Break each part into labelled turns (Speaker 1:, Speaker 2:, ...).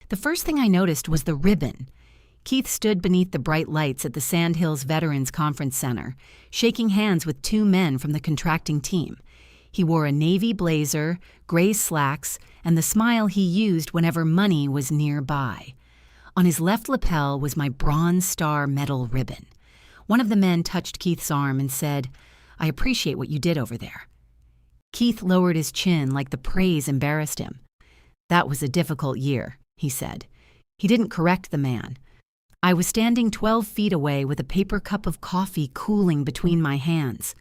Speaker 1: The first thing I noticed was the ribbon. Keith stood beneath the bright lights at the Sandhills Veterans Conference Center, shaking hands with two men from the contracting team. He wore a navy blazer, gray slacks, and the smile he used whenever money was nearby. On his left lapel was my Bronze Star medal ribbon. One of the men touched Keith's arm and said, "I appreciate what you did over there." Keith lowered his chin like the praise embarrassed him. "That was a difficult year," he said. He didn't correct the man. I was standing 12 feet away with a paper cup of coffee cooling between my hands.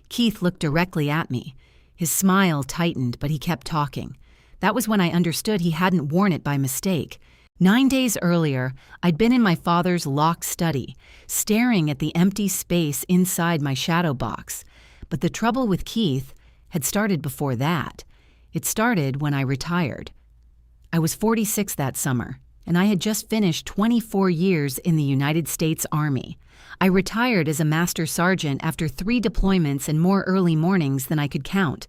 Speaker 1: Keith looked directly at me. His smile tightened, but he kept talking. That was when I understood he hadn't worn it by mistake. 9 days earlier, I'd been in my father's locked study, staring at the empty space inside my shadow box. But the trouble with Keith had started before that. It started when I retired. I was 46 that summer, and I had just finished 24 years in the United States Army. I retired as a master sergeant after 3 deployments and more early mornings than I could count.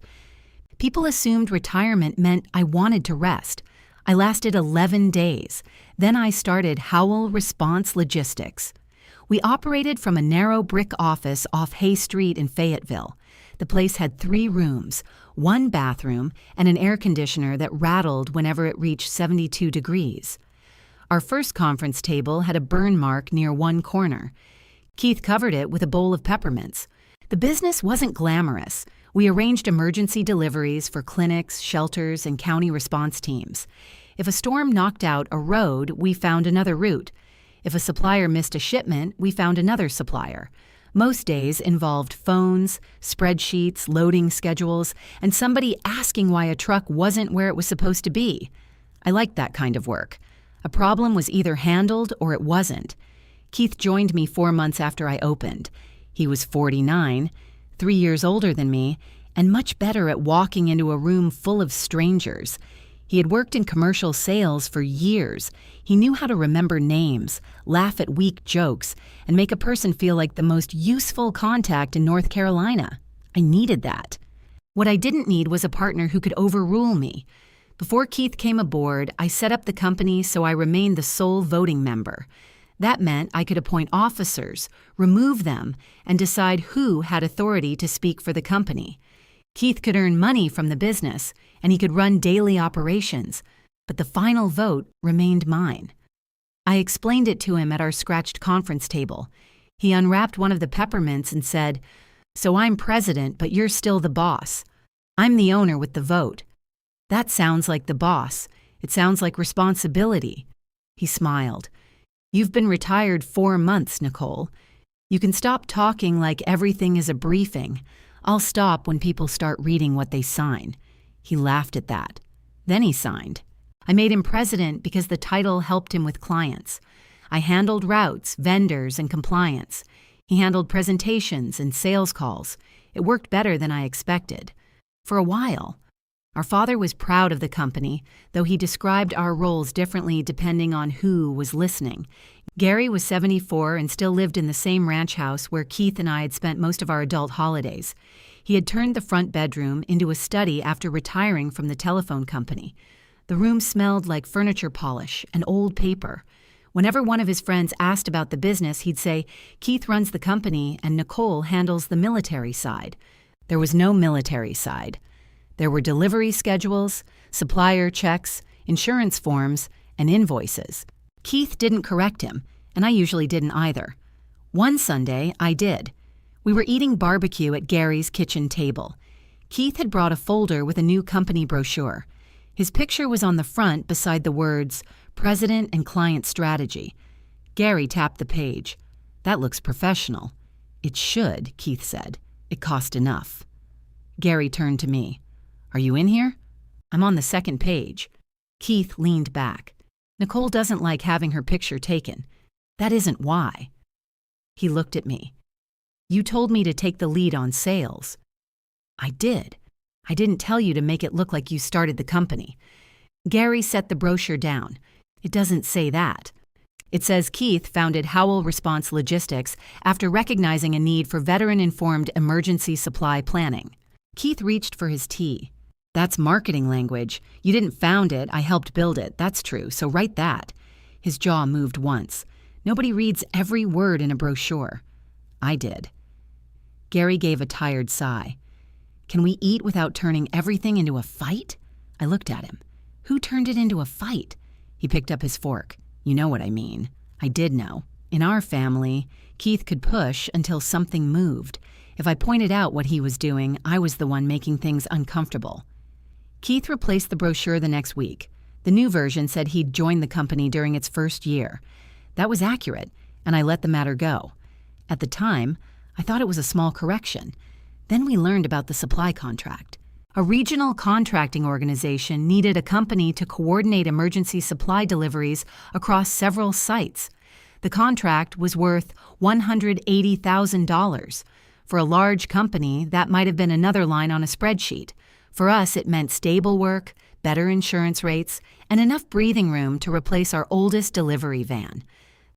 Speaker 1: People assumed retirement meant I wanted to rest. I lasted 11 days. Then I started Howell Response Logistics. We operated from a narrow brick office off Hay Street in Fayetteville. The place had 3 rooms, 1 bathroom, and an air conditioner that rattled whenever it reached 72 degrees. Our first conference table had a burn mark near one corner. Keith covered it with a bowl of peppermints. The business wasn't glamorous. We arranged emergency deliveries for clinics, shelters, and county response teams. If a storm knocked out a road, we found another route. If a supplier missed a shipment, we found another supplier. Most days involved phones, spreadsheets, loading schedules, and somebody asking why a truck wasn't where it was supposed to be. I liked that kind of work. A problem was either handled or it wasn't. Keith joined me 4 months after I opened. He was 49, 3 years older than me, and much better at walking into a room full of strangers. He had worked in commercial sales for years. He knew how to remember names, laugh at weak jokes, and make a person feel like the most useful contact in North Carolina. I needed that. What I didn't need was a partner who could overrule me. Before Keith came aboard, I set up the company so I remained the sole voting member. That meant I could appoint officers, remove them, and decide who had authority to speak for the company. Keith could earn money from the business, and he could run daily operations, but the final vote remained mine. I explained it to him at our scratched conference table. He unwrapped one of the peppermints and said, "So I'm president, but you're still the boss. I'm the owner with the vote." That sounds like the boss. It sounds like responsibility. He smiled. "You've been retired 4 months, Nicole. You can stop talking like everything is a briefing. I'll stop when people start reading what they sign." He laughed at that. Then he signed. I made him president because the title helped him with clients. I handled routes, vendors, and compliance. He handled presentations and sales calls. It worked better than I expected. For a while. Our father was proud of the company, though he described our roles differently depending on who was listening. Gary was 74 and still lived in the same ranch house where Keith and I had spent most of our adult holidays. He had turned the front bedroom into a study after retiring from the telephone company. The room smelled like furniture polish and old paper. Whenever one of his friends asked about the business, he'd say, "Keith runs the company and Nicole handles the military side." There was no military side. There were delivery schedules, supplier checks, insurance forms, and invoices. Keith didn't correct him, and I usually didn't either. One Sunday, I did. We were eating barbecue at Gary's kitchen table. Keith had brought a folder with a new company brochure. His picture was on the front beside the words, "President and Client Strategy." Gary tapped the page. "That looks professional." "It should," Keith said. "It cost enough." Gary turned to me. "Are you in here?" "I'm on the second page." Keith leaned back. "Nicole doesn't like having her picture taken. That isn't why." He looked at me. "You told me to take the lead on sales." "I did. I didn't tell you to make it look like you started the company." Gary set the brochure down. "It doesn't say that. It says Keith founded Howell Response Logistics after recognizing a need for veteran-informed emergency supply planning." Keith reached for his tea. That's marketing language. You didn't found it, I helped build it. That's true, so write that. His jaw moved once. Nobody reads every word in a brochure. I did. Gary gave a tired sigh. Can we eat without turning everything into a fight? I looked at him. Who turned it into a fight? He picked up his fork. You know what I mean. I did know. In our family, Keith could push until something moved. If I pointed out what he was doing, I was the one making things uncomfortable. Keith replaced the brochure the next week. The new version said he'd joined the company during its first year. That was accurate, and I let the matter go. At the time, I thought it was a small correction. Then we learned about the supply contract. A regional contracting organization needed a company to coordinate emergency supply deliveries across several sites. The contract was worth $180,000. For a large company, that might have been another line on a spreadsheet. For us, it meant stable work, better insurance rates, and enough breathing room to replace our oldest delivery van.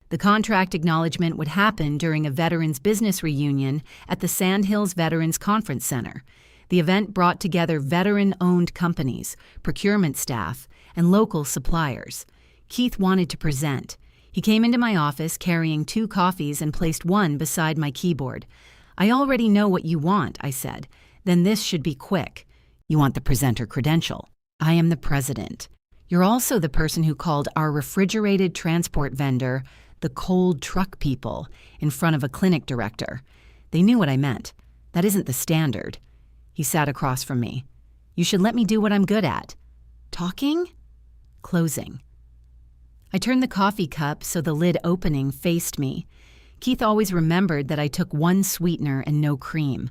Speaker 1: The contract acknowledgement would happen during a veterans business reunion at the Sandhills Veterans Conference Center. The event brought together veteran-owned companies, procurement staff, and local suppliers. Keith wanted to present. He came into my office carrying 2 coffees and placed one beside my keyboard. I already know what you want, I said. Then this should be quick. You want the presenter credential. I am the president. You're also the person who called our refrigerated transport vendor the cold truck people in front of a clinic director. They knew what I meant. That isn't the standard. He sat across from me. You should let me do what I'm good at. Talking? Closing. I turned the coffee cup so the lid opening faced me. Keith always remembered that I took 1 sweetener and no cream.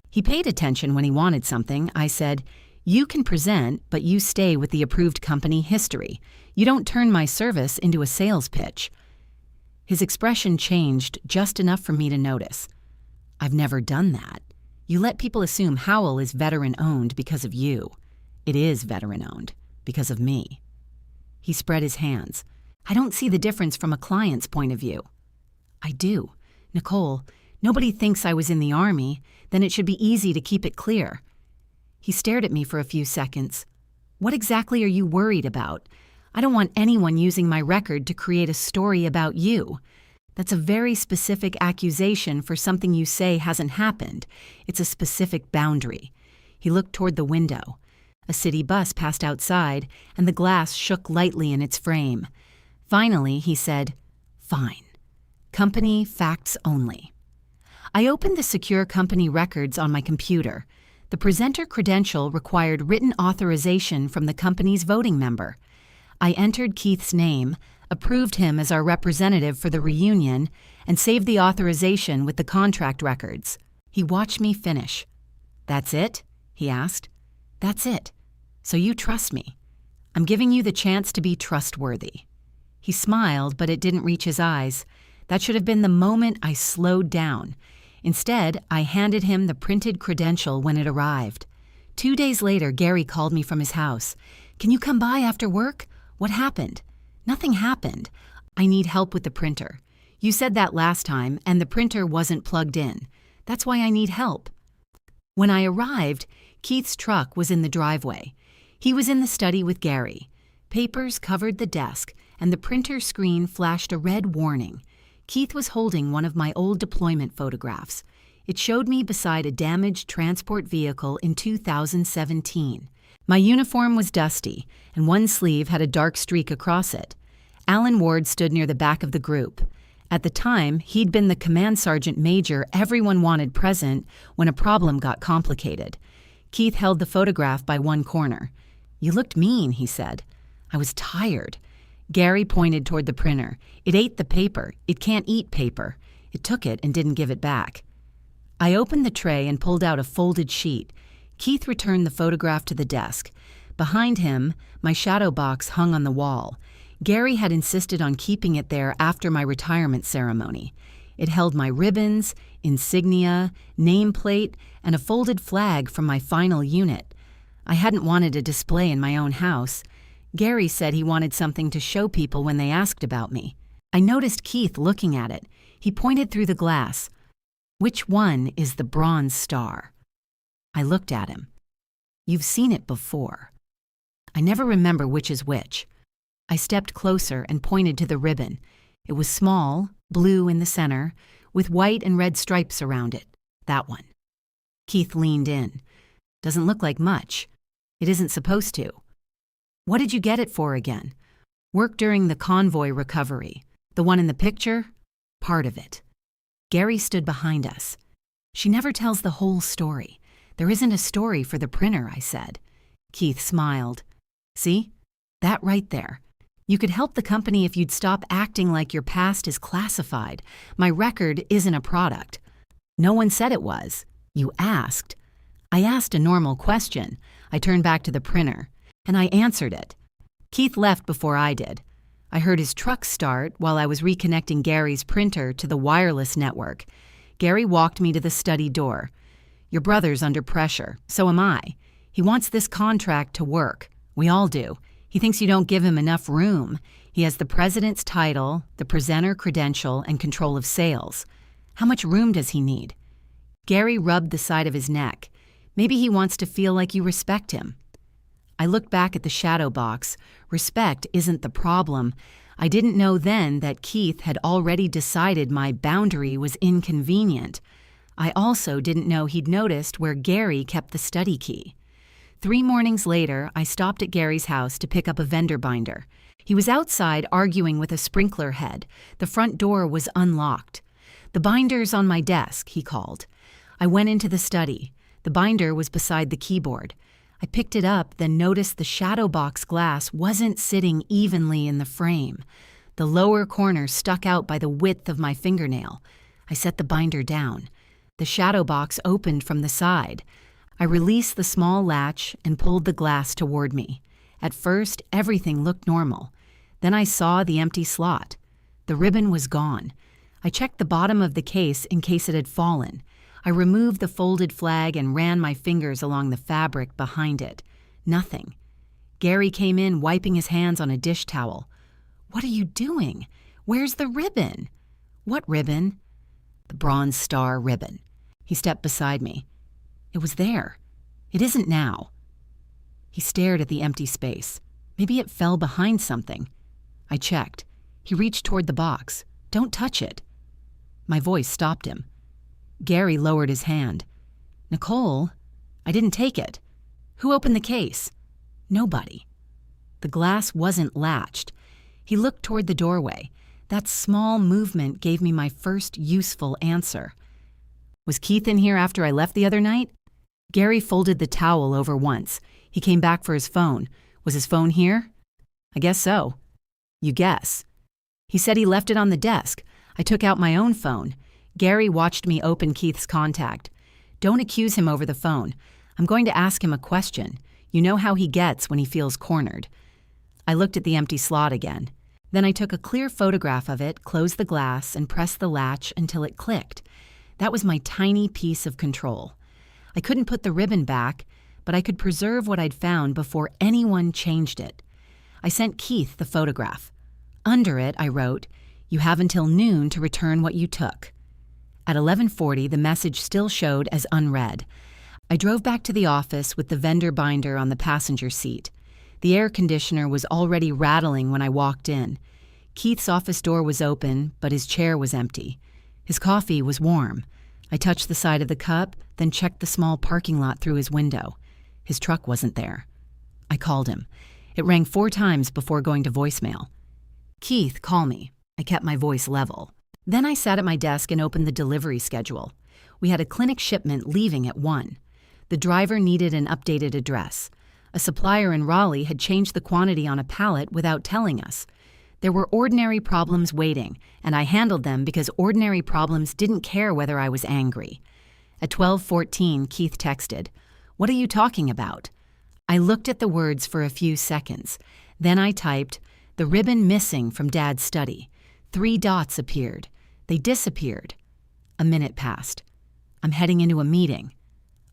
Speaker 1: He paid attention when he wanted something. I said, you can present, but you stay with the approved company history. You don't turn my service into a sales pitch. His expression changed just enough for me to notice. I've never done that. You let people assume Howell is veteran-owned because of you. It is veteran-owned because of me. He spread his hands. I don't see the difference from a client's point of view. I do. Nicole, nobody thinks I was in the Army, then it should be easy to keep it clear. He stared at me for a few seconds. What exactly are you worried about? I don't want anyone using my record to create a story about you. That's a very specific accusation for something you say hasn't happened. It's a specific boundary. He looked toward the window. A city bus passed outside, and the glass shook lightly in its frame. Finally, he said, Fine. Company facts only. I opened the secure company records on my computer. The presenter credential required written authorization from the company's voting member. I entered Keith's name, approved him as our representative for the reunion, and saved the authorization with the contract records. He watched me finish. That's it? He asked. That's it. So you trust me. I'm giving you the chance to be trustworthy. He smiled, but it didn't reach his eyes. That should have been the moment I slowed down. Instead, I handed him the printed credential when it arrived. 2 days later, Gary called me from his house. Can you come by after work? What happened? Nothing happened. I need help with the printer. You said that last time, and the printer wasn't plugged in. That's why I need help. When I arrived, Keith's truck was in the driveway. He was in the study with Gary. Papers covered the desk, and the printer screen flashed a red warning. Keith was holding one of my old deployment photographs. It showed me beside a damaged transport vehicle in 2017. My uniform was dusty, and one sleeve had a dark streak across it. Alan Ward stood near the back of the group. At the time, he'd been the command sergeant major everyone wanted present when a problem got complicated. Keith held the photograph by one corner. You looked mean, he said. I was tired. Gary pointed toward the printer. It ate the paper. It can't eat paper. It took it and didn't give it back. I opened the tray and pulled out a folded sheet. Keith returned the photograph to the desk. Behind him, my shadow box hung on the wall. Gary had insisted on keeping it there after my retirement ceremony. It held my ribbons, insignia, nameplate, and a folded flag from my final unit. I hadn't wanted a display in my own house. Gary said he wanted something to show people when they asked about me. I noticed Keith looking at it. He pointed through the glass. Which one is the Bronze Star? I looked at him. You've seen it before. I never remember which is which. I stepped closer and pointed to the ribbon. It was small, blue in the center, with white and red stripes around it. That one. Keith leaned in. Doesn't look like much. It isn't supposed to. What did you get it for again? Work during the convoy recovery. The one in the picture? Part of it. Gary stood behind us. She never tells the whole story. There isn't a story for the printer, I said. Keith smiled. See? That right there. You could help the company if you'd stop acting like your past is classified. My record isn't a product. No one said it was. You asked. I asked a normal question. I turned back to the printer, and I answered it. Keith left before I did. I heard his truck start while I was reconnecting Gary's printer to the wireless network. Gary walked me to the study door. Your brother's under pressure. So am I. He wants this contract to work. We all do. He thinks you don't give him enough room. He has the president's title, the presenter credential, and control of sales. How much room does he need? Gary rubbed the side of his neck. Maybe he wants to feel like you respect him. I looked back at the shadow box. Respect isn't the problem. I didn't know then that Keith had already decided my boundary was inconvenient. I also didn't know he'd noticed where Gary kept the study key. 3 mornings later, I stopped at Gary's house to pick up a vendor binder. He was outside arguing with a sprinkler head. The front door was unlocked. The binder's on my desk, he called. I went into the study. The binder was beside the keyboard. I picked it up, then noticed the shadow box glass wasn't sitting evenly in the frame. The lower corner stuck out by the width of my fingernail. I set the binder down. The shadow box opened from the side. I released the small latch and pulled the glass toward me. At first, everything looked normal. Then I saw the empty slot. The ribbon was gone. I checked the bottom of the case in case it had fallen. I removed the folded flag and ran my fingers along the fabric behind it. Nothing. Gary came in wiping his hands on a dish towel. What are you doing? Where's the ribbon? What ribbon? The Bronze Star ribbon. He stepped beside me. It was there. It isn't now. He stared at the empty space. Maybe it fell behind something. I checked. He reached toward the box. Don't touch it. My voice stopped him. Gary lowered his hand. Nicole, I didn't take it. Who opened the case? Nobody. The glass wasn't latched. He looked toward the doorway. That small movement gave me my first useful answer. Was Keith in here after I left the other night? Gary folded the towel over once. He came back for his phone. Was his phone here? I guess so. You guess. He said he left it on the desk. I took out my own phone. Gary watched me open Keith's contact. Don't accuse him over the phone. I'm going to ask him a question. You know how he gets when he feels cornered. I looked at the empty slot again. Then I took a clear photograph of it, closed the glass, and pressed the latch until it clicked. That was my tiny piece of control. I couldn't put the ribbon back, but I could preserve what I'd found before anyone changed it. I sent Keith the photograph. Under it, I wrote, "You have until noon to return what you took." At 11:40, the message still showed as unread. I drove back to the office with the vendor binder on the passenger seat. The air conditioner was already rattling when I walked in. Keith's office door was open, but his chair was empty. His coffee was warm. I touched the side of the cup, then checked the small parking lot through his window. His truck wasn't there. I called him. It rang 4 times before going to voicemail. "Keith, call me." I kept my voice level. Then I sat at my desk and opened the delivery schedule. We had a clinic shipment leaving at 1. The driver needed an updated address. A supplier in Raleigh had changed the quantity on a pallet without telling us. There were ordinary problems waiting, and I handled them because ordinary problems didn't care whether I was angry. At 12:14, Keith texted, "What are you talking about?" I looked at the words for a few seconds. Then I typed, "The ribbon missing from Dad's study." 3 dots appeared. They disappeared. A minute passed. I'm heading into a meeting.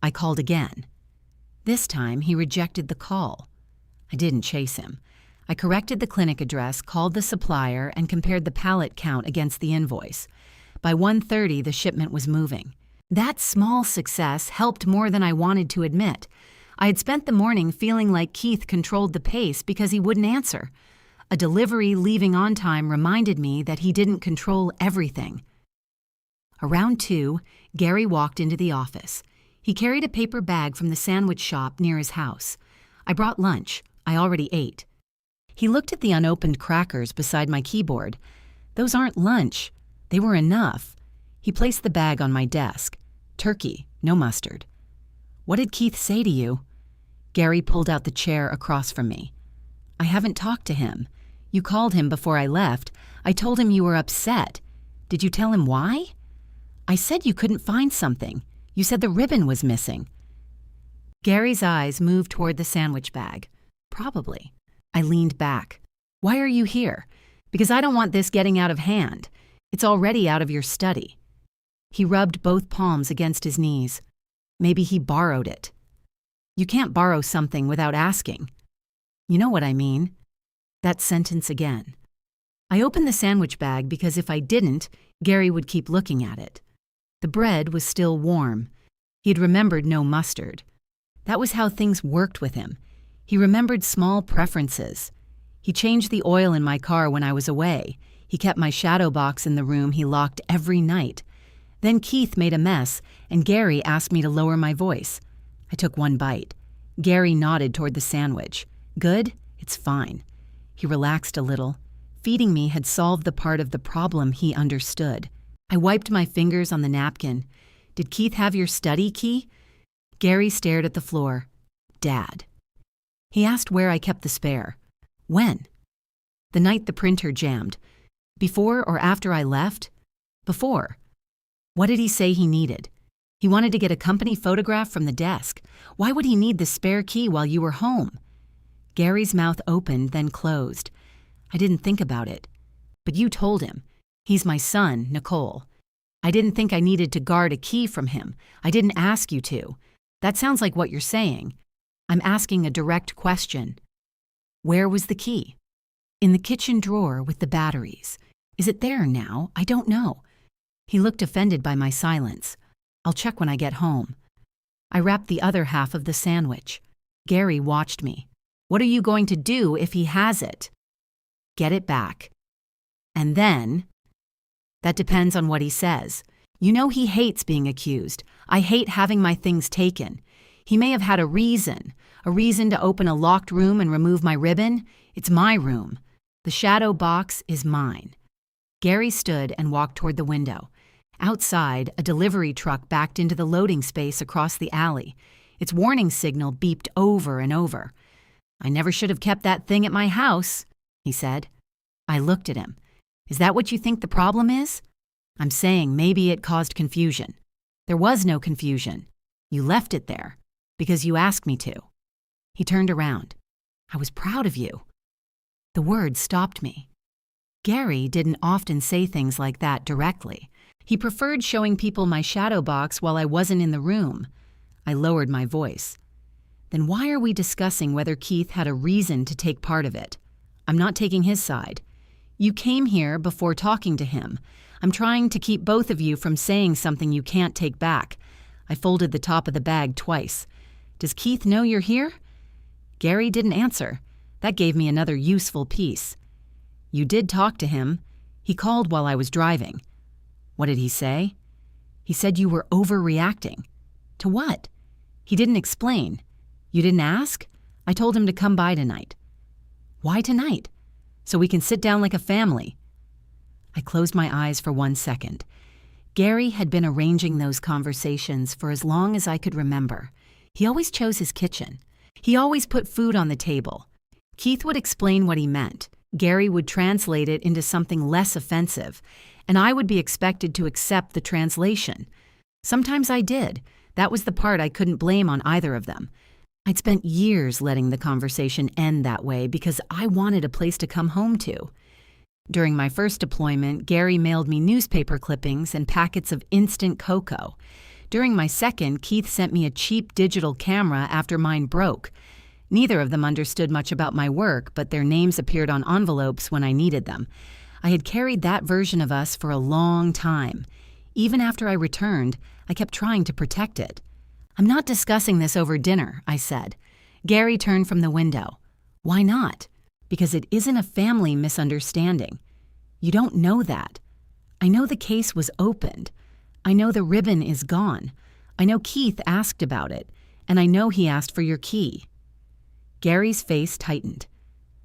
Speaker 1: I called again. This time, he rejected the call. I didn't chase him. I corrected the clinic address, called the supplier, and compared the pallet count against the invoice. By 1:30, the shipment was moving. That small success helped more than I wanted to admit. I had spent the morning feeling like Keith controlled the pace because he wouldn't answer. A delivery leaving on time reminded me that he didn't control everything. Around 2, Gary walked into the office. He carried a paper bag from the sandwich shop near his house. I brought lunch. I already ate. He looked at the unopened crackers beside my keyboard. Those aren't lunch. They were enough. He placed the bag on my desk. Turkey, no mustard. What did Keith say to you? Gary pulled out the chair across from me. I haven't talked to him. You called him before I left. I told him you were upset. Did you tell him why? I said you couldn't find something. You said the ribbon was missing. Gary's eyes moved toward the sandwich bag. Probably. I leaned back. Why are you here? Because I don't want this getting out of hand. It's already out of your study. He rubbed both palms against his knees. Maybe he borrowed it. You can't borrow something without asking. You know what I mean. That sentence again. I opened the sandwich bag because if I didn't, Gary would keep looking at it. The bread was still warm. He'd remembered no mustard. That was how things worked with him. He remembered small preferences. He changed the oil in my car when I was away. He kept my shadow box in the room he locked every night. Then Keith made a mess, and Gary asked me to lower my voice. I took one bite. Gary nodded toward the sandwich. Good? It's fine. He relaxed a little. Feeding me had solved the part of the problem he understood. I wiped my fingers on the napkin. Did Keith have your study key? Gary stared at the floor. Dad. He asked where I kept the spare. When? The night the printer jammed. Before or after I left? Before. What did he say he needed? He wanted to get a company photograph from the desk. Why would he need the spare key while you were home? Gary's mouth opened, then closed. I didn't think about it. But you told him. He's my son, Nicole. I didn't think I needed to guard a key from him. I didn't ask you to. That sounds like what you're saying. I'm asking a direct question. Where was the key? In the kitchen drawer with the batteries. Is it there now? I don't know. He looked offended by my silence. I'll check when I get home. I wrapped the other half of the sandwich. Gary watched me. What are you going to do if he has it? Get it back. And then... That depends on what he says. You know he hates being accused. I hate having my things taken. He may have had a reason to open a locked room and remove my ribbon. It's my room. The shadow box is mine. Gary stood and walked toward the window. Outside, a delivery truck backed into the loading space across the alley. Its warning signal beeped over and over. I never should have kept that thing at my house, he said. I looked at him. Is that what you think the problem is? I'm saying maybe it caused confusion. There was no confusion. You left it there because you asked me to. He turned around. I was proud of you. The words stopped me. Gary didn't often say things like that directly. He preferred showing people my shadow box while I wasn't in the room. I lowered my voice. Then why are we discussing whether Keith had a reason to take part of it? I'm not taking his side. You came here before talking to him. I'm trying to keep both of you from saying something you can't take back. I folded the top of the bag twice. Does Keith know you're here? Gary didn't answer. That gave me another useful piece. You did talk to him. He called while I was driving. What did he say? He said you were overreacting. To what? He didn't explain. You didn't ask? I told him to come by tonight. Why tonight? So we can sit down like a family. I closed my eyes for 1 second. Gary had been arranging those conversations for as long as I could remember. He always chose his kitchen. He always put food on the table. Keith would explain what he meant. Gary would translate it into something less offensive, and I would be expected to accept the translation. Sometimes I did. That was the part I couldn't blame on either of them. I'd spent years letting the conversation end that way because I wanted a place to come home to. During my first deployment, Gary mailed me newspaper clippings and packets of instant cocoa. During my second, Keith sent me a cheap digital camera after mine broke. Neither of them understood much about my work, but their names appeared on envelopes when I needed them. I had carried that version of us for a long time. Even after I returned, I kept trying to protect it. "I'm not discussing this over dinner," I said. Gary turned from the window. "Why not?" "Because it isn't a family misunderstanding. You don't know that. I know the case was opened. I know the ribbon is gone. I know Keith asked about it, and I know he asked for your key." Gary's face tightened.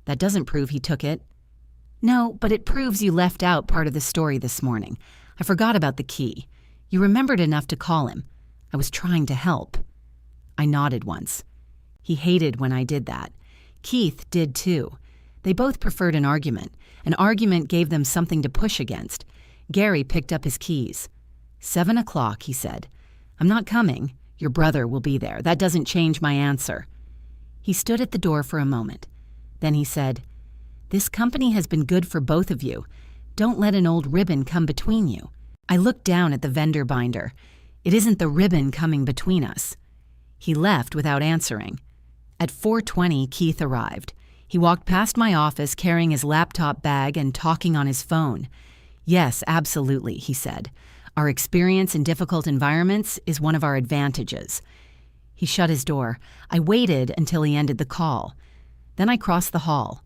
Speaker 1: "That doesn't prove he took it." "No, but it proves you left out part of the story this morning. I forgot about the key. You remembered enough to call him. I was trying to help." I nodded once. He hated when I did that. Keith did too. They both preferred an argument. An argument gave them something to push against. Gary picked up his keys. 7 o'clock, he said. "I'm not coming. Your brother will be there. That doesn't change my answer." He stood at the door for a moment. Then he said, "This company has been good for both of you. Don't let an old ribbon come between you." I looked down at the vendor binder. "It isn't the ribbon coming between us." He left without answering. At 4:20, Keith arrived. He walked past my office carrying his laptop bag and talking on his phone. "Yes, absolutely," he said. "Our experience in difficult environments is one of our advantages." He shut his door. I waited until he ended the call. Then I crossed the hall.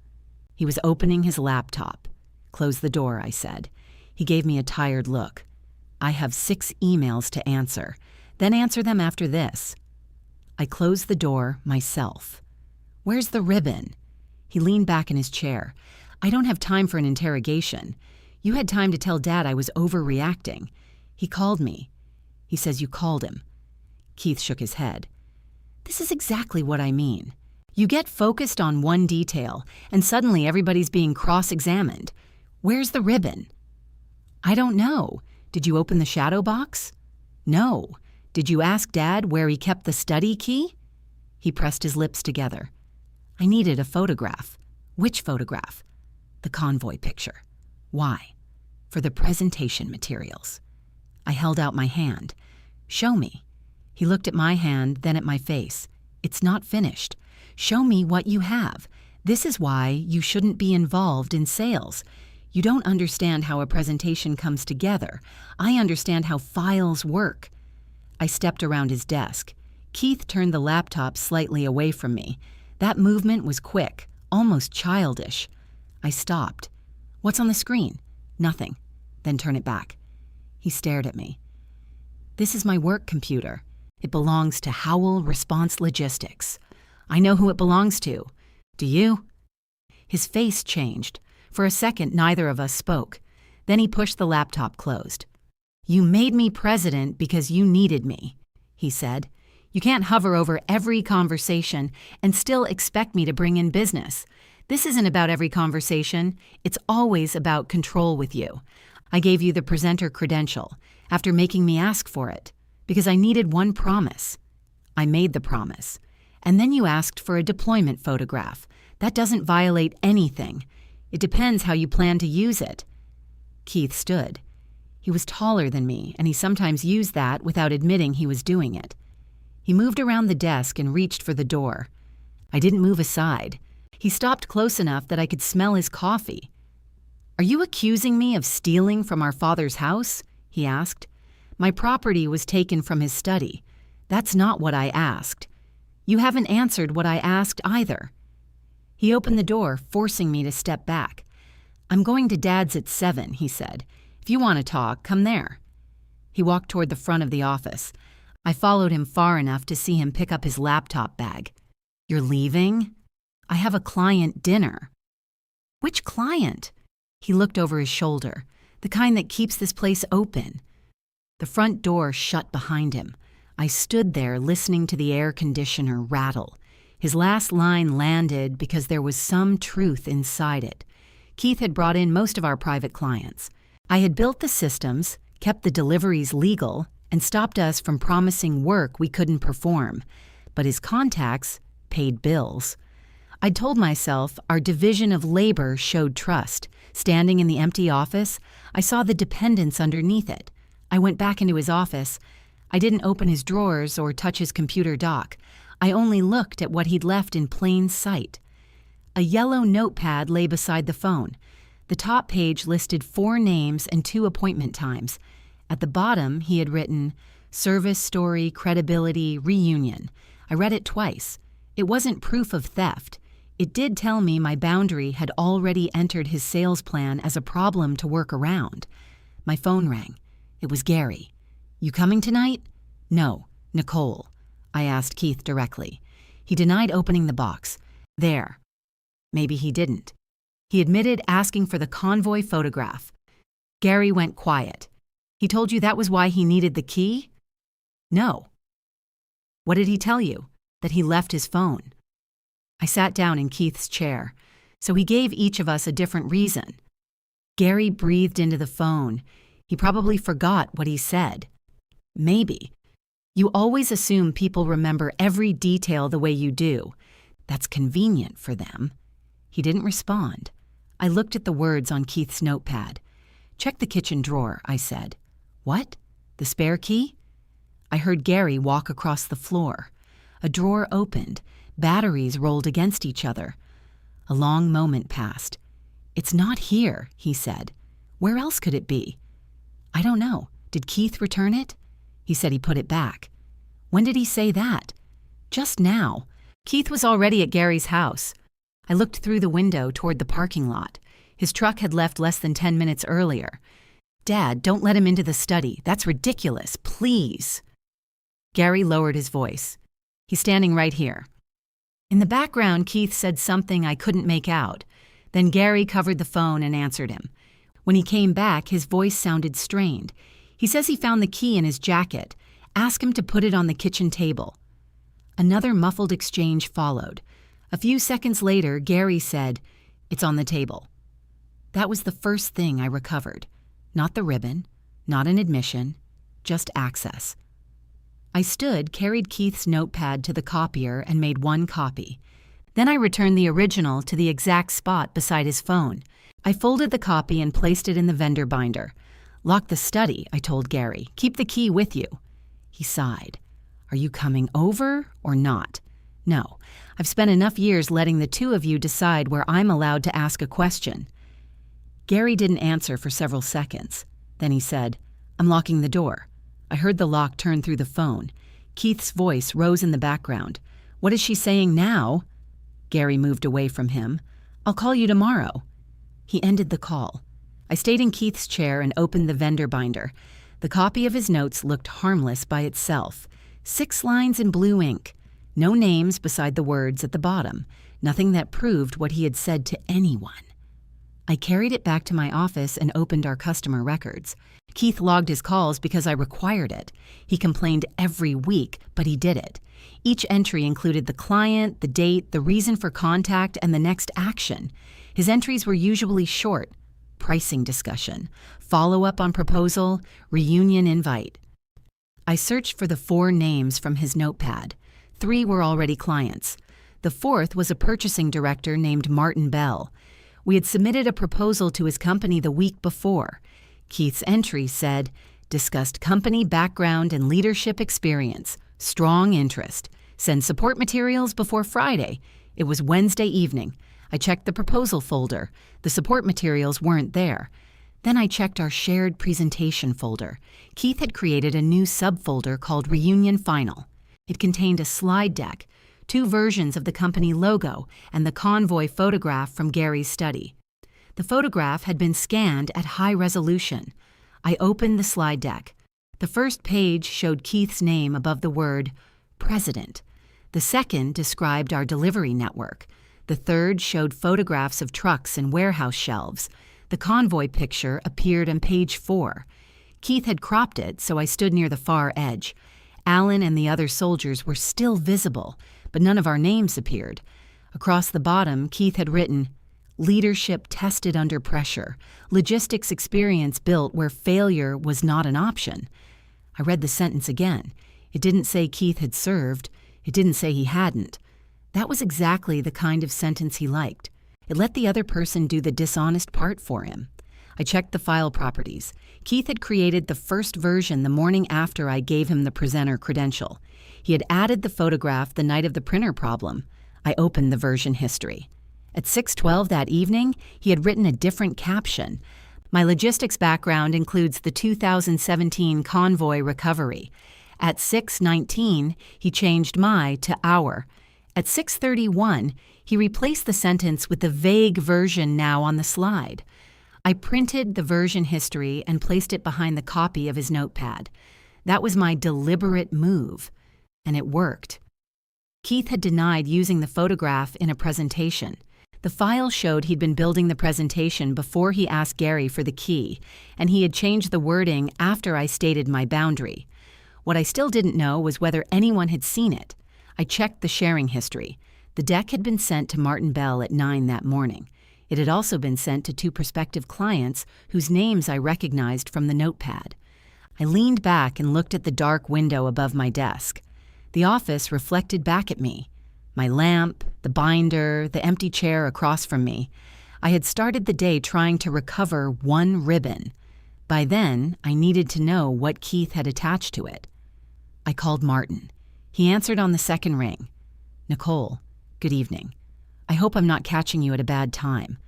Speaker 1: He was opening his laptop. "Close the door," I said. He gave me a tired look. "I have 6 emails to answer. Then answer them after this." I closed the door myself. "Where's the ribbon?" He leaned back in his chair. "I don't have time for an interrogation. You had time to tell Dad I was overreacting. He called me." "He says you called him." Keith shook his head. "This is exactly what I mean. You get focused on one detail, and suddenly everybody's being cross-examined. Where's the ribbon?" "I don't know. Did you open the shadow box?" "No. Did you ask Dad where he kept the study key?" He pressed his lips together. "I needed a photograph." "Which photograph?" "The convoy picture." "Why?" "For the presentation materials." I held out my hand. "Show me." He looked at my hand, then at my face. "It's not finished. Show me what you have. This is why you shouldn't be involved in sales. You don't understand how a presentation comes together. I understand how files work." I stepped around his desk. Keith turned the laptop slightly away from me. That movement was quick, almost childish. I stopped. "What's on the screen?" "Nothing." "Then turn it back." He stared at me. "This is my work computer. It belongs to Howell Response Logistics. I know who it belongs to. Do you?" His face changed. For a second, neither of us spoke. Then he pushed the laptop closed. "You made me president because you needed me," he said. "You can't hover over every conversation and still expect me to bring in business. This isn't about every conversation. It's always about control with you. I gave you the presenter credential after making me ask for it because I needed one promise. I made the promise. And then you asked for a deployment photograph. That doesn't violate anything. It depends how you plan to use it." Keith stood. He was taller than me, and he sometimes used that without admitting he was doing it. He moved around the desk and reached for the door. I didn't move aside. He stopped close enough that I could smell his coffee. "Are you accusing me of stealing from our father's house?" he asked. "My property was taken from his study. That's not what I asked. You haven't answered what I asked either." He opened the door, forcing me to step back. "I'm going to Dad's at 7, he said. "If you want to talk, come there." He walked toward the front of the office. I followed him far enough to see him pick up his laptop bag. "You're leaving?" "I have a client dinner." "Which client?" He looked over his shoulder. "The kind that keeps this place open." The front door shut behind him. I stood there listening to the air conditioner rattle. His last line landed because there was some truth inside it. Keith had brought in most of our private clients. I had built the systems, kept the deliveries legal, and stopped us from promising work we couldn't perform. But his contacts paid bills. I'd told myself our division of labor showed trust. Standing in the empty office, I saw the dependence underneath it. I went back into his office. I didn't open his drawers or touch his computer dock. I only looked at what he'd left in plain sight. A yellow notepad lay beside the phone. The top page listed 4 names and 2 appointment times. At the bottom, he had written, Service story, credibility, reunion. I read it twice. It wasn't proof of theft. It did tell me my boundary had already entered his sales plan as a problem to work around. My phone rang. It was Gary. "You coming tonight?" "No, Nicole," I asked Keith directly. He denied opening the box. "There." Maybe he didn't. He admitted asking for the convoy photograph. Gary went quiet. "He told you that was why he needed the key?" "No." "What did he tell you? That he left his phone?" I sat down in Keith's chair. So he gave each of us a different reason. Gary breathed into the phone. He probably forgot what he said. "Maybe. You always assume people remember every detail the way you do. That's convenient for them." He didn't respond. I looked at the words on Keith's notepad. "Check the kitchen drawer," I said. "What? The spare key?" I heard Gary walk across the floor. A drawer opened. Batteries rolled against each other. A long moment passed. "It's not here," he said. "Where else could it be?" "I don't know. Did Keith return it?" He said he put it back. "When did he say that?" "Just now. Keith was already at Gary's house." I looked through the window toward the parking lot. His truck had left less than 10 minutes earlier. "Dad, don't let him into the study. That's ridiculous. Please." Gary lowered his voice. "He's standing right here." In the background, Keith said something I couldn't make out. Then Gary covered the phone and answered him. When he came back, his voice sounded strained. He says he found the key in his jacket. Ask him to put it on the kitchen table. Another muffled exchange followed. A few seconds later, Gary said, "It's on the table." That was the first thing I recovered. Not the ribbon, not an admission, just access. I stood, carried Keith's notepad to the copier, and made one copy. Then I returned the original to the exact spot beside his phone. I folded the copy and placed it in the vendor binder. "Lock the study," I told Gary. "Keep the key with you." He sighed. "Are you coming over or not?" "No. I've spent enough years letting the two of you decide where I'm allowed to ask a question." Gary didn't answer for several seconds. Then he said, "I'm locking the door." I heard the lock turn through the phone. Keith's voice rose in the background. "What is she saying now?" Gary moved away from him. "I'll call you tomorrow." He ended the call. I stayed in Keith's chair and opened the vendor binder. The copy of his notes looked harmless by itself. 6 lines in blue ink. No names beside the words at the bottom. Nothing that proved what he had said to anyone. I carried it back to my office and opened our customer records. Keith logged his calls because I required it. He complained every week, but he did it. Each entry included the client, the date, the reason for contact, and the next action. His entries were usually short. Pricing discussion, follow-up on proposal, reunion invite. I searched for the 4 names from his notepad. 3 were already clients. The 4th was a purchasing director named Martin Bell. We had submitted a proposal to his company the week before. Keith's entry said, "Discussed company background and leadership experience. Strong interest. Send support materials before Friday." It was Wednesday evening. I checked the proposal folder. The support materials weren't there. Then I checked our shared presentation folder. Keith had created a new subfolder called Reunion Final. It contained a slide deck, 2 versions of the company logo, and the convoy photograph from Gary's study. The photograph had been scanned at high resolution. I opened the slide deck. The first page showed Keith's name above the word President. The second described our delivery network. The third showed photographs of trucks and warehouse shelves. The convoy picture appeared on page 4. Keith had cropped it, so I stood near the far edge. Alan and the other soldiers were still visible, but none of our names appeared. Across the bottom, Keith had written, "Leadership tested under pressure. Logistics experience built where failure was not an option." I read the sentence again. It didn't say Keith had served. It didn't say he hadn't. That was exactly the kind of sentence he liked. It let the other person do the dishonest part for him. I checked the file properties. Keith had created the first version the morning after I gave him the presenter credential. He had added the photograph the night of the printer problem. I opened the version history. At 6:12 that evening, he had written a different caption. "My logistics background includes the 2017 convoy recovery. At 6:19, he changed my to our. At 6:31, he replaced the sentence with the vague version now on the slide. I printed the version history and placed it behind the copy of his notepad. That was my deliberate move, and it worked. Keith had denied using the photograph in a presentation. The file showed he'd been building the presentation before he asked Gary for the key, and he had changed the wording after I stated my boundary. What I still didn't know was whether anyone had seen it. I checked the sharing history. The deck had been sent to Martin Bell at 9 that morning. It had also been sent to 2 prospective clients whose names I recognized from the notepad. I leaned back and looked at the dark window above my desk. The office reflected back at me. My lamp, the binder, the empty chair across from me. I had started the day trying to recover one ribbon. By then, I needed to know what Keith had attached to it. I called Martin. He answered on the second ring. "Nicole, good evening. I hope I'm not catching you at a bad time."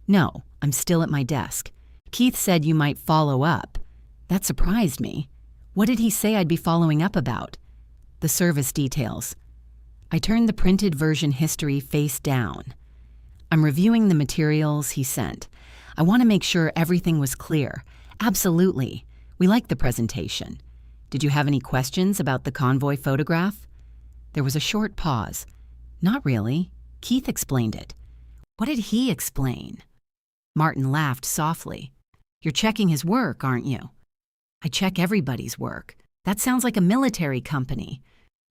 Speaker 1: "No, I'm still at my desk. Keith said you might follow up." That surprised me. What did he say I'd be following up about? "The service details." I turned the printed version history face down. "I'm reviewing the materials he sent. I want to make sure everything was clear. Absolutely. We liked the presentation. Did you have any questions about the convoy photograph?" There was a short pause. "Not really. Keith explained it." "What did he explain?" Martin laughed softly. "You're checking his work, aren't you?" "I check everybody's work. That sounds like a military company.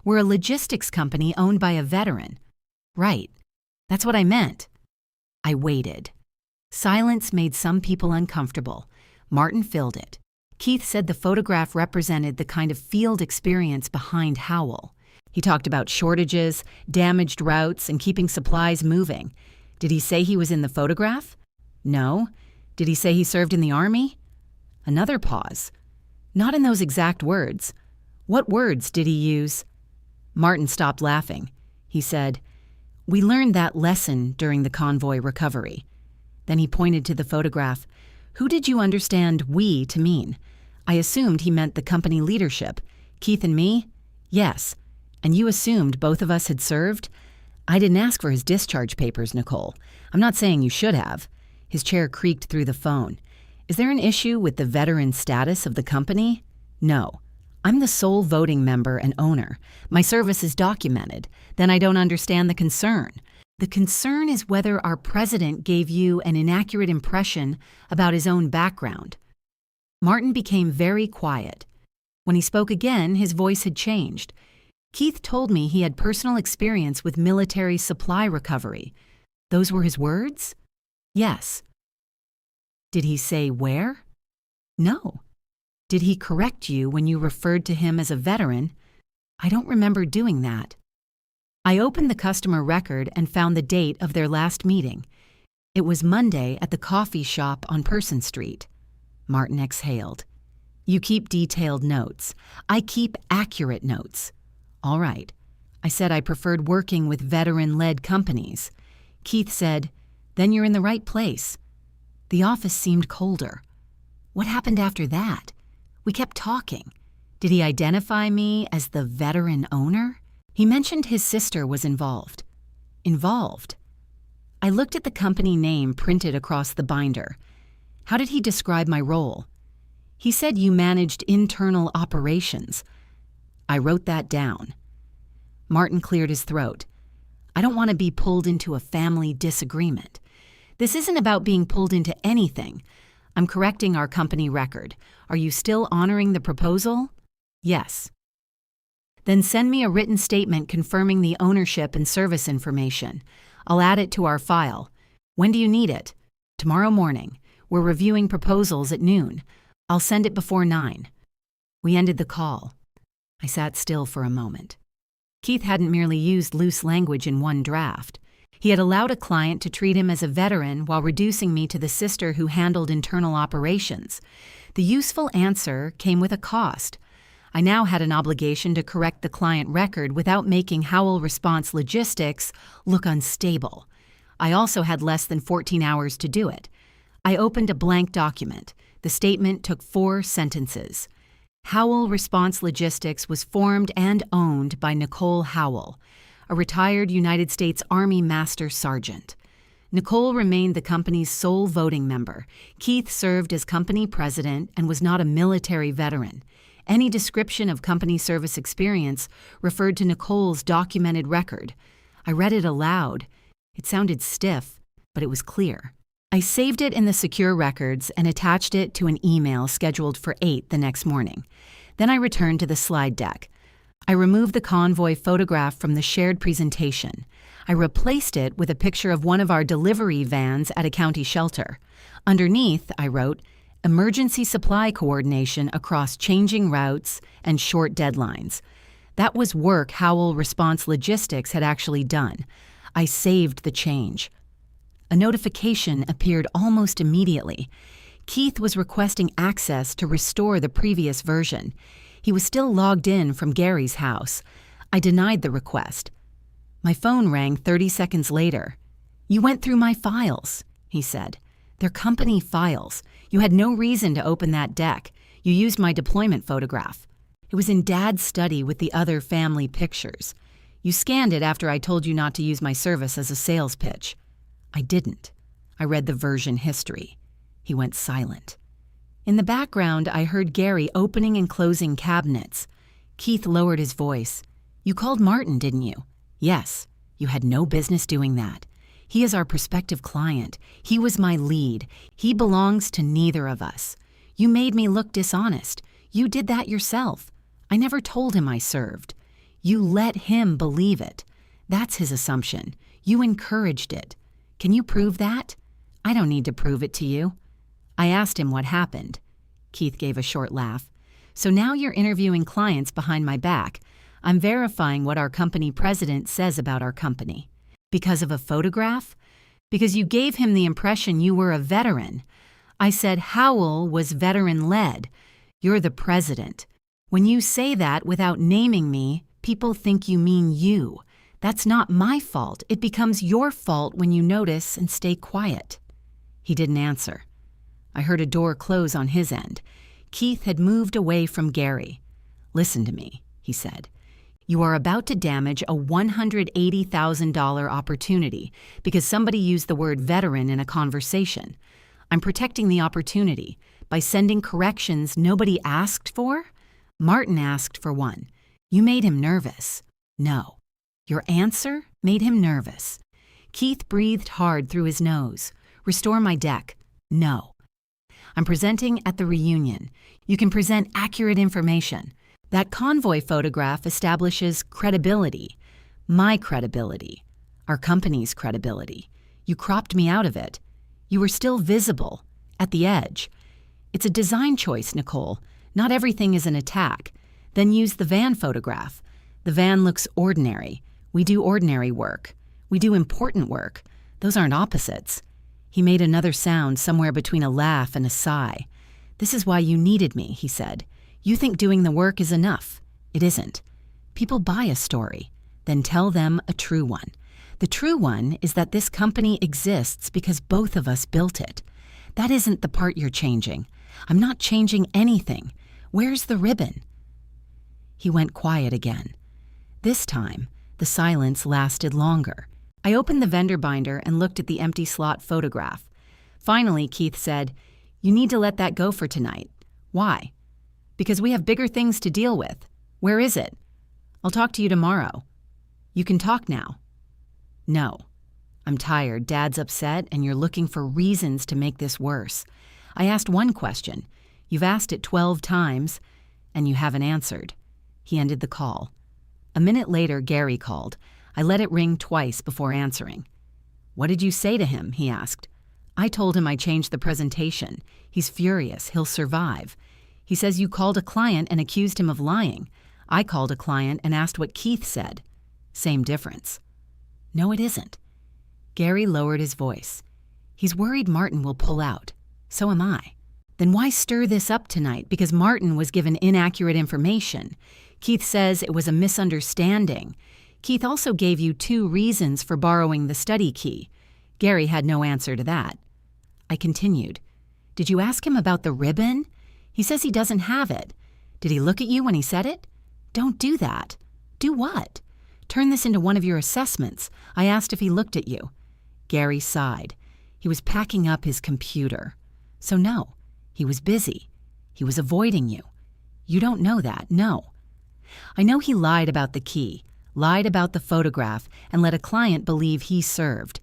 Speaker 1: We're a logistics company owned by a veteran." "Right. That's what I meant." I waited. Silence made some people uncomfortable. Martin filled it. Keith said the photograph represented the kind of field experience behind Howell. He talked about shortages, damaged routes, and keeping supplies moving. Did he say he was in the photograph? No. Did he say he served in the Army? Another pause. Not in those exact words. What words did he use? Martin stopped laughing. He said, "We learned that lesson during the convoy recovery." Then he pointed to the photograph. "Who did you understand 'we' to mean?" I assumed he meant the company leadership. "Keith and me?" "Yes. And you assumed both of us had served?" "I didn't ask for his discharge papers, Nicole. I'm not saying you should have." His chair creaked through the phone. "Is there an issue with the veteran status of the company?" "No. I'm the sole voting member and owner. My service is documented. Then I don't understand the concern. The concern is whether our president gave you an inaccurate impression about his own background." Martin became very quiet. When he spoke again, his voice had changed. "Keith told me he had personal experience with military supply recovery." Those were his words? "Yes." "Did he say where?" "No." "Did he correct you when you referred to him as a veteran?" "I don't remember doing that." I opened the customer record and found the date of their last meeting. It was Monday at the coffee shop on Person Street. Martin exhaled. "You keep detailed notes. I keep accurate notes." "All right." I said I preferred working with veteran-led companies. Keith said, "Then you're in the right place." The office seemed colder. What happened after that? We kept talking. Did he identify me as the veteran owner? He mentioned his sister was involved. Involved? I looked at the company name printed across the binder. How did he describe my role? He said you managed internal operations. I wrote that down. Martin cleared his throat. "I don't want to be pulled into a family disagreement. This isn't about being pulled into anything. I'm correcting our company record. Are you still honoring the proposal?" "Yes." "Then send me a written statement confirming the ownership and service information. I'll add it to our file. When do you need it?" "Tomorrow morning. We're reviewing proposals at noon. I'll send it before 9. We ended the call. I sat still for a moment. Keith hadn't merely used loose language in one draft. He had allowed a client to treat him as a veteran while reducing me to the sister who handled internal operations. The useful answer came with a cost. I now had an obligation to correct the client record without making Howell Response Logistics look unstable. I also had less than 14 hours to do it. I opened a blank document. The statement took 4 sentences. Howell Response Logistics was formed and owned by Nicole Howell, a retired United States Army Master Sergeant. Nicole remained the company's sole voting member. Keith served as company president and was not a military veteran. Any description of company service experience referred to Nicole's documented record. I read it aloud. It sounded stiff, but it was clear. I saved it in the secure records and attached it to an email scheduled for 8 the next morning. Then I returned to the slide deck. I removed the convoy photograph from the shared presentation. I replaced it with a picture of one of our delivery vans at a county shelter. Underneath, I wrote, "Emergency supply coordination across changing routes and short deadlines." That was work Howell Response Logistics had actually done. I saved the change. A notification appeared almost immediately. Keith was requesting access to restore the previous version. He was still logged in from Gary's house. I denied the request. My phone rang 30 seconds later. "You went through my files," he said. "They're company files. You had no reason to open that deck. You used my deployment photograph. It was in Dad's study with the other family pictures. You scanned it after I told you not to use my service as a sales pitch." I didn't. I read the version history. He went silent. In the background, I heard Gary opening and closing cabinets. Keith lowered his voice. "You called Martin, didn't you?" "Yes. You had no business doing that. He is our prospective client. He was my lead. He belongs to neither of us. You made me look dishonest. You did that yourself. I never told him I served. You let him believe it. That's his assumption. You encouraged it. Can you prove that?" "I don't need to prove it to you." I asked him what happened. Keith gave a short laugh. "So now you're interviewing clients behind my back. I'm verifying what our company president says about our company. Because of a photograph? Because you gave him the impression you were a veteran. I said Howell was veteran-led. You're the president. When you say that without naming me, people think you mean you. That's not my fault. It becomes your fault when you notice and stay quiet." He didn't answer. I heard a door close on his end. Keith had moved away from Gary. "Listen to me," he said. "You are about to damage a $180,000 opportunity because somebody used the word veteran in a conversation. I'm protecting the opportunity by sending corrections nobody asked for. Martin asked for one. You made him nervous. No. Your answer made him nervous." Keith breathed hard through his nose. "Restore my deck." "No. I'm presenting at the reunion. You can present accurate information. That convoy photograph establishes credibility. My credibility. Our company's credibility. You cropped me out of it. You were still visible. At the edge. It's a design choice, Nicole. Not everything is an attack. Then use the van photograph. The van looks ordinary. We do ordinary work. We do important work. Those aren't opposites." He made another sound somewhere between a laugh and a sigh. "This is why you needed me," he said. "You think doing the work is enough. It isn't. People buy a story, then tell them a true one. The true one is that this company exists because both of us built it. That isn't the part you're changing. I'm not changing anything. Where's the ribbon?" He went quiet again. This time, the silence lasted longer. I opened the vendor binder and looked at the empty slot photograph. Finally, Keith said, "You need to let that go for tonight." "Why?" "Because we have bigger things to deal with." "Where is it?" "I'll talk to you tomorrow." "You can talk now." "No. I'm tired. Dad's upset, and you're looking for reasons to make this worse. I asked one question. You've asked it 12 times, and you haven't answered." He ended the call. A minute later, Gary called. I let it ring twice before answering. "What did you say to him?" he asked. I told him I changed the presentation. He's furious. He'll survive. He says you called a client and accused him of lying. I called a client and asked what Keith said. Same difference. "No, it isn't." Gary lowered his voice. "He's worried Martin will pull out. So am I." "Then why stir this up tonight? Because Martin was given inaccurate information. Keith says it was a misunderstanding. Keith also gave you 2 reasons for borrowing the study key." Gary had no answer to that. I continued. "Did you ask him about the ribbon? He says he doesn't have it. Did he look at you when he said it? Don't do that. Do what? Turn this into one of your assessments. I asked if he looked at you. Gary sighed. He was packing up his computer. So no, he was busy. He was avoiding you. You don't know that, no. I know he lied about the key, lied about the photograph, and let a client believe he served.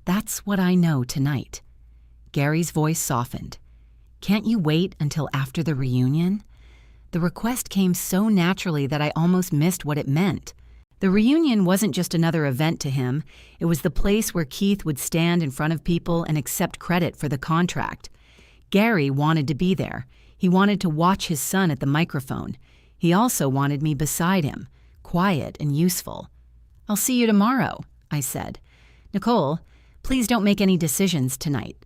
Speaker 1: That's what I know tonight. Gary's voice softened. Can't you wait until after the reunion? The request came so naturally that I almost missed what it meant. The reunion wasn't just another event to him. It was the place where Keith would stand in front of people and accept credit for the contract. Gary wanted to be there. He wanted to watch his son at the microphone. He also wanted me beside him, quiet and useful. I'll see you tomorrow, I said. Nicole, please don't make any decisions tonight.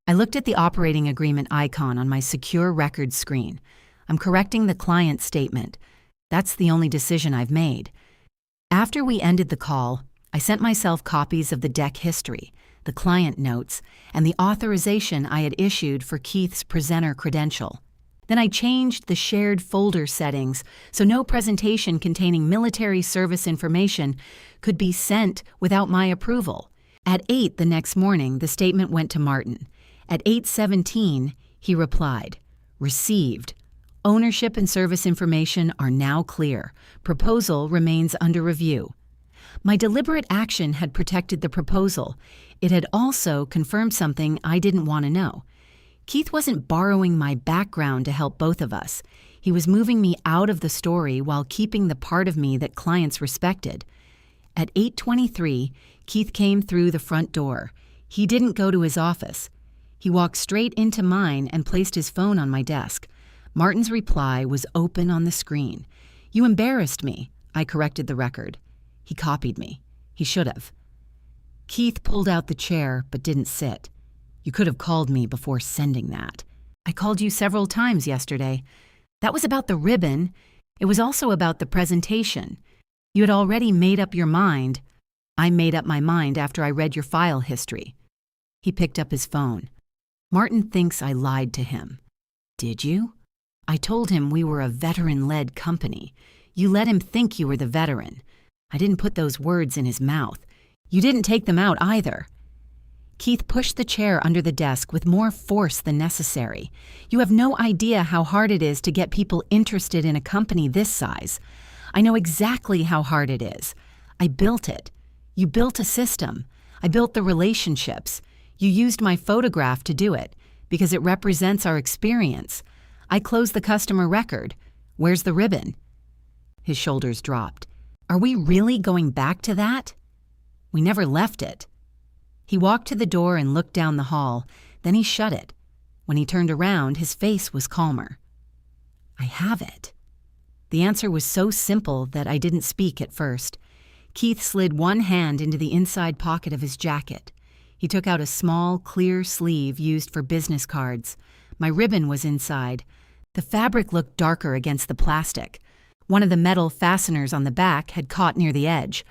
Speaker 1: I looked at the operating agreement icon on my secure records screen. I'm correcting the client statement. That's the only decision I've made. After we ended the call, I sent myself copies of the deck history, the client notes, and the authorization I had issued for Keith's presenter credential. Then I changed the shared folder settings so no presentation containing military service information could be sent without my approval. At 8 the next morning, the statement went to Martin. At 8:17, he replied, "Received. Ownership and service information are now clear. Proposal remains under review." My deliberate action had protected the proposal. It had also confirmed something I didn't want to know. Keith wasn't borrowing my background to help both of us. He was moving me out of the story while keeping the part of me that clients respected. At 8:23, Keith came through the front door. He didn't go to his office. He walked straight into mine and placed his phone on my desk. Martin's reply was open on the screen. "You embarrassed me," I corrected the record. He copied me. He should have. Keith pulled out the chair but didn't sit. "You could have called me before sending that. I called you several times yesterday. That was about the ribbon. It was also about the presentation. You had already made up your mind. I made up my mind after I read your file history." He picked up his phone. "Martin thinks I lied to him." "Did you?" "I told him we were a veteran-led company. You let him think you were the veteran. I didn't put those words in his mouth. You didn't take them out either." Keith pushed the chair under the desk with more force than necessary. "You have no idea how hard it is to get people interested in a company this size. I know exactly how hard it is. I built it. You built a system. I built the relationships. You used my photograph to do it, because it represents our experience. I closed the customer record. Where's the ribbon?" His shoulders dropped. "Are we really going back to that?" "We never left it." He walked to the door and looked down the hall. Then he shut it. When he turned around, his face was calmer. "I have it." The answer was so simple that I didn't speak at first. Keith slid one hand into the inside pocket of his jacket. He took out a small, clear sleeve used for business cards. My ribbon was inside. The fabric looked darker against the plastic. One of the metal fasteners on the back had caught near the edge.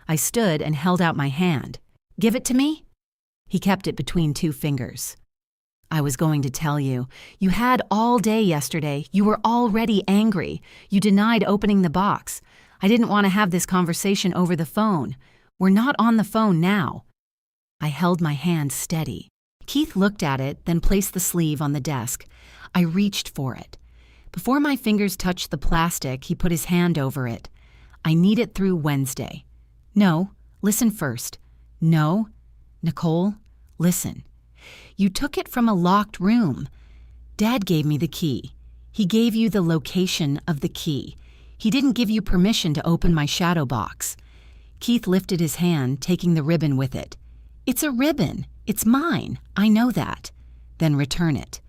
Speaker 1: I stood and held out my hand. "Give it to me?" He kept it between two fingers. "I was going to tell you. You had all day yesterday. You were already angry. You denied opening the box. I didn't want to have this conversation over the phone. We're not on the phone now." I held my hand steady. Keith looked at it, then placed the sleeve on the desk. I reached for it. Before my fingers touched the plastic, he put his hand over it. "I need it through Wednesday." "No, listen first." "No, Nicole, listen. You took it from a locked room. Dad gave me the key. He gave you the location of the key. He didn't give you permission to open my shadow box." Keith lifted his hand, taking the ribbon with it. "It's a ribbon. It's mine. I know that." "Then return it."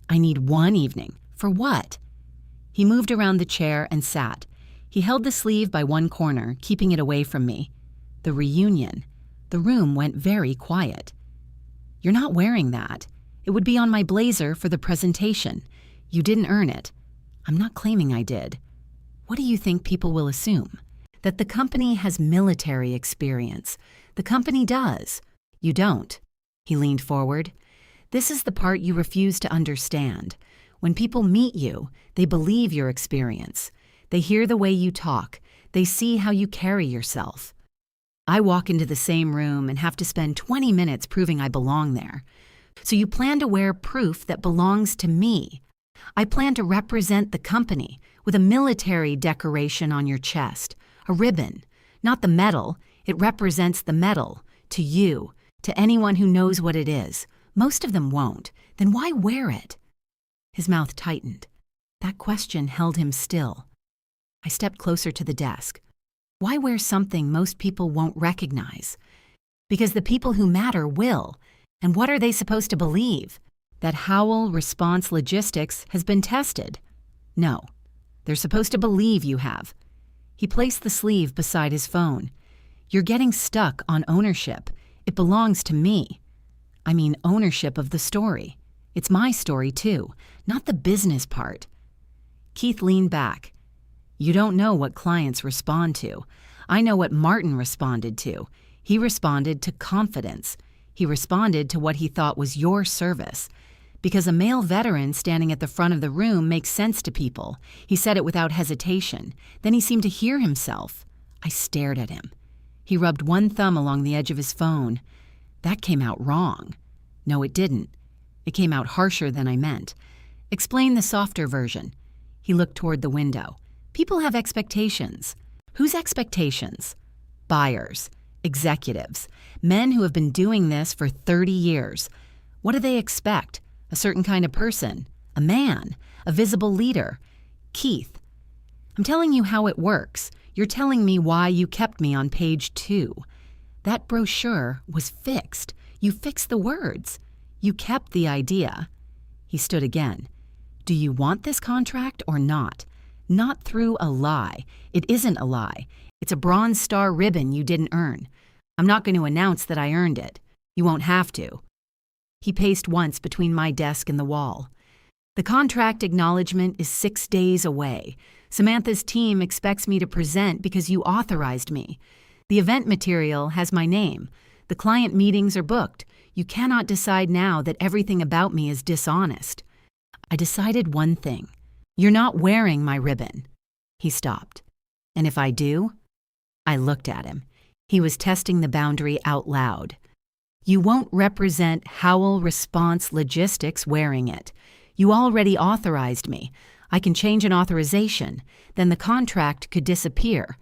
Speaker 1: "I need one evening." "For what?" He moved around the chair and sat. He held the sleeve by one corner, keeping it away from me. "The reunion." The room went very quiet. "You're not wearing that. It would be on my blazer for the presentation. You didn't earn it." "I'm not claiming I did." "What do you think people will assume?" "That the company has military experience. The company does. You don't." He leaned forward. "This is the part you refuse to understand. When people meet you, they believe your experience. They hear the way you talk. They see how you carry yourself. I walk into the same room and have to spend 20 minutes proving I belong there. So you plan to wear proof that belongs to me. I plan to represent the company with a military decoration on your chest, a ribbon, not the medal. It represents the medal, to you, to anyone who knows what it is. Most of them won't. Then why wear it? His mouth tightened. That question held him still. I stepped closer to the desk. Why wear something most people won't recognize? Because the people who matter will. And what are they supposed to believe? That Howell Response Logistics has been tested? No. They're supposed to believe you have. He placed the sleeve beside his phone. You're getting stuck on ownership. It belongs to me. I mean ownership of the story. It's my story too, not the business part. Keith leaned back. You don't know what clients respond to. I know what Martin responded to. He responded to confidence. He responded to what he thought was your service. Because a male veteran standing at the front of the room makes sense to people. He said it without hesitation. Then he seemed to hear himself. I stared at him. He rubbed one thumb along the edge of his phone. That came out wrong. No, it didn't. It came out harsher than I meant. Explain the softer version. He looked toward the window. People have expectations. Whose expectations? Buyers, executives, men who have been doing this for 30 years. What do they expect? A certain kind of person, a man, a visible leader. Keith, I'm telling you how it works. You're telling me why you kept me on page 2. That brochure was fixed. You fixed the words. You kept the idea. He stood again. Do you want this contract or not? Not through a lie. It isn't a lie. It's a Bronze Star ribbon you didn't earn. I'm not going to announce that I earned it. You won't have to. He paced once between my desk and the wall. The contract acknowledgement is 6 days away. Samantha's team expects me to present because you authorized me. The event material has my name. The client meetings are booked. You cannot decide now that everything about me is dishonest. I decided one thing. You're not wearing my ribbon. He stopped. And if I do? I looked at him. He was testing the boundary out loud. You won't represent Howell Response Logistics wearing it. You already authorized me. I can change an authorization. Then the contract could disappear.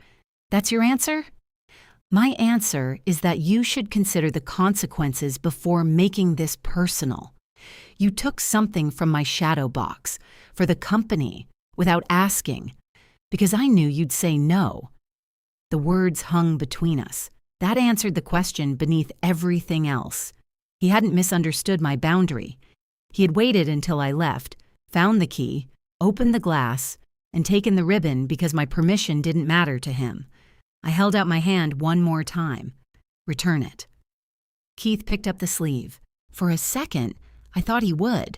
Speaker 1: That's your answer? My answer is that you should consider the consequences before making this personal. You took something from my shadow box for the company without asking, because I knew you'd say no. The words hung between us. That answered the question beneath everything else. He hadn't misunderstood my boundary. He had waited until I left, found the key, opened the glass, and taken the ribbon because my permission didn't matter to him. I held out my hand one more time. Return it. Keith picked up the sleeve. For a second, I thought he would.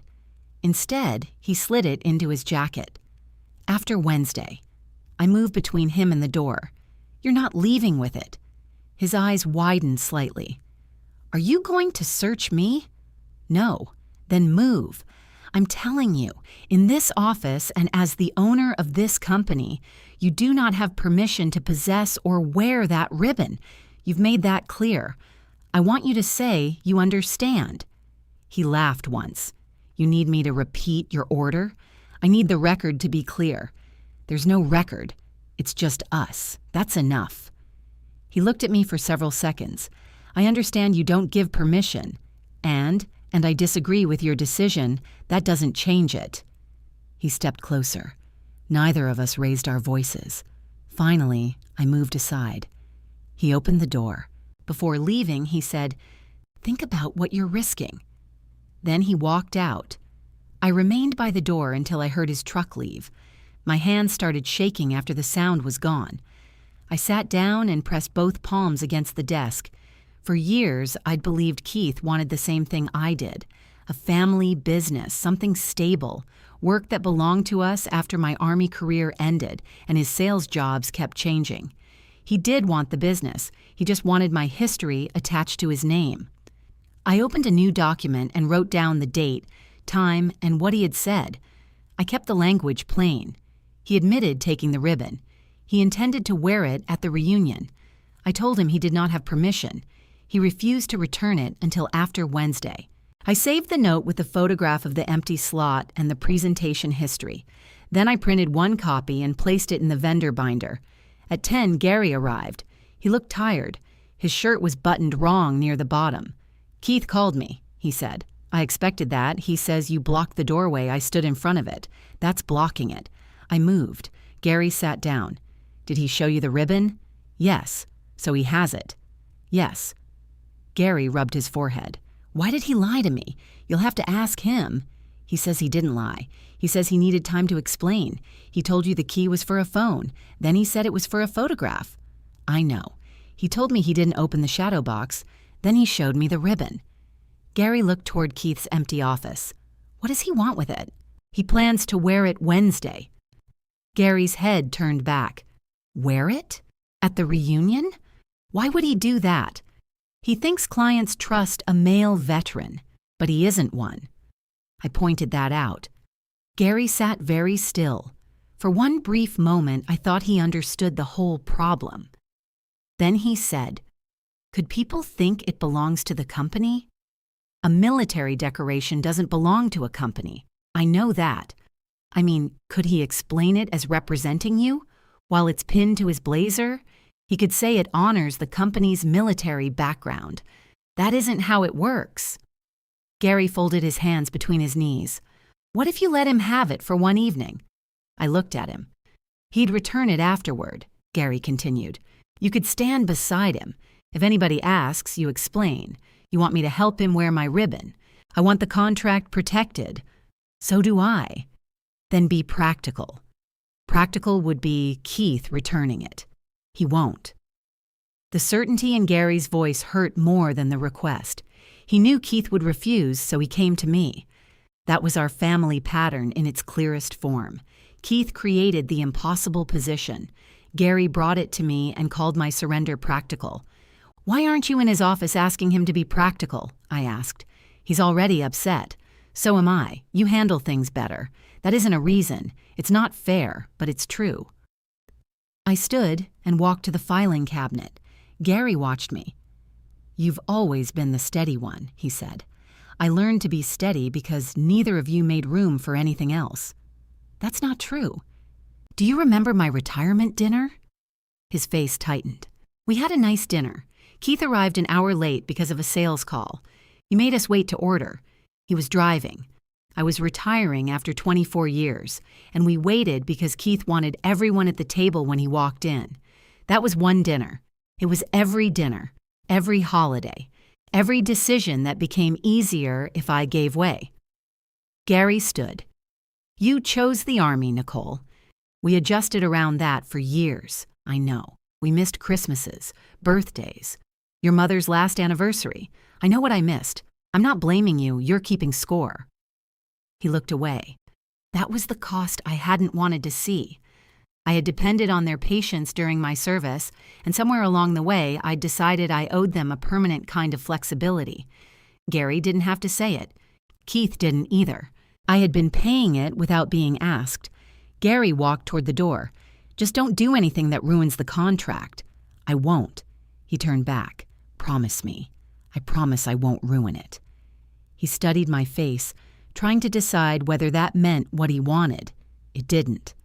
Speaker 1: Instead, he slid it into his jacket. After Wednesday, I moved between him and the door. You're not leaving with it. His eyes widened slightly. Are you going to search me? No. Then move. I'm telling you, in this office and as the owner of this company, you do not have permission to possess or wear that ribbon. You've made that clear. I want you to say you understand. He laughed once. You need me to repeat your order? I need the record to be clear. There's no record. It's just us. That's enough. He looked at me for several seconds. I understand you don't give permission. And I disagree with your decision. That doesn't change it. He stepped closer. Neither of us raised our voices. Finally, I moved aside. He opened the door. Before leaving, he said, "Think about what you're risking." Then he walked out. I remained by the door until I heard his truck leave. My hands started shaking after the sound was gone. I sat down and pressed both palms against the desk. For years, I'd believed Keith wanted the same thing I did. A family business, something stable, work that belonged to us after my Army career ended and his sales jobs kept changing. He did want the business. He just wanted my history attached to his name. I opened a new document and wrote down the date, time, and what he had said. I kept the language plain. He admitted taking the ribbon. He intended to wear it at the reunion. I told him he did not have permission. He refused to return it until after Wednesday. I saved the note with the photograph of the empty slot and the presentation history. Then I printed one copy and placed it in the vendor binder. At 10, Gary arrived. He looked tired. His shirt was buttoned wrong near the bottom. "Keith called me," he said. "I expected that. He says you blocked the doorway. I stood in front of it. That's blocking it." I moved. Gary sat down. "Did he show you the ribbon?" "Yes." "So he has it?" "Yes." Gary rubbed his forehead. "Why did he lie to me? You'll have to ask him." "He says he didn't lie. He says he needed time to explain. He told you the key was for a phone. Then he said it was for a photograph." "I know. He told me he didn't open the shadow box. Then he showed me the ribbon." Gary looked toward Keith's empty office. "What does he want with it?" "He plans to wear it Wednesday." Gary's head turned back. "Wear it? At the reunion? Why would he do that?" "He thinks clients trust a male veteran, but he isn't one." I pointed that out. Gary sat very still. For one brief moment, I thought he understood the whole problem. Then he said, "Could people think it belongs to the company?" "A military decoration doesn't belong to a company. I know that." "I mean, could he explain it as representing you? While it's pinned to his blazer? He could say it honors the company's military background. That isn't how it works." Gary folded his hands between his knees. "What if you let him have it for one evening?" I looked at him. "He'd return it afterward," Gary continued. "You could stand beside him. If anybody asks, you explain. You want me to help him wear my ribbon. I want the contract protected. So do I. Then be practical." Practical would be Keith returning it. He won't. The certainty in Gary's voice hurt more than the request. He knew Keith would refuse, so he came to me. That was our family pattern in its clearest form. Keith created the impossible position. Gary brought it to me and called my surrender practical. "Why aren't you in his office asking him to be practical?" I asked. "He's already upset. So am I. You handle things better. That isn't a reason. It's not fair, but it's true." I stood and walked to the filing cabinet. Gary watched me. "You've always been the steady one," he said. "I learned to be steady because neither of you made room for anything else." "That's not true." "Do you remember my retirement dinner?" His face tightened. "We had a nice dinner. Keith arrived an hour late because of a sales call. He made us wait to order. He was driving. I was retiring after 24 years, and we waited because Keith wanted everyone at the table when he walked in. That was one dinner. It was every dinner, every holiday, every decision that became easier if I gave way." Gary stood. "You chose the Army, Nicole. We adjusted around that for years. I know. We missed Christmases, birthdays, your mother's last anniversary. I know what I missed. I'm not blaming you. You're keeping score." He looked away. That was the cost I hadn't wanted to see. I had depended on their patience during my service, and somewhere along the way, I'd decided I owed them a permanent kind of flexibility. Gary didn't have to say it. Keith didn't either. I had been paying it without being asked. Gary walked toward the door. "Just don't do anything that ruins the contract." "I won't." He turned back. "Promise me. I promise I won't ruin it." He studied my face, trying to decide whether that meant what he wanted. It didn't.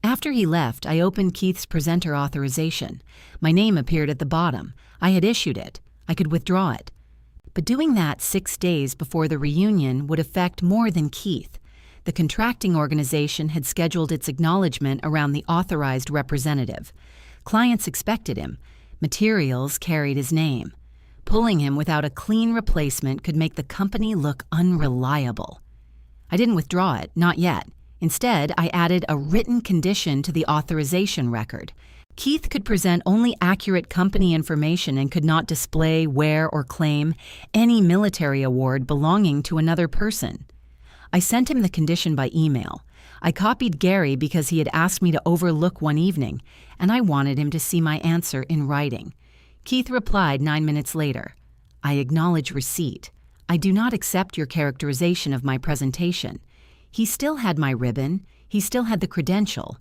Speaker 1: After he left, I opened Keith's presenter authorization. My name appeared at the bottom. I had issued it. I could withdraw it. But doing that 6 days before the reunion would affect more than Keith. The contracting organization had scheduled its acknowledgement around the authorized representative. Clients expected him. Materials carried his name. Pulling him without a clean replacement could make the company look unreliable. I didn't withdraw it, not yet. Instead, I added a written condition to the authorization record. Keith could present only accurate company information and could not display, wear, or claim any military award belonging to another person. I sent him the condition by email. I copied Gary because he had asked me to overlook one evening, and I wanted him to see my answer in writing. Keith replied 9 minutes later. "I acknowledge receipt. I do not accept your characterization of my presentation." He still had my ribbon, he still had the credential,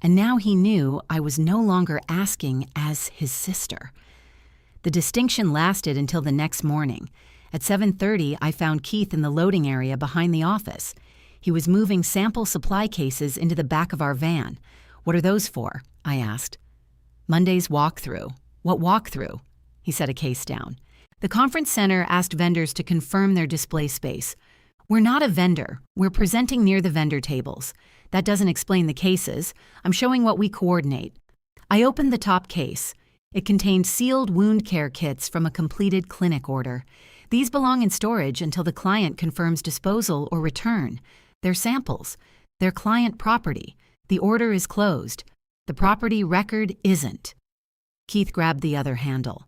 Speaker 1: and now he knew I was no longer asking as his sister. The distinction lasted until the next morning. At 7:30, I found Keith in the loading area behind the office. He was moving sample supply cases into the back of our van. "What are those for?" I asked. "Monday's walkthrough." "What walkthrough?" He set a case down. "The conference center asked vendors to confirm their display space. We're not a vendor. We're presenting near the vendor tables. That doesn't explain the cases. I'm showing what we coordinate." I opened the top case. It contained sealed wound care kits from a completed clinic order. These belong in storage until the client confirms disposal or return. They're samples. They're client property. The order is closed. The property record isn't. Keith grabbed the other handle.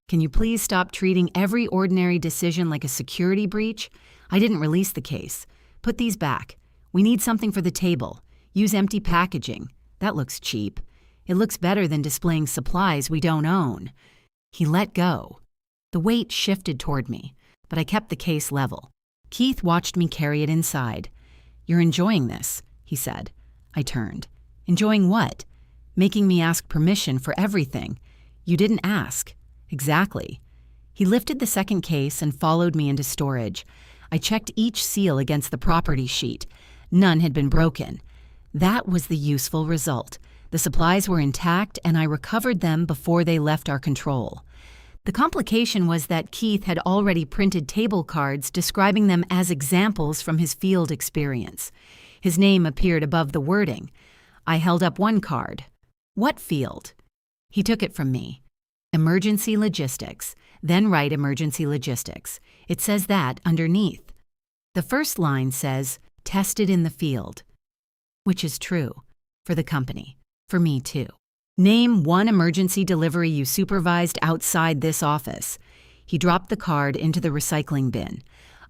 Speaker 1: "Can you please stop treating every ordinary decision like a security breach? I didn't release the case. Put these back. We need something for the table. Use empty packaging. That looks cheap. It looks better than displaying supplies we don't own." He let go. The weight shifted toward me, but I kept the case level. Keith watched me carry it inside. "You're enjoying this," he said. I turned. "Enjoying what?" "Making me ask permission for everything. You didn't ask." "Exactly." He lifted the second case and followed me into storage. I checked each seal against the property sheet. None had been broken. That was the useful result. The supplies were intact, and I recovered them before they left our control. The complication was that Keith had already printed table cards describing them as examples from his field experience. His name appeared above the wording. I held up one card. "What field?" He took it from me. "Emergency logistics. Then write emergency logistics. It says that underneath." The first line says, "Tested in the field," which is true for the company, for me too. "Name one emergency delivery you supervised outside this office." He dropped the card into the recycling bin.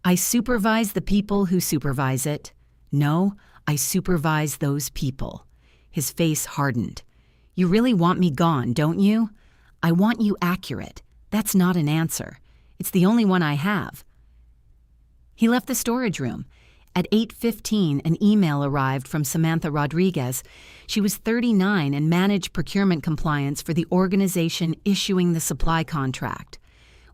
Speaker 1: "I supervise the people who supervise it." "No, I supervise those people." His face hardened. "You really want me gone, don't you?" "I want you accurate. That's not an answer. It's the only one I have." He left the storage room. At 8:15, an email arrived from Samantha Rodriguez. She was 39 and managed procurement compliance for the organization issuing the supply contract.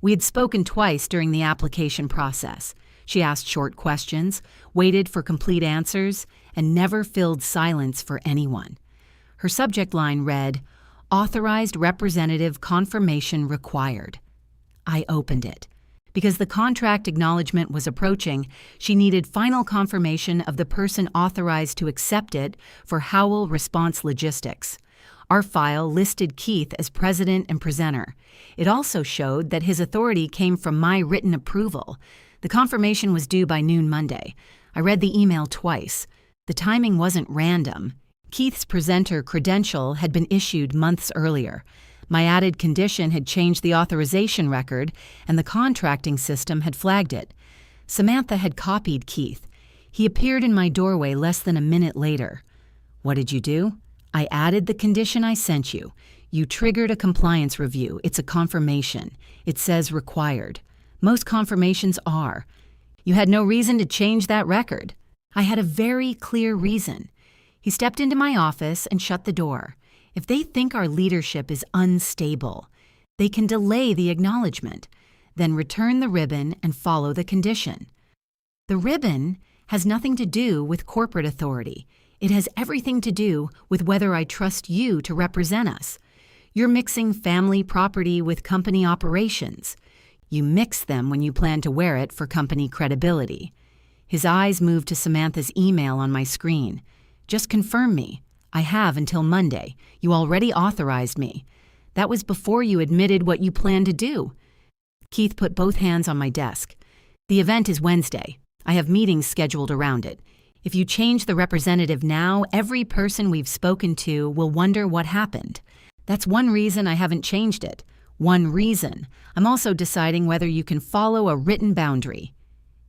Speaker 1: We had spoken twice during the application process. She asked short questions, waited for complete answers, and never filled silence for anyone. Her subject line read, "Authorized representative confirmation required." I opened it. Because the contract acknowledgement was approaching, she needed final confirmation of the person authorized to accept it for Howell Response Logistics. Our file listed Keith as president and presenter. It also showed that his authority came from my written approval. The confirmation was due by noon Monday. I read the email twice. The timing wasn't random. Keith's presenter credential had been issued months earlier. My added condition had changed the authorization record, and the contracting system had flagged it. Samantha had copied Keith. He appeared in my doorway less than a minute later. "What did you do?" "I added the condition I sent you. You triggered a compliance review. It's a confirmation. It says required. Most confirmations are. You had no reason to change that record." I had a very clear reason. He stepped into my office and shut the door. If they think our leadership is unstable, they can delay the acknowledgement, then return the ribbon and follow the condition. The ribbon has nothing to do with corporate authority. It has everything to do with whether I trust you to represent us. You're mixing family property with company operations. You mix them when you plan to wear it for company credibility. His eyes moved to Samantha's email on my screen. "Just confirm me. I have until Monday. You already authorized me. That was before you admitted what you planned to do." Keith put both hands on my desk. "The event is Wednesday. I have meetings scheduled around it. If you change the representative now, every person we've spoken to will wonder what happened. That's one reason I haven't changed it. One reason. I'm also deciding whether you can follow a written boundary."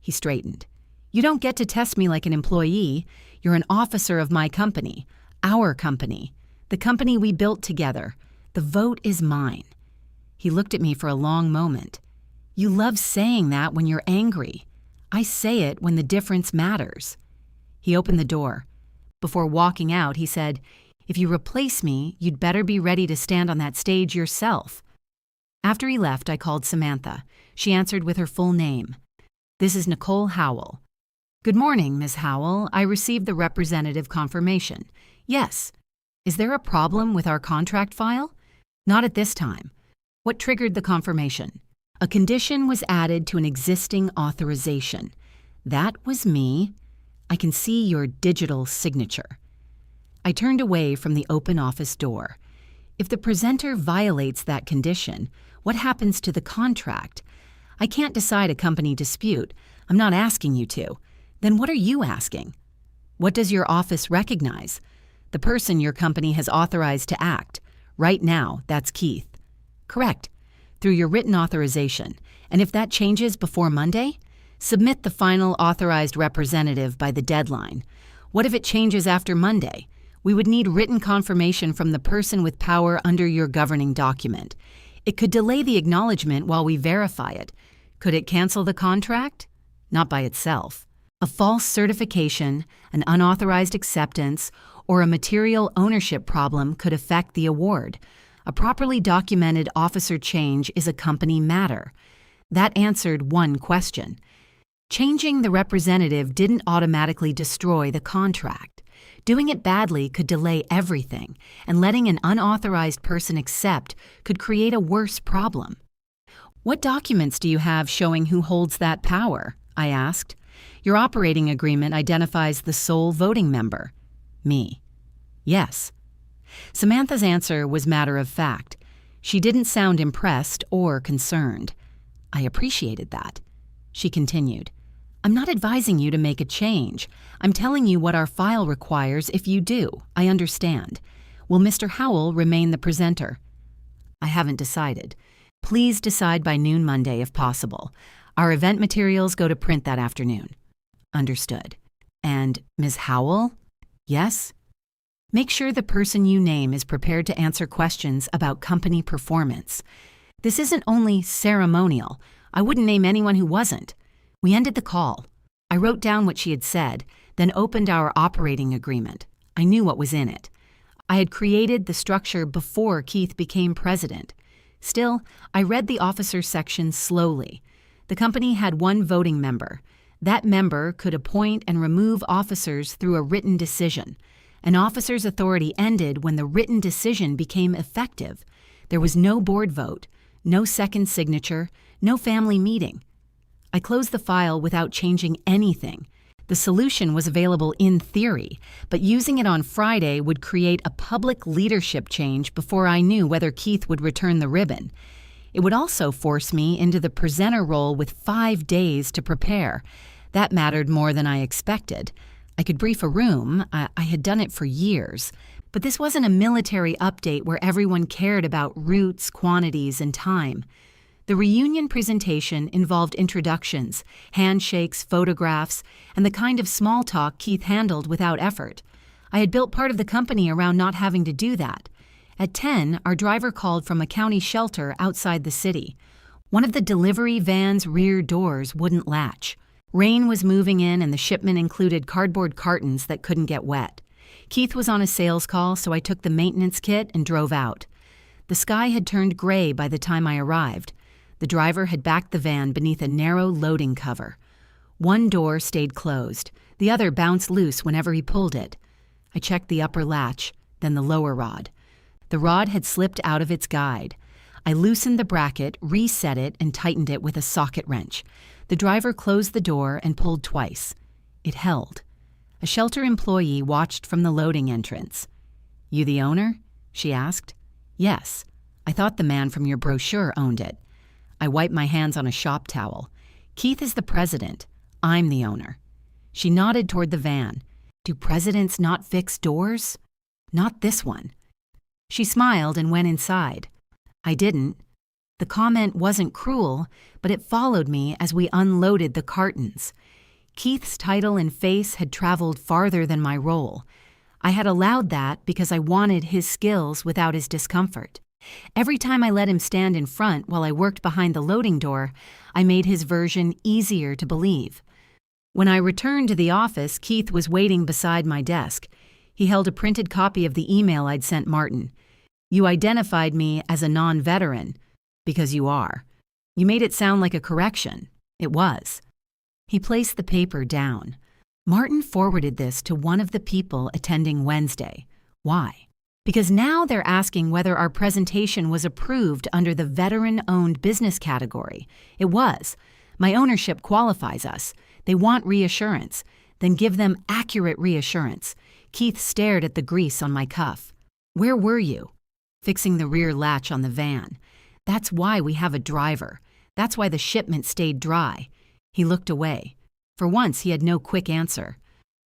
Speaker 1: He straightened. "You don't get to test me like an employee. You're an officer of my company. Our company. The company we built together. The vote is mine." He looked at me for a long moment. "You love saying that when you're angry. I say it when the difference matters." He opened the door. Before walking out, he said, "If you replace me, you'd better be ready to stand on that stage yourself." After he left, I called Samantha. She answered with her full name. "This is Nicole Howell." "Good morning, Miss Howell. I received the representative confirmation." "Yes." "Is there a problem with our contract file?" "Not at this time." "What triggered the confirmation?" "A condition was added to an existing authorization." "That was me. I can see your digital signature." I turned away from the open office door. If the presenter violates that condition, what happens to the contract? I can't decide a company dispute. I'm not asking you to. Then what are you asking? What does your office recognize? The person your company has authorized to act. Right now, that's Keith. Correct. Through your written authorization. And if that changes before Monday, submit the final authorized representative by the deadline. What if it changes after Monday? We would need written confirmation from the person with power under your governing document. It could delay the acknowledgement while we verify it. Could it cancel the contract? Not by itself. A false certification, an unauthorized acceptance, or a material ownership problem could affect the award. A properly documented officer change is a company matter. That answered one question. Changing the representative didn't automatically destroy the contract. Doing it badly could delay everything, and letting an unauthorized person accept could create a worse problem. "What documents do you have showing who holds that power?" I asked. "Your operating agreement identifies the sole voting member." "Me." "Yes." Samantha's answer was matter of fact. She didn't sound impressed or concerned. I appreciated that. She continued, "I'm not advising you to make a change. I'm telling you what our file requires if you do. I understand. Will Mr. Howell remain the presenter?" "I haven't decided. Please decide by noon Monday if possible. Our event materials go to print that afternoon." "Understood." "And Ms. Howell?" "Yes?" "Make sure the person you name is prepared to answer questions about company performance. This isn't only ceremonial. I wouldn't name anyone who wasn't." We ended the call. I wrote down what she had said, then opened our operating agreement. I knew what was in it. I had created the structure before Keith became president. Still, I read the officer section slowly. The company had one voting member. That member could appoint and remove officers through a written decision. An officer's authority ended when the written decision became effective. There was no board vote, no second signature, no family meeting. I closed the file without changing anything. The solution was available in theory, but using it on Friday would create a public leadership change before I knew whether Keith would return the ribbon. It would also force me into the presenter role with 5 days to prepare. That mattered more than I expected. I could brief a room. I had done it for years. But this wasn't a military update where everyone cared about routes, quantities, and time. The reunion presentation involved introductions, handshakes, photographs, and the kind of small talk Keith handled without effort. I had built part of the company around not having to do that. At 10, our driver called from a county shelter outside the city. One of the delivery van's rear doors wouldn't latch. Rain was moving in, and the shipment included cardboard cartons that couldn't get wet. Keith was on a sales call, so I took the maintenance kit and drove out. The sky had turned gray by the time I arrived. The driver had backed the van beneath a narrow loading cover. One door stayed closed. The other bounced loose whenever he pulled it. I checked the upper latch, then the lower rod. The rod had slipped out of its guide. I loosened the bracket, reset it, and tightened it with a socket wrench. The driver closed the door and pulled twice. It held. A shelter employee watched from the loading entrance. "You the owner?" she asked. "Yes. I thought the man from your brochure owned it." I wiped my hands on a shop towel. "Keith is the president. I'm the owner." She nodded toward the van. "Do presidents not fix doors?" "Not this one." She smiled and went inside. I didn't. The comment wasn't cruel, but it followed me as we unloaded the cartons. Keith's title and face had traveled farther than my role. I had allowed that because I wanted his skills without his discomfort. Every time I let him stand in front while I worked behind the loading door, I made his version easier to believe. When I returned to the office, Keith was waiting beside my desk. He held a printed copy of the email I'd sent Martin. "You identified me as a non-veteran, because you are. You made it sound like a correction. It was." He placed the paper down. Martin forwarded this to one of the people attending Wednesday. Why? Because now they're asking whether our presentation was approved under the veteran-owned business category. It was. My ownership qualifies us. They want reassurance. Then give them accurate reassurance. Keith stared at the grease on my cuff. "Where were you?" "Fixing the rear latch on the van. That's why we have a driver. That's why the shipment stayed dry." He looked away. For once, he had no quick answer.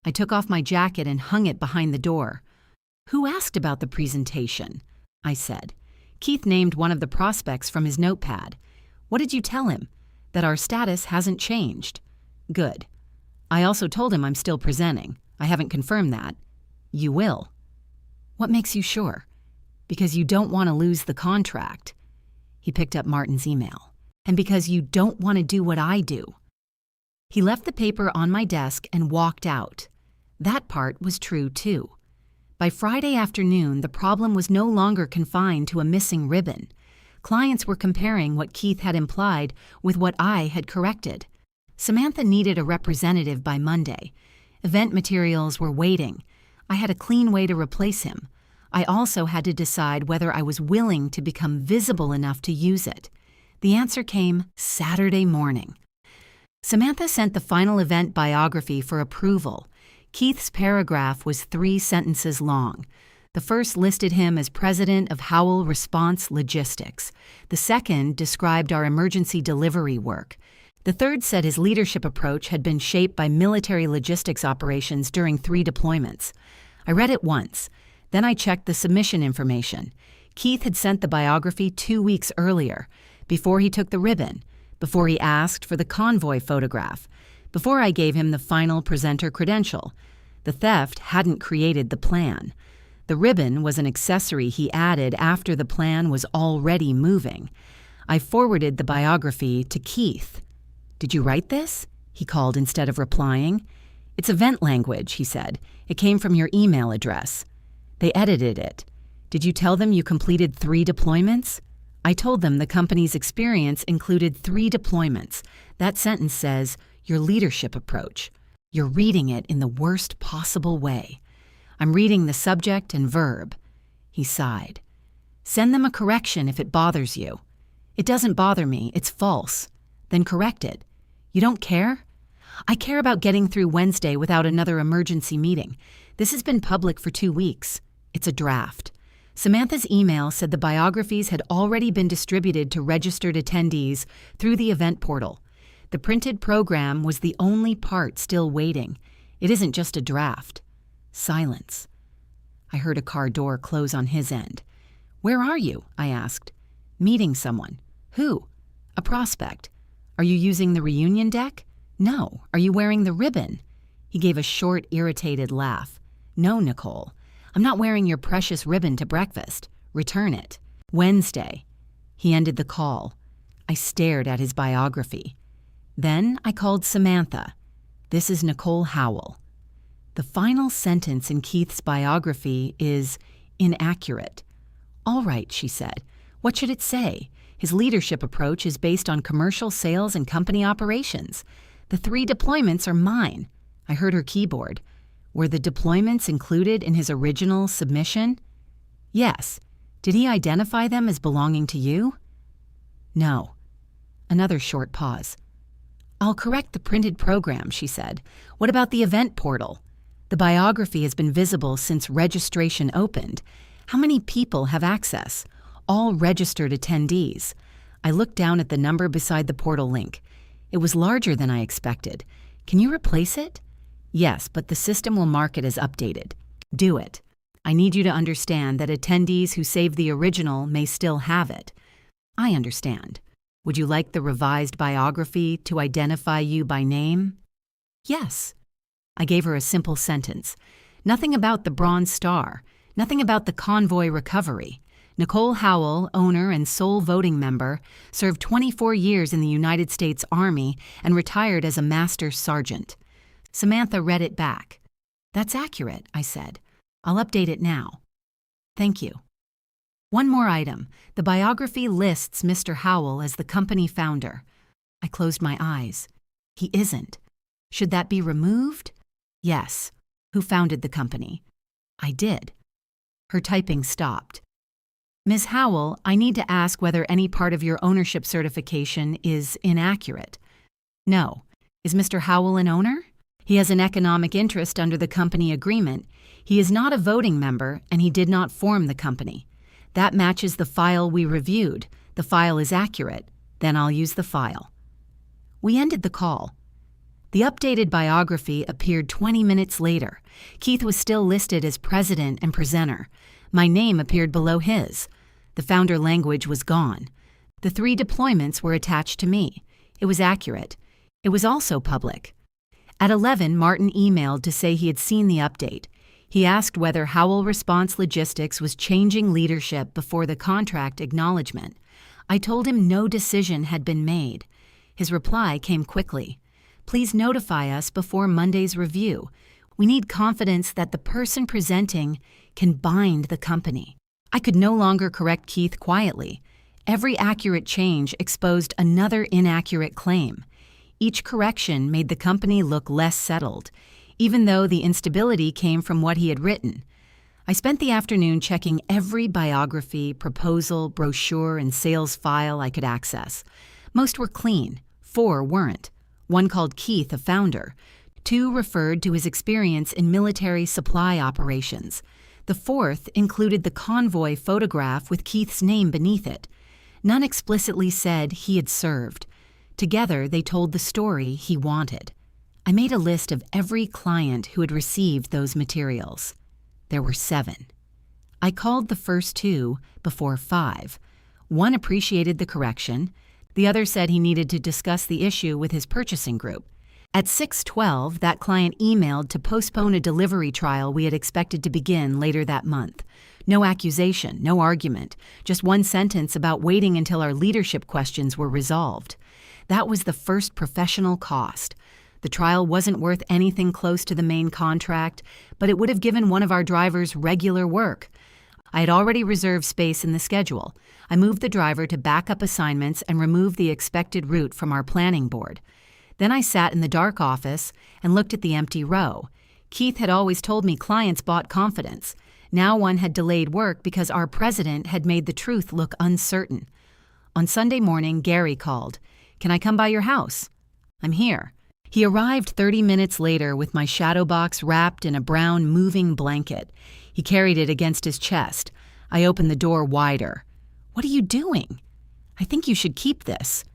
Speaker 1: I took off my jacket and hung it behind the door. "Who asked about the presentation?" I said. Keith named one of the prospects from his notepad. "What did you tell him?" "That our status hasn't changed." "Good. I also told him I'm still presenting. I haven't confirmed that." "You will." "What makes you sure?" "Because you don't want to lose the contract." He picked up Martin's email. "And because you don't want to do what I do." He left the paper on my desk and walked out. That part was true, too. By Friday afternoon, the problem was no longer confined to a missing ribbon. Clients were comparing what Keith had implied with what I had corrected. Samantha needed a representative by Monday. Event materials were waiting. I had a clean way to replace him. I also had to decide whether I was willing to become visible enough to use it. The answer came Saturday morning. Samantha sent the final event biography for approval. Keith's paragraph was 3 sentences long. The first listed him as president of Howell Response Logistics. The second described our emergency delivery work. The third said his leadership approach had been shaped by military logistics operations during 3 deployments. I read it once. Then I checked the submission information. Keith had sent the biography 2 weeks earlier, before he took the ribbon, before he asked for the convoy photograph, before I gave him the final presenter credential. The theft hadn't created the plan. The ribbon was an accessory he added after the plan was already moving. I forwarded the biography to Keith. "Did you write this?" he called instead of replying. "It's event language," he said. "It came from your email address." They edited it. "Did you tell them you completed 3 deployments?" I told them the company's experience included 3 deployments. That sentence says, "Your leadership approach." You're reading it in the worst possible way. I'm reading the subject and verb. He sighed. "Send them a correction if it bothers you." "It doesn't bother me. It's false." "Then correct it." "You don't care?" "I care about getting through Wednesday without another emergency meeting. This has been public for 2 weeks. It's a draft." Samantha's email said the biographies had already been distributed to registered attendees through the event portal. The printed program was the only part still waiting. It isn't just a draft. Silence. I heard a car door close on his end. "Where are you?" I asked. "Meeting someone." "Who?" "A prospect." "Are you using the reunion deck?" "No." "Are you wearing the ribbon?" He gave a short, irritated laugh. "No, Nicole. I'm not wearing your precious ribbon to breakfast. Return it." "Wednesday." He ended the call. I stared at his biography. Then I called Samantha. "This is Nicole Howell." The final sentence in Keith's biography is inaccurate. "All right," she said. "What should it say? His leadership approach is based on commercial sales and company operations. The 3 deployments are mine." I heard her keyboard. "Were the deployments included in his original submission?" "Yes." "Did he identify them as belonging to you?" "No." Another short pause. "I'll correct the printed program," she said. "What about the event portal? The biography has been visible since registration opened. How many people have access? All registered attendees." I looked down at the number beside the portal link. It was larger than I expected. "Can you replace it?" "Yes, but the system will mark it as updated." "Do it. I need you to understand that attendees who save the original may still have it." "I understand. Would you like the revised biography to identify you by name?" "Yes." I gave her a simple sentence. Nothing about the Bronze Star. Nothing about the convoy recovery. Nicole Howell, owner and sole voting member, served 24 years in the United States Army and retired as a master sergeant. Samantha read it back. "That's accurate," I said. "I'll update it now." "Thank you." One more item. The biography lists Mr. Howell as the company founder. I closed my eyes. He isn't. Should that be removed? Yes. Who founded the company? I did. Her typing stopped. "Ms. Howell, I need to ask whether any part of your ownership certification is inaccurate." "No. Is Mr. Howell an owner?" "He has an economic interest under the company agreement. He is not a voting member, and he did not form the company. That matches the file we reviewed. The file is accurate. Then I'll use the file." We ended the call. The updated biography appeared 20 minutes later. Keith was still listed as president and presenter. My name appeared below his. The founder language was gone. The 3 deployments were attached to me. It was accurate. It was also public. At 11, Martin emailed to say he had seen the update. He asked whether Howell Response Logistics was changing leadership before the contract acknowledgement. I told him no decision had been made. His reply came quickly. "Please notify us before Monday's review. We need confidence that the person presenting can bind the company." I could no longer correct Keith quietly. Every accurate change exposed another inaccurate claim. Each correction made the company look less settled, even though the instability came from what he had written. I spent the afternoon checking every biography, proposal, brochure, and sales file I could access. Most were clean. 4 weren't. 1 called Keith a founder. 2 referred to his experience in military supply operations. The 4th included the convoy photograph with Keith's name beneath it. None explicitly said he had served. Together, they told the story he wanted. I made a list of every client who had received those materials. There were 7. I called the first 2 before 5. 1 appreciated the correction. The other said he needed to discuss the issue with his purchasing group. At 6:12, that client emailed to postpone a delivery trial we had expected to begin later that month. No accusation, no argument, just 1 sentence about waiting until our leadership questions were resolved. That was the first professional cost. The trial wasn't worth anything close to the main contract, but it would have given one of our drivers regular work. I had already reserved space in the schedule. I moved the driver to back up assignments and remove the expected route from our planning board. Then I sat in the dark office and looked at the empty row. Keith had always told me clients bought confidence. Now one had delayed work because our president had made the truth look uncertain. On Sunday morning, Gary called. "Can I come by your house?" "I'm here." He arrived 30 minutes later with my shadow box wrapped in a brown moving blanket. He carried it against his chest. I opened the door wider. "What are you doing?" "I think you should keep this."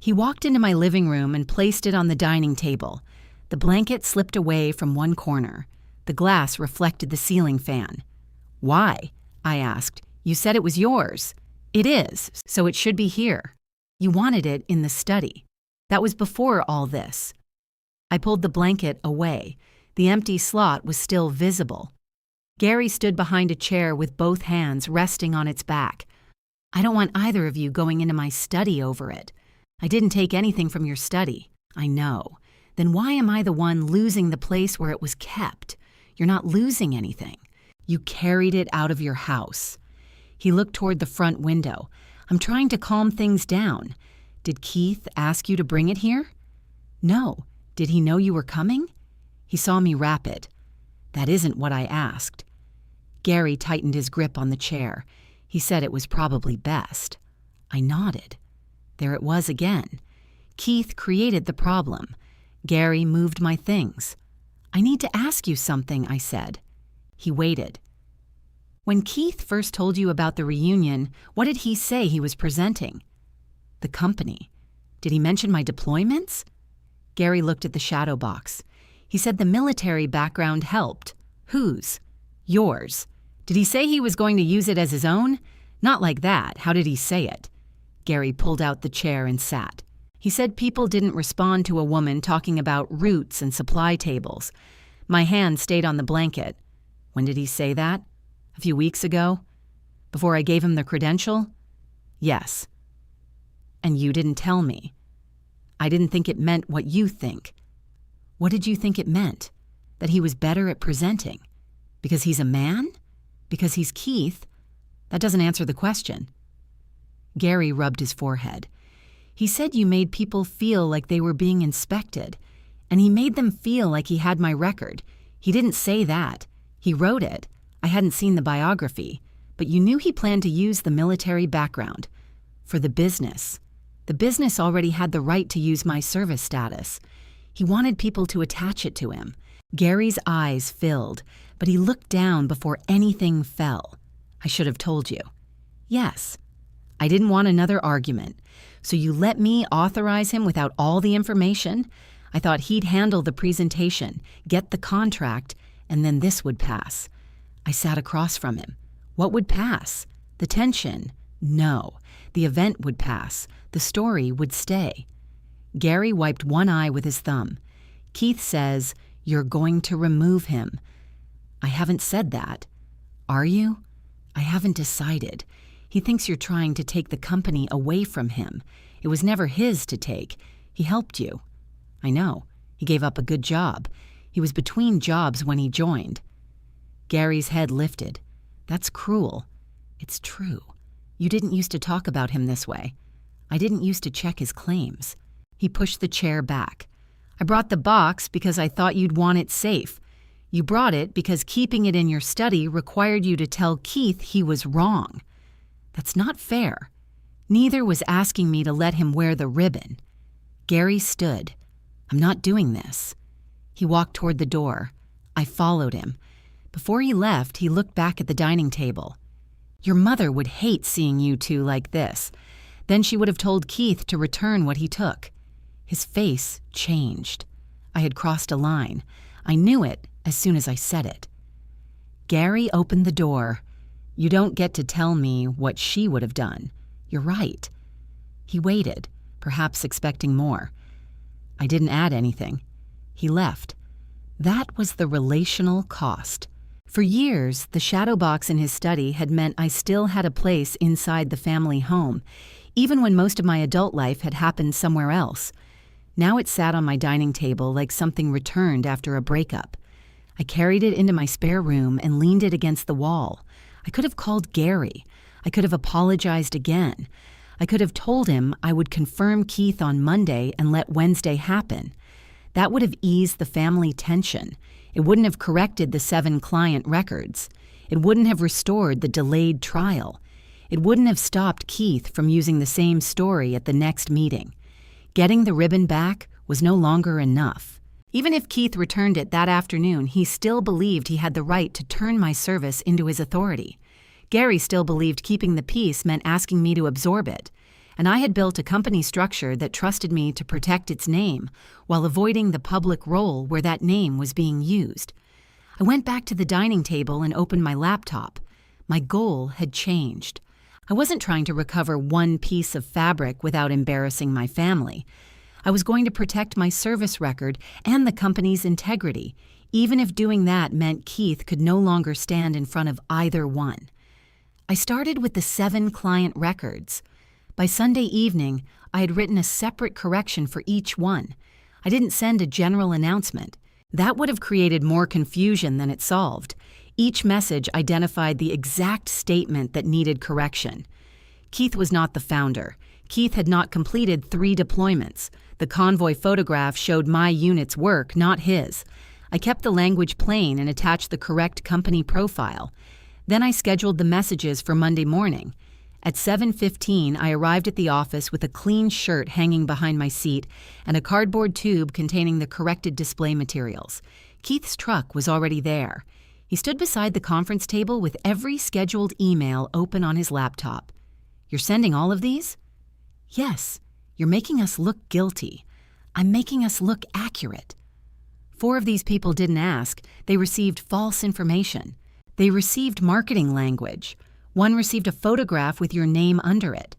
Speaker 1: He walked into my living room and placed it on the dining table. The blanket slipped away from one corner. The glass reflected the ceiling fan. "Why?" I asked. "You said it was yours." "It is, so it should be here." "You wanted it in the study." "That was before all this." I pulled the blanket away. The empty slot was still visible. Gary stood behind a chair with both hands resting on its back. "I don't want either of you going into my study over it." "I didn't take anything from your study." "I know. Then why am I the one losing the place where it was kept? You're not losing anything. You carried it out of your house." He looked toward the front window. "I'm trying to calm things down. Did Keith ask you to bring it here?" "No. Did he know you were coming?" He saw me wrap it. "That isn't what I asked." Gary tightened his grip on the chair. He said it was probably best. I nodded. There it was again. Keith created the problem. Gary moved my things. "I need to ask you something," I said. He waited. "When Keith first told you about the reunion, what did he say he was presenting?" "The company." "Did he mention my deployments?" Gary looked at the shadow box. He said the military background helped. "Whose?" "Yours." "Did he say he was going to use it as his own?" "Not like that. How did he say it?" Gary pulled out the chair and sat. He said people didn't respond to a woman talking about routes and supply tables. My hand stayed on the blanket. "When did he say that?" "A few weeks ago." "Before I gave him the credential?" "Yes." "And you didn't tell me." "I didn't think it meant what you think." What did you think it meant? That he was better at presenting? Because he's a man? Because he's Keith? That doesn't answer the question. Gary rubbed his forehead. He said you made people feel like they were being inspected, and he made them feel like he had my record. He didn't say that. He wrote it. I hadn't seen the biography, but you knew he planned to use the military background. For the business. The business already had the right to use my service status. He wanted people to attach it to him. Gary's eyes filled, but he looked down before anything fell. I should have told you. Yes. I didn't want another argument. So you let me authorize him without all the information? I thought he'd handle the presentation, get the contract, and then this would pass. I sat across from him. What would pass? The tension? No. The event would pass. The story would stay. Gary wiped one eye with his thumb. Keith says, "You're going to remove him." I haven't said that. Are you? I haven't decided. He thinks you're trying to take the company away from him. It was never his to take. He helped you. I know. He gave up a good job. He was between jobs when he joined. Gary's head lifted. That's cruel. It's true. You didn't used to talk about him this way. I didn't used to check his claims. He pushed the chair back. I brought the box because I thought you'd want it safe. You brought it because keeping it in your study required you to tell Keith he was wrong. That's not fair. Neither was asking me to let him wear the ribbon. Gary stood. I'm not doing this. He walked toward the door. I followed him. Before he left, he looked back at the dining table. Your mother would hate seeing you two like this. Then she would have told Keith to return what he took. His face changed. I had crossed a line. I knew it as soon as I said it. Gary opened the door. You don't get to tell me what she would have done. You're right. He waited, perhaps expecting more. I didn't add anything. He left. That was the relational cost. For years, the shadow box in his study had meant I still had a place inside the family home, even when most of my adult life had happened somewhere else. Now it sat on my dining table like something returned after a breakup. I carried it into my spare room and leaned it against the wall. I could have called Gary. I could have apologized again. I could have told him I would confirm Keith on Monday and let Wednesday happen. That would have eased the family tension. It wouldn't have corrected the 7 client records. It wouldn't have restored the delayed trial. It wouldn't have stopped Keith from using the same story at the next meeting. Getting the ribbon back was no longer enough. Even if Keith returned it that afternoon, he still believed he had the right to turn my service into his authority. Gary still believed keeping the peace meant asking me to absorb it, and I had built a company structure that trusted me to protect its name while avoiding the public role where that name was being used. I went back to the dining table and opened my laptop. My goal had changed. I wasn't trying to recover one piece of fabric without embarrassing my family. I was going to protect my service record and the company's integrity, even if doing that meant Keith could no longer stand in front of either one. I started with the 7 client records. By Sunday evening, I had written a separate correction for each one. I didn't send a general announcement. That would have created more confusion than it solved. Each message identified the exact statement that needed correction. Keith was not the founder. Keith had not completed 3 deployments. The convoy photograph showed my unit's work, not his. I kept the language plain and attached the correct company profile. Then I scheduled the messages for Monday morning. At 7:15, I arrived at the office with a clean shirt hanging behind my seat and a cardboard tube containing the corrected display materials. Keith's truck was already there. He stood beside the conference table with every scheduled email open on his laptop. You're sending all of these? Yes. You're making us look guilty. I'm making us look accurate. 4 of these people didn't ask. They received false information. They received marketing language. 1 received a photograph with your name under it.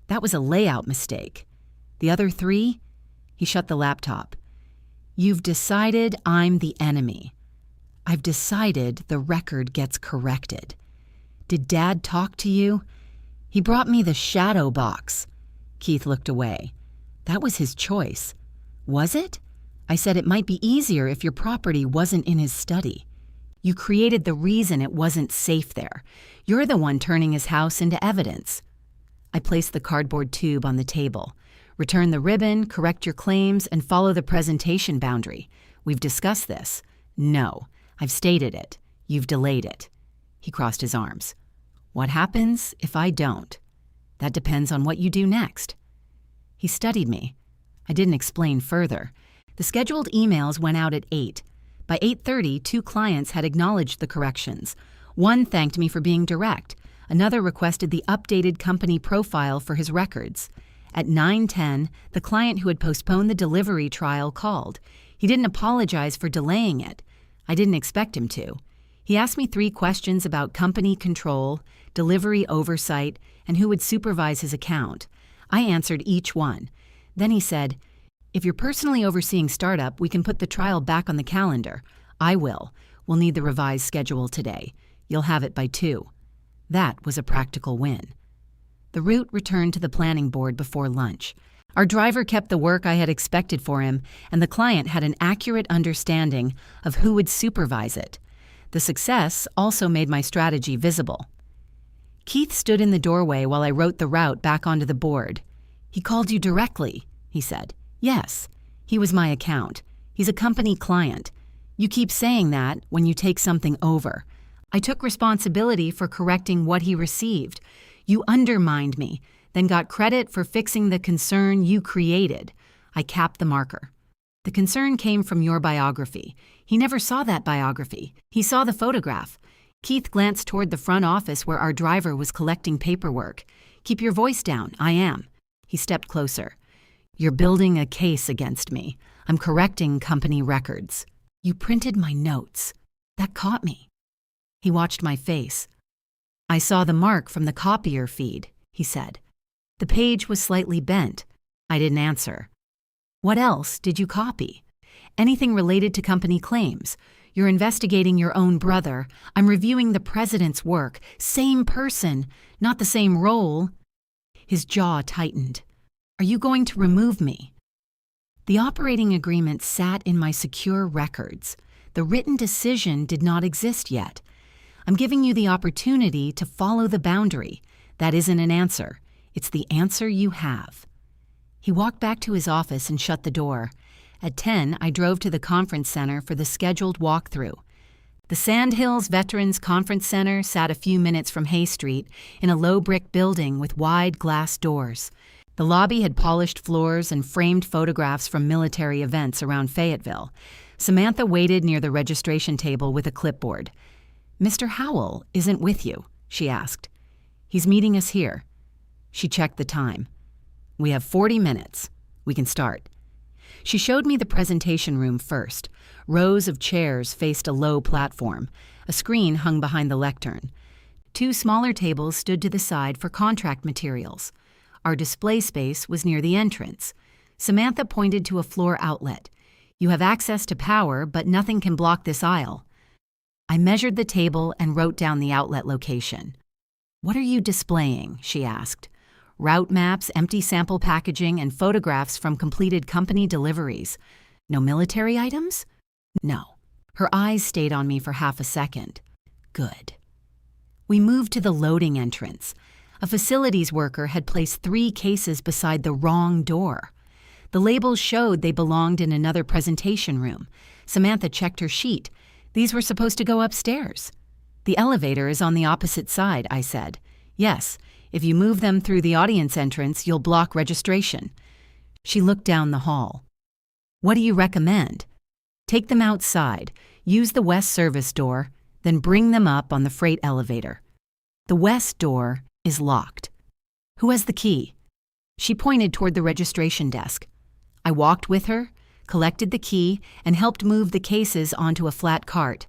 Speaker 1: That was a layout mistake. The other 3? He shut the laptop. You've decided I'm the enemy. I've decided the record gets corrected. Did Dad talk to you? He brought me the shadow box. Keith looked away. That was his choice. Was it? I said it might be easier if your property wasn't in his study. You created the reason it wasn't safe there. You're the one turning his house into evidence. I placed the cardboard tube on the table. Return the ribbon, correct your claims, and follow the presentation boundary. We've discussed this. No, I've stated it. You've delayed it. He crossed his arms. What happens if I don't? That depends on what you do next. He studied me. I didn't explain further. The scheduled emails went out at 8. By 8:30, 2 clients had acknowledged the corrections. One thanked me for being direct. Another requested the updated company profile for his records. At 9:10, the client who had postponed the delivery trial called. He didn't apologize for delaying it. I didn't expect him to. He asked me 3 questions about company control, delivery oversight, and who would supervise his account. I answered each one. Then he said, "If you're personally overseeing startup, we can put the trial back on the calendar. I will. We'll need the revised schedule today. You'll have it by 2. That was a practical win. The route returned to the planning board before lunch. Our driver kept the work I had expected for him, and the client had an accurate understanding of who would supervise it. The success also made my strategy visible. Keith stood in the doorway while I wrote the route back onto the board. "He called you directly," he said. "Yes. He was my account. He's a company client. You keep saying that when you take something over. I took responsibility for correcting what he received. You undermined me, then got credit for fixing the concern you created." I capped the marker. "The concern came from your biography. He never saw that biography. He saw the photograph." Keith glanced toward the front office where our driver was collecting paperwork. "Keep your voice down. I am." He stepped closer. "You're building a case against me. I'm correcting company records. You printed my notes. That caught me." He watched my face. "I saw the mark from the copier feed," he said. "The page was slightly bent." I didn't answer. "What else did you copy?" "Anything related to company claims. You're investigating your own brother. I'm reviewing the president's work. Same person, not the same role." His jaw tightened. "Are you going to remove me?" The operating agreement sat in my secure records. The written decision did not exist yet. "I'm giving you the opportunity to follow the boundary. That isn't an answer. It's the answer you have." He walked back to his office and shut the door. At 10, I drove to the conference center for the scheduled walkthrough. The Sandhills Veterans Conference Center sat a few minutes from Hay Street in a low brick building with wide glass doors. The lobby had polished floors and framed photographs from military events around Fayetteville. Samantha waited near the registration table with a clipboard. "Mr. Howell isn't with you?" she asked. "He's meeting us here." She checked the time. "We have 40 minutes. We can start." She showed me the presentation room first. Rows of chairs faced a low platform. A screen hung behind the lectern. 2 smaller tables stood to the side for contract materials. Our display space was near the entrance. Samantha pointed to a floor outlet. "You have access to power, but nothing can block this aisle." I measured the table and wrote down the outlet location. "What are you displaying?" she asked. "Route maps, empty sample packaging, and photographs from completed company deliveries. No military items?" "No." Her eyes stayed on me for half a second. "Good." We moved to the loading entrance. A facilities worker had placed 3 cases beside the wrong door. The labels showed they belonged in another presentation room. Samantha checked her sheet. These were supposed to go upstairs. "The elevator is on the opposite side," I said. "Yes. If you move them through the audience entrance, you'll block registration." She looked down the hall. "What do you recommend?" "Take them outside, use the west service door, then bring them up on the freight elevator. The west door is locked." "Who has the key?" She pointed toward the registration desk. I walked with her, collected the key, and helped move the cases onto a flat cart.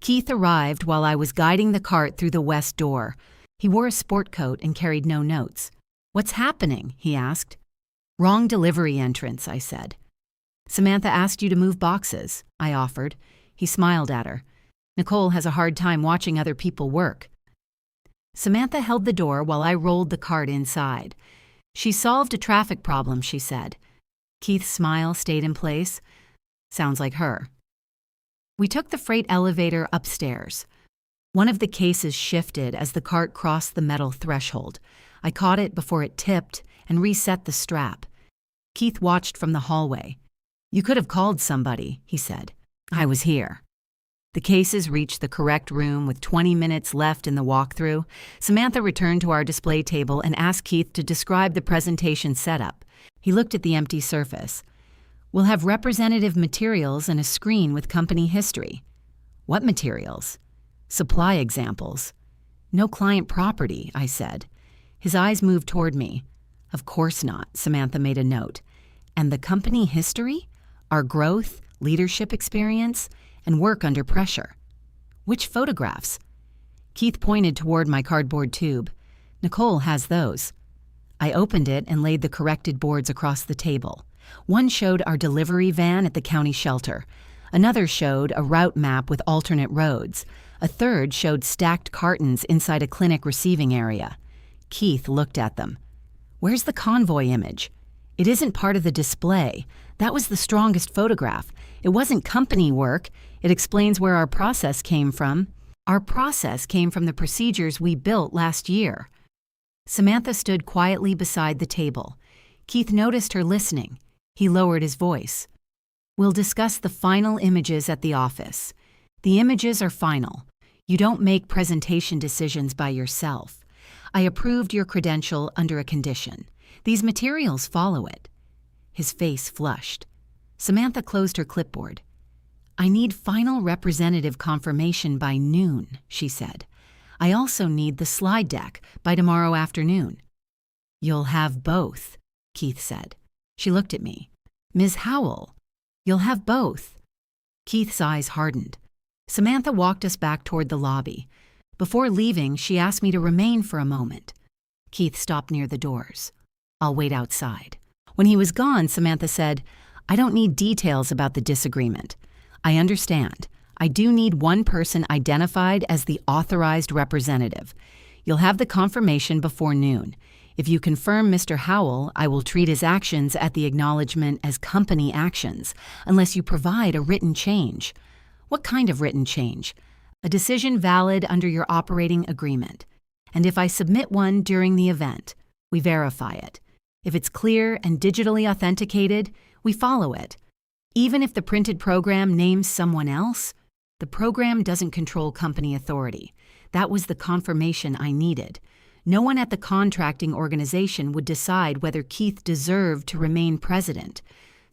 Speaker 1: Keith arrived while I was guiding the cart through the west door. He wore a sport coat and carried no notes. "What's happening?" he asked. "Wrong delivery entrance," I said. "Samantha asked you to move boxes," I offered. He smiled at her. "Nicole has a hard time watching other people work." Samantha held the door while I rolled the cart inside. "She solved a traffic problem," she said. Keith's smile stayed in place. Sounds like her. We took the freight elevator upstairs. One of the cases shifted as the cart crossed the metal threshold. I caught it before it tipped and reset the strap. Keith watched from the hallway. "You could have called somebody," he said. "I was here." The cases reached the correct room with 20 minutes left in the walkthrough. Samantha returned to our display table and asked Keith to describe the presentation setup. He looked at the empty surface. "We'll have representative materials and a screen with company history." "What materials?" "Supply examples." "No client property," I said. His eyes moved toward me. "Of course not," Samantha made a note. "And the company history? Our growth, leadership experience, and work under pressure." "Which photographs?" Keith pointed toward my cardboard tube. "Nicole has those." I opened it and laid the corrected boards across the table. One showed our delivery van at the county shelter. Another showed a route map with alternate roads. A third showed stacked cartons inside a clinic receiving area. Keith looked at them. "Where's the convoy image?" "It isn't part of the display. That was the strongest photograph. It wasn't company work. It explains where our process came from. Our process came from the procedures we built last year." Samantha stood quietly beside the table. Keith noticed her listening. He lowered his voice. "We'll discuss the final images at the office. The images are final. You don't make presentation decisions by yourself. I approved your credential under a condition. These materials follow it." His face flushed. Samantha closed her clipboard. "I need final representative confirmation by noon," she said. "I also need the slide deck by tomorrow afternoon." "You'll have both," Keith said. She looked at me. "Ms. Howell, you'll have both." Keith's eyes hardened. Samantha walked us back toward the lobby. Before leaving, she asked me to remain for a moment. Keith stopped near the doors. "I'll wait outside." When he was gone, Samantha said, "I don't need details about the disagreement. I understand. I do need one person identified as the authorized representative. You'll have the confirmation before noon. If you confirm Mr. Howell, I will treat his actions at the acknowledgement as company actions, unless you provide a written change." "What kind of written change?" "A decision valid under your operating agreement. And if I submit one during the event, we verify it. If it's clear and digitally authenticated, we follow it. Even if the printed program names someone else, the program doesn't control company authority. That was the confirmation I needed. No one at the contracting organization would decide whether Keith deserved to remain president.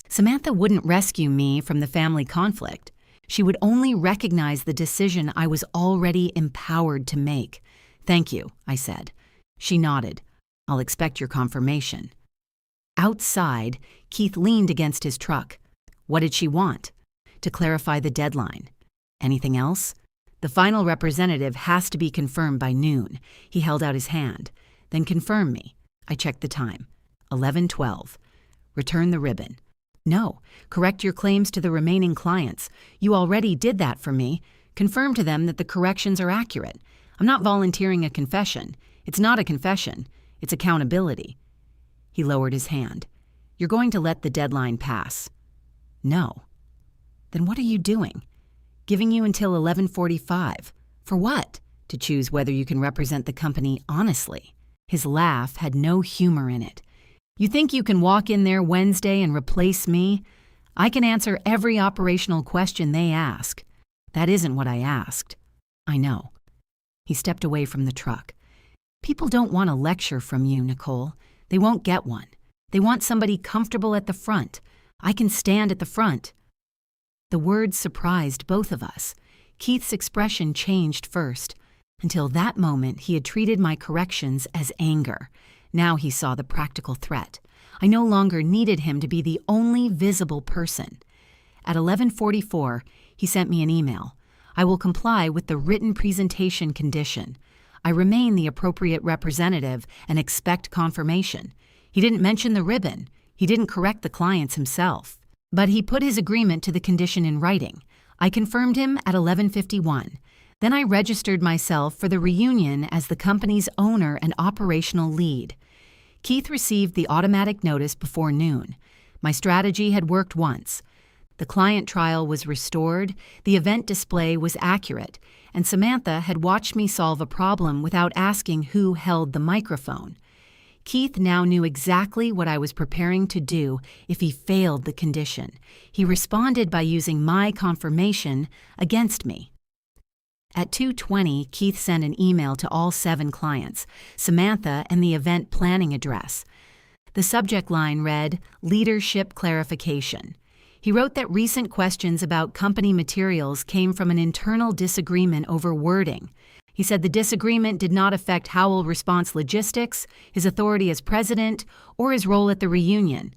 Speaker 1: Samantha wouldn't rescue me from the family conflict. She would only recognize the decision I was already empowered to make." "Thank you," I said. She nodded. "I'll expect your confirmation." Outside, Keith leaned against his truck. What did she want? "To clarify the deadline." "Anything else?" "The final representative has to be confirmed by noon." He held out his hand. "Then confirm me." I checked the time. 11:12. "Return the ribbon." "No. Correct your claims to the remaining clients. You already did that for me. Confirm to them that the corrections are accurate. I'm not volunteering a confession. It's not a confession. It's accountability." He lowered his hand. "You're going to let the deadline pass." "No." "Then what are you doing?" "Giving you until 11:45. For what?" "To choose whether you can represent the company honestly." His laugh had no humor in it. "You think you can walk in there Wednesday and replace me? I can answer every operational question they ask." "That isn't what I asked." "I know." He stepped away from the truck. "People don't want a lecture from you, Nicole. They won't get one. They want somebody comfortable at the front. I can stand at the front." The words surprised both of us. Keith's expression changed first. Until that moment, he had treated my corrections as anger. Now he saw the practical threat. I no longer needed him to be the only visible person. At 11:44, he sent me an email. "I will comply with the written presentation condition. I remain the appropriate representative and expect confirmation." He didn't mention the ribbon. He didn't correct the clients himself. But he put his agreement to the condition in writing. I confirmed him at 11:51. Then I registered myself for the reunion as the company's owner and operational lead. Keith received the automatic notice before noon. My strategy had worked once. The client trial was restored, the event display was accurate, and Samantha had watched me solve a problem without asking who held the microphone. Keith now knew exactly what I was preparing to do if he failed the condition. He responded by using my confirmation against me. At 2:20, Keith sent an email to all 7 clients, Samantha and the event planning address. The subject line read, "Leadership Clarification." He wrote that recent questions about company materials came from an internal disagreement over wording. He said the disagreement did not affect Howell Response Logistics, his authority as president, or his role at the reunion.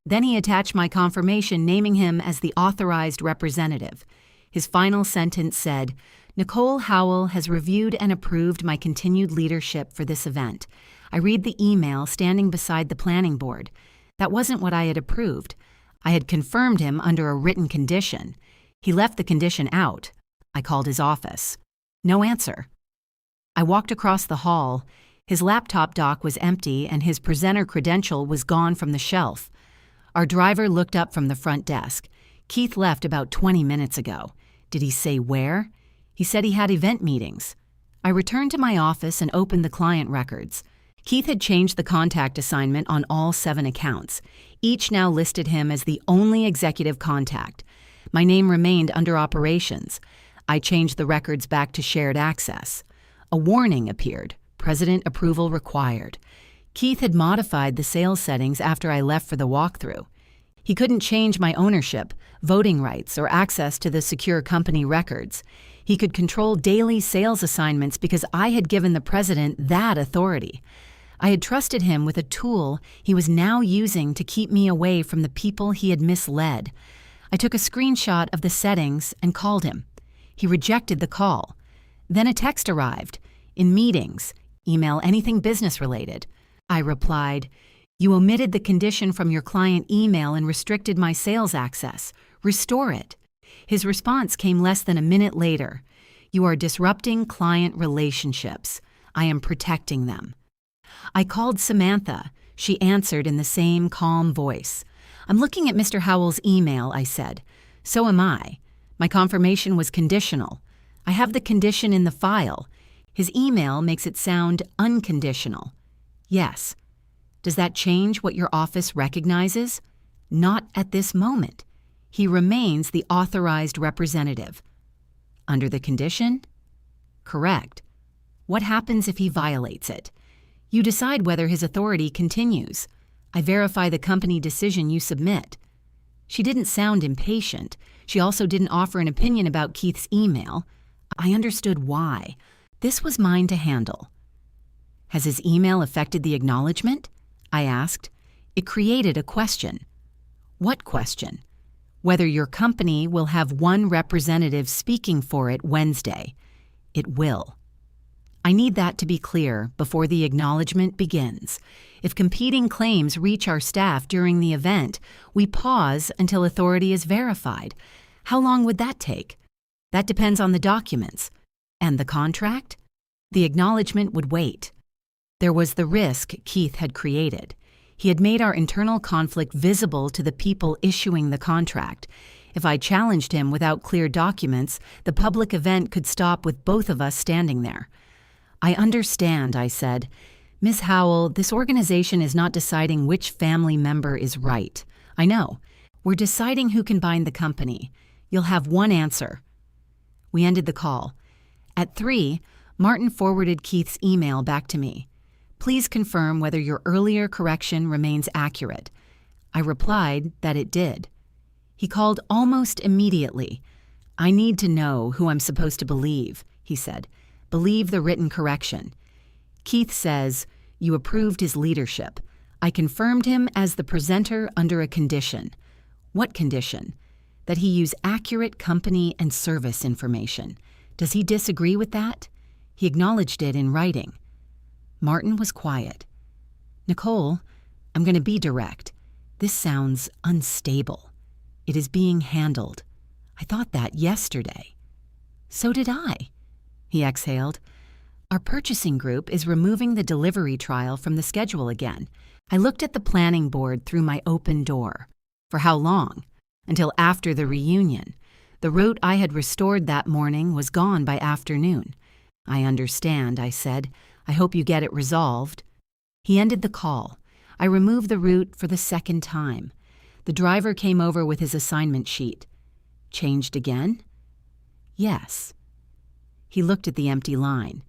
Speaker 1: Then he attached my confirmation naming him as the authorized representative. His final sentence said, "Nicole Howell has reviewed and approved my continued leadership for this event." I read the email standing beside the planning board. That wasn't what I had approved. I had confirmed him under a written condition. He left the condition out. I called his office. No answer. I walked across the hall. His laptop dock was empty and his presenter credential was gone from the shelf. Our driver looked up from the front desk. "Keith left about 20 minutes ago. Did he say where?" "He said he had event meetings." I returned to my office and opened the client records. Keith had changed the contact assignment on all 7 accounts. Each now listed him as the only executive contact. My name remained under operations. I changed the records back to shared access. A warning appeared, "President approval required." Keith had modified the sales settings after I left for the walkthrough. He couldn't change my ownership, voting rights, or access to the secure company records. He could control daily sales assignments because I had given the president that authority. I had trusted him with a tool he was now using to keep me away from the people he had misled. I took a screenshot of the settings and called him. He rejected the call. Then a text arrived. "In meetings. Email anything business-related." I replied, "You omitted the condition from your client email and restricted my sales access. Restore it." His response came less than a minute later. "You are disrupting client relationships. I am protecting them." I called Samantha. She answered in the same calm voice. "I'm looking at Mr. Howell's email," I said. "So am I. My confirmation was conditional. I have the condition in the file. His email makes it sound unconditional." "Yes." "Does that change what your office recognizes?" "Not at this moment. He remains the authorized representative." "Under the condition?" "Correct." "What happens if he violates it?" "You decide whether his authority continues. I verify the company decision you submit." She didn't sound impatient. She also didn't offer an opinion about Keith's email. I understood why. This was mine to handle. "Has his email affected the acknowledgement?" I asked. It created a question. "What question?" "Whether your company will have one representative speaking for it Wednesday." "It will." I need that to be clear before the acknowledgement begins. If competing claims reach our staff during the event, we pause until authority is verified. How long would that take? That depends on the documents. And the contract? The acknowledgement would wait. There was the risk Keith had created. He had made our internal conflict visible to the people issuing the contract. If I challenged him without clear documents, the public event could stop with both of us standing there. "I understand," I said. "Ms. Howell, this organization is not deciding which family member is right. I know. We're deciding who can bind the company. You'll have one answer." We ended the call. At 3, Martin forwarded Keith's email back to me. "Please confirm whether your earlier correction remains accurate." I replied that it did. He called almost immediately. "I need to know who I'm supposed to believe," he said. "Believe the written correction." Keith says, "You approved his leadership. I confirmed him as the presenter under a condition." "What condition?" "That he use accurate company and service information." "Does he disagree with that?" He acknowledged it in writing. Martin was quiet. "Nicole, I'm going to be direct. This sounds unstable. It is being handled. I thought that yesterday." "So did I." He exhaled. "Our purchasing group is removing the delivery trial from the schedule again." I looked at the planning board through my open door. "For how long?" until after the reunion. The route I had restored that morning was gone by afternoon. I understand, I said. I hope you get it resolved. He ended the call. I removed the route for the second time. The driver came over with his assignment sheet. Changed again? Yes. He looked at the empty line.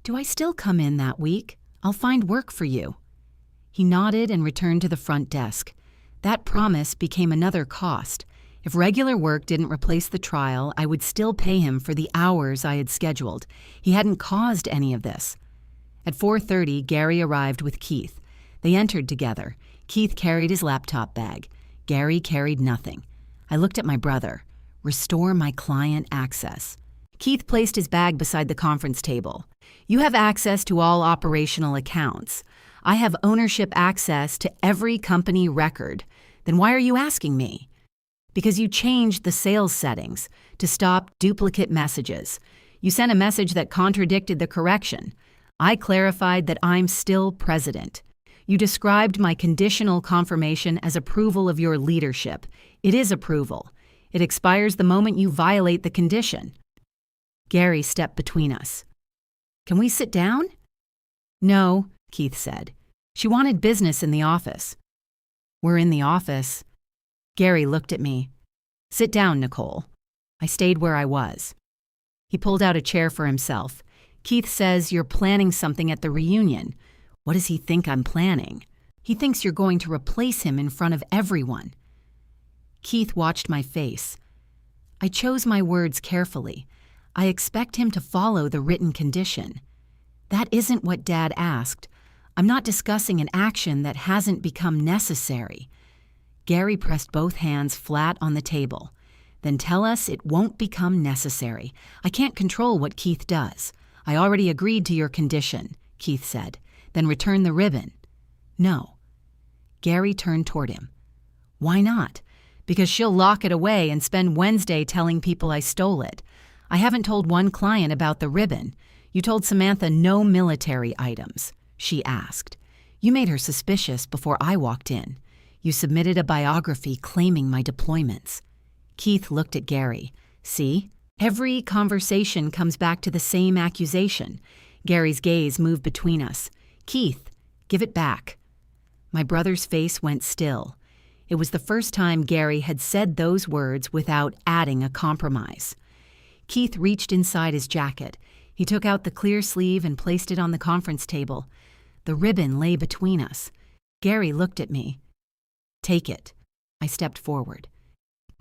Speaker 1: Do I still come in that week? I'll find work for you. He nodded and returned to the front desk. That promise became another cost. If regular work didn't replace the trial, I would still pay him for the hours I had scheduled. He hadn't caused any of this. At 4:30, Gary arrived with Keith. They entered together. Keith carried his laptop bag. Gary carried nothing. I looked at my brother. Restore my client access. Keith placed his bag beside the conference table. You have access to all operational accounts. I have ownership access to every company record. Then why are you asking me? Because you changed the sales settings to stop duplicate messages. You sent a message that contradicted the correction. I clarified that I'm still president. You described my conditional confirmation as approval of your leadership. It is approval. It expires the moment you violate the condition. Gary stepped between us. Can we sit down? No, Keith said. She wanted business in the office. We're in the office. Gary looked at me. Sit down, Nicole. I stayed where I was. He pulled out a chair for himself. Keith says you're planning something at the reunion. What does he think I'm planning? He thinks you're going to replace him in front of everyone. Keith watched my face. I chose my words carefully. I expect him to follow the written condition. That isn't what Dad asked. I'm not discussing an action that hasn't become necessary. Gary pressed both hands flat on the table. Then tell us it won't become necessary. I can't control what Keith does. I already agreed to your condition, Keith said. Then return the ribbon. No. Gary turned toward him. Why not? Because she'll lock it away and spend Wednesday telling people I stole it. I haven't told one client about the ribbon. You told Samantha no military items, she asked. You made her suspicious before I walked in. You submitted a biography claiming my deployments. Keith looked at Gary. See? Every conversation comes back to the same accusation. Gary's gaze moved between us. Keith, give it back. My brother's face went still. It was the first time Gary had said those words without adding a compromise. Keith reached inside his jacket. He took out the clear sleeve and placed it on the conference table. The ribbon lay between us. Gary looked at me. Take it. I stepped forward.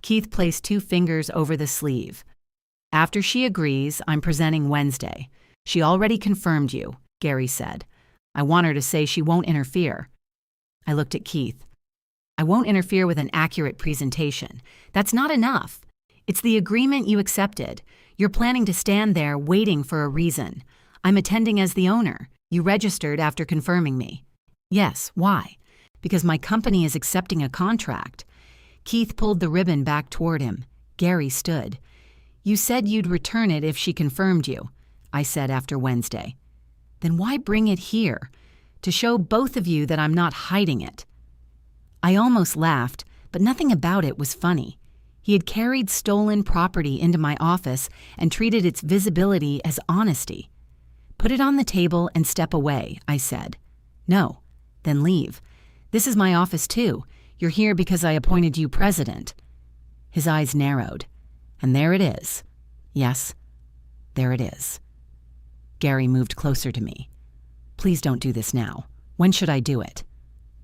Speaker 1: Keith placed 2 fingers over the sleeve. After she agrees, I'm presenting Wednesday. She already confirmed you, Gary said. I want her to say she won't interfere. I looked at Keith. I won't interfere with an accurate presentation. That's not enough. It's the agreement you accepted. You're planning to stand there waiting for a reason. I'm attending as the owner. You registered after confirming me. Yes, why? Because my company is accepting a contract. Keith pulled the ribbon back toward him. Gary stood. You said you'd return it if she confirmed you, I said after Wednesday. Then why bring it here? To show both of you that I'm not hiding it. I almost laughed, but nothing about it was funny. He had carried stolen property into my office and treated its visibility as honesty. Put it on the table and step away, I said. No, then leave. This is my office too. You're here because I appointed you president. His eyes narrowed. And there it is. Yes, there it is. Gary moved closer to me. Please don't do this now. When should I do it?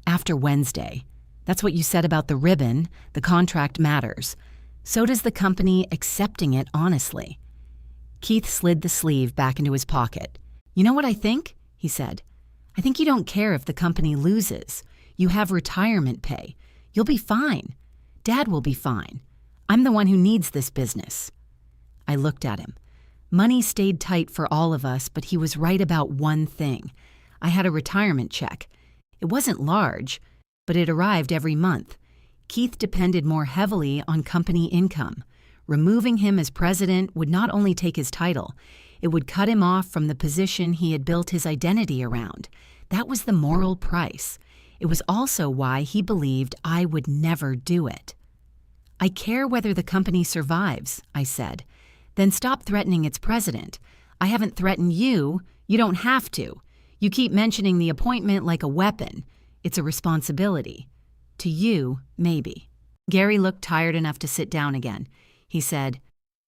Speaker 1: After Wednesday. That's what you said about the ribbon. The contract matters. So does the company accepting it honestly. Keith slid the sleeve back into his pocket. You know what I think? He said. I think you don't care if the company loses. You have retirement pay. You'll be fine. Dad will be fine. I'm the one who needs this business. I looked at him. Money stayed tight for all of us, but he was right about one thing. I had a retirement check. It wasn't large, but it arrived every month. Keith depended more heavily on company income. Removing him as president would not only take his title, it would cut him off from the position he had built his identity around. That was the moral price. It was also why he believed I would never do it. I care whether the company survives, I said. Then stop threatening its president. I haven't threatened you. You don't have to. You keep mentioning the appointment like a weapon. It's a responsibility. To you, maybe. Gary looked tired enough to sit down again. He said,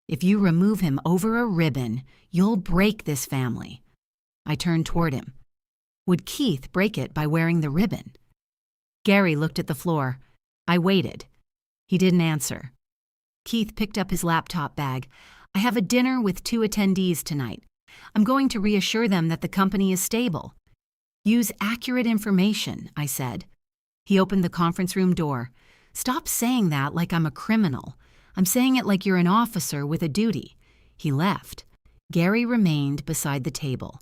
Speaker 1: "If you remove him over a ribbon, you'll break this family." I turned toward him. Would Keith break it by wearing the ribbon? Gary looked at the floor. I waited. He didn't answer. Keith picked up his laptop bag. "I have a dinner with 2 attendees tonight. I'm going to reassure them that the company is stable." "Use accurate information," I said. He opened the conference room door. "Stop saying that like I'm a criminal. I'm saying it like you're an officer with a duty." He left. Gary remained beside the table.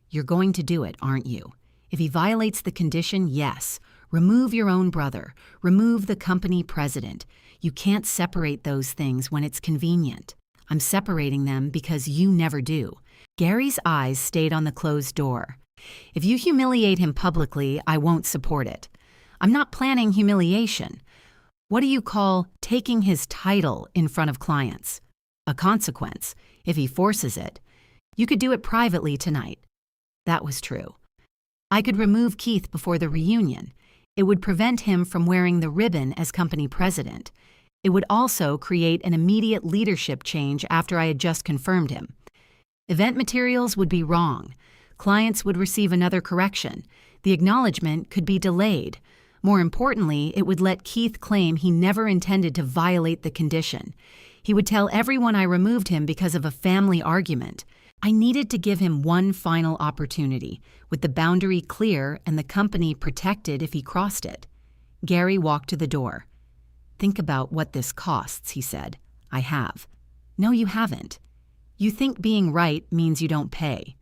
Speaker 1: "You're going to do it, aren't you? If he violates the condition, yes. Remove your own brother. Remove the company president. You can't separate those things when it's convenient. I'm separating them because you never do." Gary's eyes stayed on the closed door. "If you humiliate him publicly, I won't support it. I'm not planning humiliation. What do you call taking his title in front of clients? A consequence, if he forces it. You could do it privately tonight." That was true. I could remove Keith before the reunion. It would prevent him from wearing the ribbon as company president. It would also create an immediate leadership change after I had just confirmed him. Event materials would be wrong. Clients would receive another correction. The acknowledgement could be delayed. More importantly, it would let Keith claim he never intended to violate the condition. He would tell everyone I removed him because of a family argument. I needed to give him one final opportunity, with the boundary clear and the company protected if he crossed it. Gary walked to the door. "Think about what this costs," he said. "I have." "No, you haven't. You think being right means you don't pay."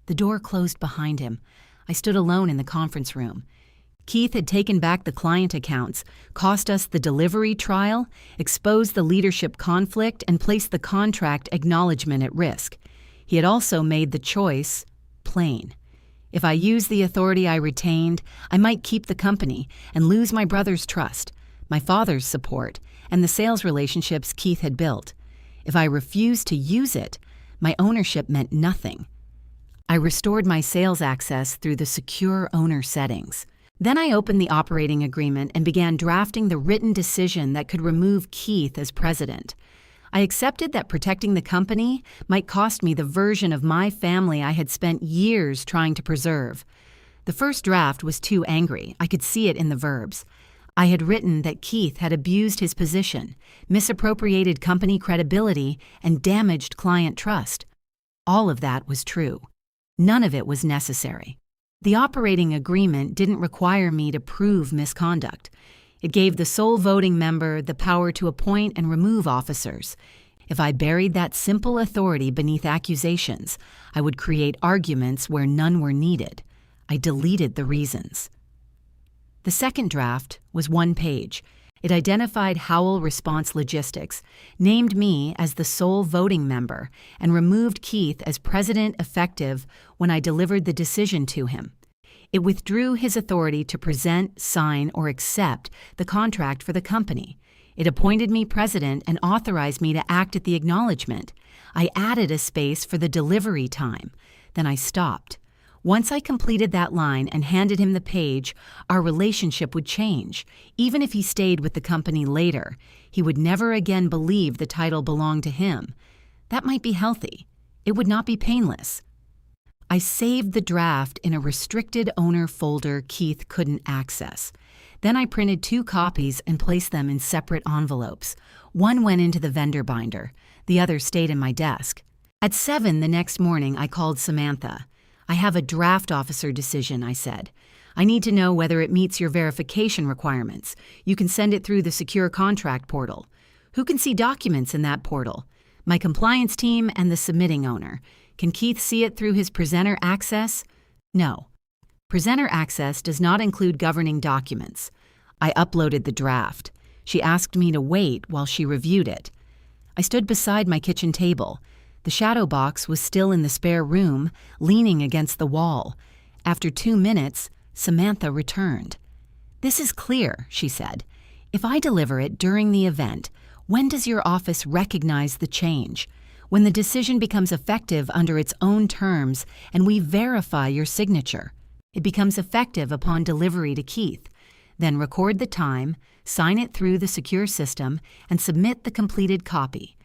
Speaker 1: The door closed behind him. I stood alone in the conference room. Keith had taken back the client accounts, cost us the delivery trial, exposed the leadership conflict, and placed the contract acknowledgement at risk. He had also made the choice plain. If I used the authority I retained, I might keep the company and lose my brother's trust, my father's support, and the sales relationships Keith had built. If I refused to use it, my ownership meant nothing. I restored my sales access through the secure owner settings. Then I opened the operating agreement and began drafting the written decision that could remove Keith as president. I accepted that protecting the company might cost me the version of my family I had spent years trying to preserve. The first draft was too angry. I could see it in the verbs. I had written that Keith had abused his position, misappropriated company credibility, and damaged client trust. All of that was true. None of it was necessary. The operating agreement didn't require me to prove misconduct. It gave the sole voting member the power to appoint and remove officers. If I buried that simple authority beneath accusations, I would create arguments where none were needed. I deleted the reasons. The second draft was 1 page. It identified Howell Response Logistics, named me as the sole voting member, and removed Keith as president effective when I delivered the decision to him. It withdrew his authority to present, sign, or accept the contract for the company. It appointed me president and authorized me to act at the acknowledgement. I added a space for the delivery time. Then I stopped. Once I completed that line and handed him the page, our relationship would change. Even if he stayed with the company later, he would never again believe the title belonged to him. That might be healthy. It would not be painless. I saved the draft in a restricted owner folder Keith couldn't access. Then I printed 2 copies and placed them in separate envelopes. One went into the vendor binder. The other stayed in my desk. At 7 the next morning, I called Samantha. "I have a draft officer decision," I said. "I need to know whether it meets your verification requirements. You can send it through the secure contract portal. Who can see documents in that portal? My compliance team and the submitting owner. Can Keith see it through his presenter access?" "No. Presenter access does not include governing documents." I uploaded the draft. She asked me to wait while she reviewed it. I stood beside my kitchen table. The shadow box was still in the spare room, leaning against the wall. After 2 minutes, Samantha returned. "This is clear," she said. If I deliver it during the event, when does your office recognize the change? When the decision becomes effective under its own terms and we verify your signature. It becomes effective upon delivery to Keith. Then record the time, sign it through the secure system, and submit the completed copy.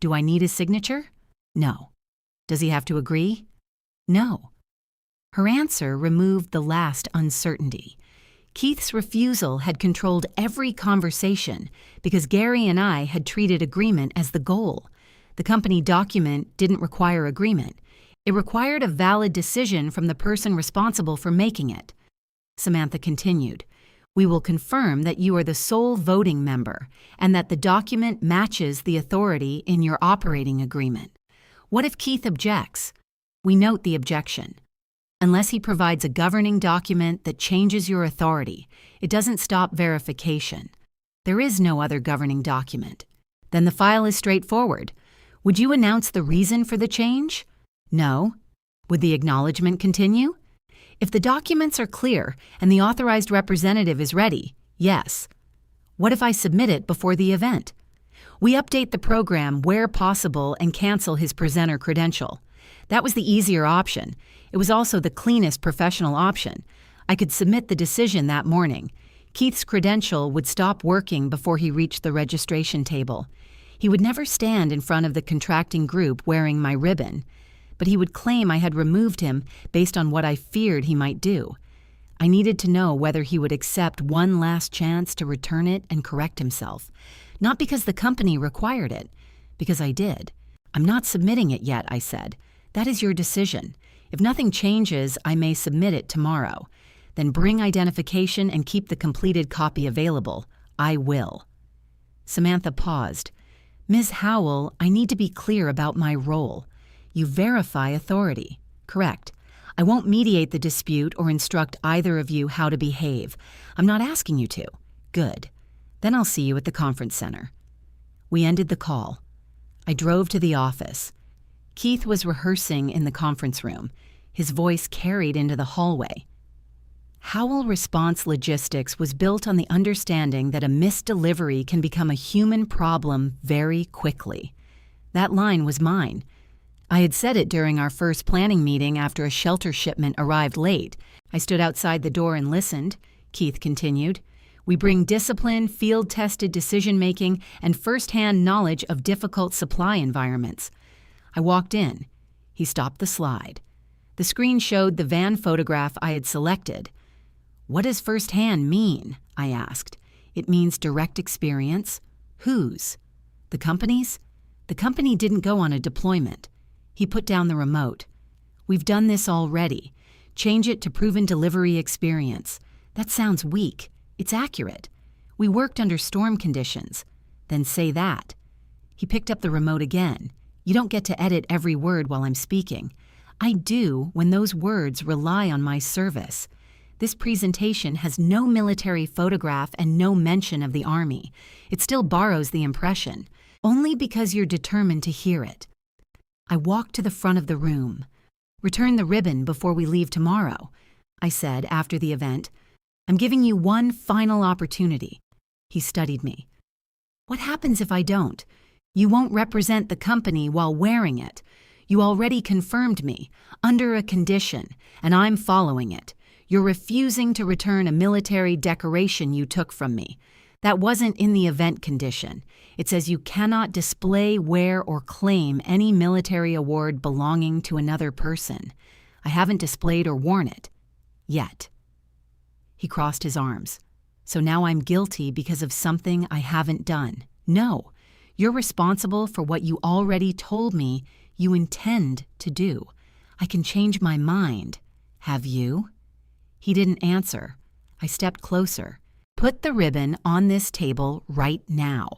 Speaker 1: Do I need his signature? No. Does he have to agree? No. Her answer removed the last uncertainty. Keith's refusal had controlled every conversation because Gary and I had treated agreement as the goal. The company document didn't require agreement. It required a valid decision from the person responsible for making it. Samantha continued, "We will confirm that you are the sole voting member and that the document matches the authority in your operating agreement. What if Keith objects? We note the objection. Unless he provides a governing document that changes your authority, it doesn't stop verification. There is no other governing document. Then the file is straightforward. Would you announce the reason for the change? No. Would the acknowledgement continue? If the documents are clear and the authorized representative is ready, yes. What if I submit it before the event? We update the program where possible and cancel his presenter credential. That was the easier option. It was also the cleanest professional option. I could submit the decision that morning. Keith's credential would stop working before he reached the registration table. He would never stand in front of the contracting group wearing my ribbon, but he would claim I had removed him based on what I feared he might do. I needed to know whether he would accept one last chance to return it and correct himself. Not because the company required it, because I did. I'm not submitting it yet, I said. That is your decision. If nothing changes, I may submit it tomorrow. Then bring identification and keep the completed copy available. I will. Samantha paused. Ms. Howell, I need to be clear about my role. You verify authority. Correct. I won't mediate the dispute or instruct either of you how to behave. I'm not asking you to. Good. Then I'll see you at the conference center. We ended the call. I drove to the office. Keith was rehearsing in the conference room. His voice carried into the hallway. Howell Response Logistics was built on the understanding that a misdelivery can become a human problem very quickly. That line was mine. I had said it during our first planning meeting after a shelter shipment arrived late. I stood outside the door and listened. Keith continued. We bring discipline, field-tested decision-making, and first-hand knowledge of difficult supply environments. I walked in. He stopped the slide. The screen showed the van photograph I had selected. What does first-hand mean? I asked. It means direct experience. Whose? The company's? The company didn't go on a deployment. He put down the remote. We've done this already. Change it to proven delivery experience. That sounds weak. It's accurate. We worked under storm conditions. Then say that. He picked up the remote again. You don't get to edit every word while I'm speaking. I do when those words rely on my service. This presentation has no military photograph and no mention of the Army. It still borrows the impression, only because you're determined to hear it. I walked to the front of the room. Return the ribbon before we leave tomorrow, I said after the event. I'm giving you one final opportunity. He studied me. What happens if I don't? You won't represent the company while wearing it. You already confirmed me, under a condition, and I'm following it. You're refusing to return a military decoration you took from me. That wasn't in the event condition. It says you cannot display, wear, or claim any military award belonging to another person. I haven't displayed or worn it. Yet. He crossed his arms. So now I'm guilty because of something I haven't done. No. You're responsible for what you already told me you intend to do. I can change my mind. Have you? He didn't answer. I stepped closer. Put the ribbon on this table right now.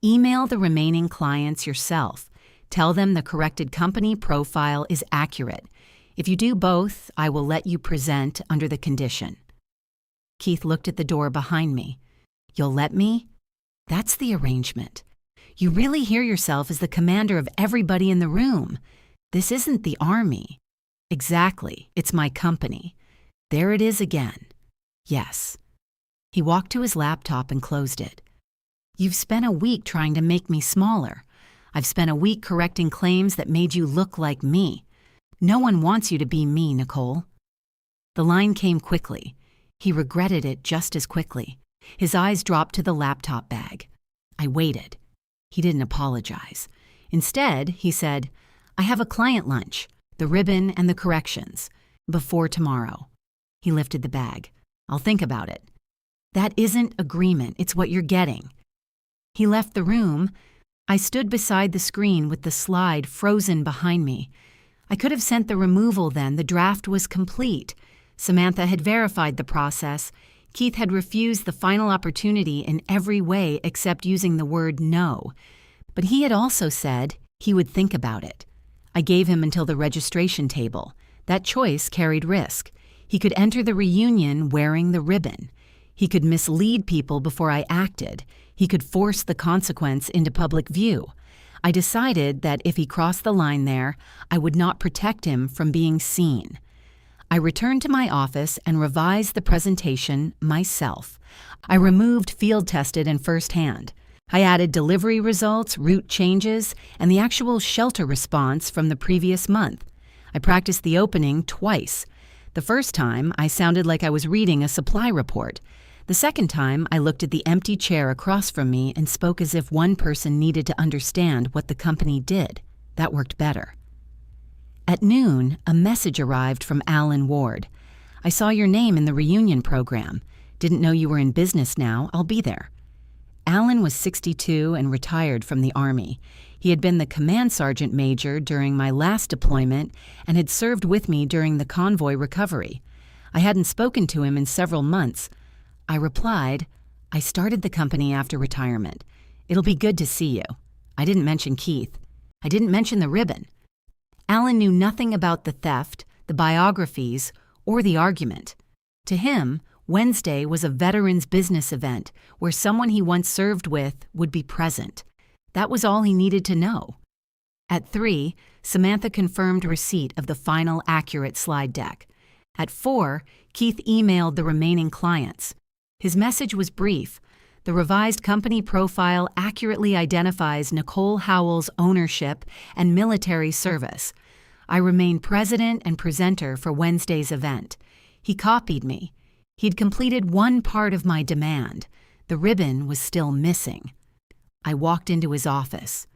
Speaker 1: Email the remaining clients yourself. Tell them the corrected company profile is accurate. If you do both, I will let you present under the condition. Keith looked at the door behind me. You'll let me? That's the arrangement. You really hear yourself as the commander of everybody in the room. This isn't the Army. Exactly. It's my company. There it is again. Yes. He walked to his laptop and closed it. You've spent a week trying to make me smaller. I've spent a week correcting claims that made you look like me. No one wants you to be me, Nicole." The line came quickly. He regretted it just as quickly. His eyes dropped to the laptop bag. I waited. He didn't apologize. Instead, he said, "I have a client lunch, the ribbon and the corrections, before tomorrow." He lifted the bag. "I'll think about it." "That isn't agreement. It's what you're getting." He left the room. I stood beside the screen with the slide frozen behind me. I could have sent the removal then. The draft was complete. Samantha had verified the process. Keith had refused the final opportunity in every way except using the word no. But he had also said he would think about it. I gave him until the registration table. That choice carried risk. He could enter the reunion wearing the ribbon. He could mislead people before I acted. He could force the consequence into public view. I decided that if he crossed the line there, I would not protect him from being seen. I returned to my office and revised the presentation myself. I removed field tested and firsthand. I added delivery results, route changes, and the actual shelter response from the previous month. I practiced the opening twice. The first time, I sounded like I was reading a supply report. The second time, I looked at the empty chair across from me and spoke as if one person needed to understand what the company did. That worked better. At noon, a message arrived from Alan Ward. "I saw your name in the reunion program. Didn't know you were in business now. I'll be there." Alan was 62 and retired from the Army. He had been the command sergeant major during my last deployment and had served with me during the convoy recovery. I hadn't spoken to him in several months. I replied, "I started the company after retirement. It'll be good to see you." I didn't mention Keith. I didn't mention the ribbon. Alan knew nothing about the theft, the biographies, or the argument. To him, Wednesday was a veterans business event where someone he once served with would be present. That was all he needed to know. At 3, Samantha confirmed receipt of the final accurate slide deck. At 4, Keith emailed the remaining clients. His message was brief. The revised company profile accurately identifies Nicole Howell's ownership and military service. I remain president and presenter for Wednesday's event. He copied me. He'd completed one part of my demand. The ribbon was still missing. I walked into his office.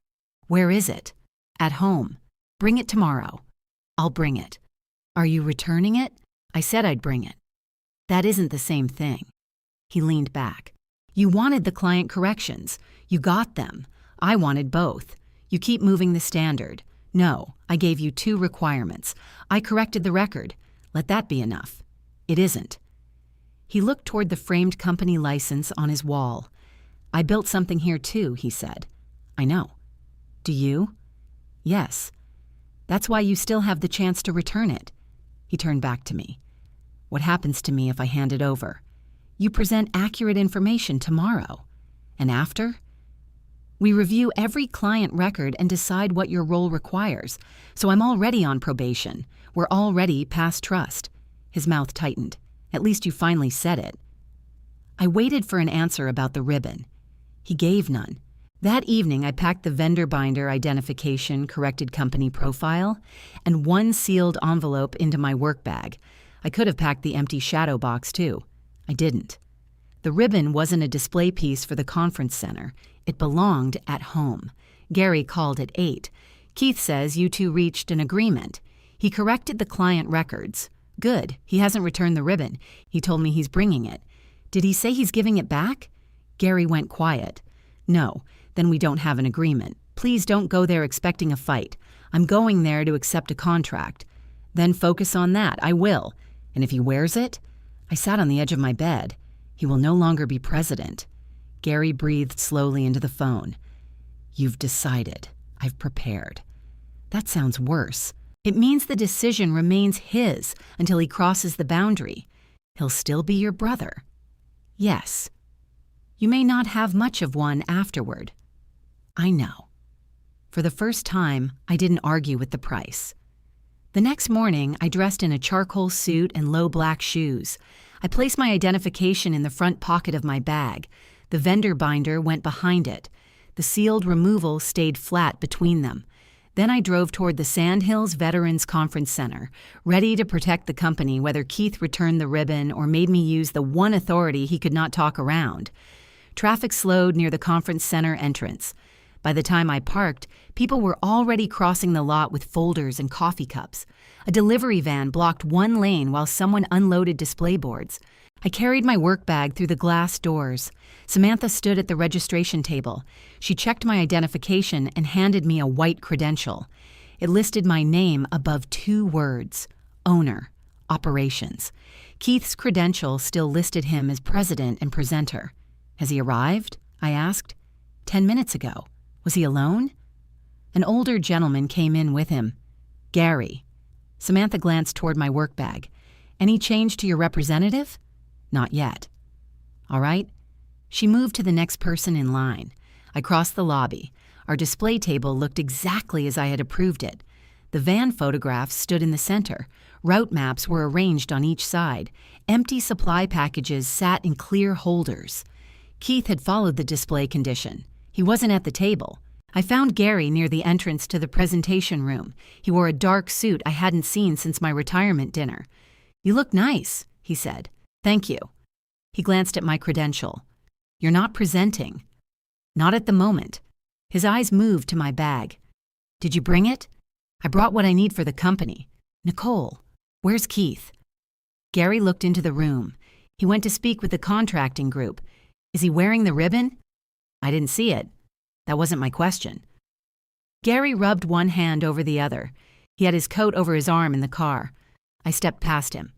Speaker 1: "Where is it?" "At home. Bring it tomorrow." "I'll bring it." "Are you returning it?" "I said I'd bring it." "That isn't the same thing." He leaned back. "You wanted the client corrections. You got them. I wanted both. You keep moving the standard. No, I gave you 2 requirements. I corrected the record. Let that be enough." "It isn't." He looked toward the framed company license on his wall. "I built something here too," he said. "I know." "Do you?" "Yes. That's why you still have the chance to return it." He turned back to me. "What happens to me if I hand it over?" "You present accurate information tomorrow." "And after?" "We review every client record and decide what your role requires. So I'm already on probation. We're already past trust." His mouth tightened. "At least you finally said it." I waited for an answer about the ribbon. He gave none. That evening, I packed the vendor binder identification corrected company profile and one sealed envelope into my work bag. I could have packed the empty shadow box too. I didn't. The ribbon wasn't a display piece for the conference center. It belonged at home. Gary called at 8. "Keith says you two reached an agreement. He corrected the client records." "Good. He hasn't returned the ribbon. He told me he's bringing it." "Did he say he's giving it back?" Gary went quiet. "No. Then we don't have an agreement. Please don't go there expecting a fight. I'm going there to accept a contract." "Then focus on that. I will. And if he wears it?" I sat on the edge of my bed. "He will no longer be president." Gary breathed slowly into the phone. "You've decided. I've prepared." That sounds worse. It means the decision remains his until he crosses the boundary. He'll still be your brother. Yes. You may not have much of one afterward. I know. For the first time, I didn't argue with the price. The next morning, I dressed in a charcoal suit and low black shoes. I placed my identification in the front pocket of my bag. The vendor binder went behind it. The sealed removal stayed flat between them. Then I drove toward the Sandhills Veterans Conference Center, ready to protect the company whether Keith returned the ribbon or made me use the one authority he could not talk around. Traffic slowed near the conference center entrance. By the time I parked, people were already crossing the lot with folders and coffee cups. A delivery van blocked one lane while someone unloaded display boards. I carried my work bag through the glass doors. Samantha stood at the registration table. She checked my identification and handed me a white credential. It listed my name above 2 words: owner, operations. Keith's credential still listed him as president and presenter. Has he arrived? I asked. 10 minutes ago. Was he alone? An older gentleman came in with him. Gary. Samantha glanced toward my work bag. Any change to your representative? Not yet. All right. She moved to the next person in line. I crossed the lobby. Our display table looked exactly as I had approved it. The van photographs stood in the center. Route maps were arranged on each side. Empty supply packages sat in clear holders. Keith had followed the display condition. He wasn't at the table. I found Gary near the entrance to the presentation room. He wore a dark suit I hadn't seen since my retirement dinner. You look nice, he said. Thank you. He glanced at my credential. You're not presenting. Not at the moment. His eyes moved to my bag. Did you bring it? I brought what I need for the company. Nicole, where's Keith? Gary looked into the room. He went to speak with the contracting group. Is he wearing the ribbon? I didn't see it. That wasn't my question. Gary rubbed one hand over the other. He had his coat over his arm in the car. I stepped past him.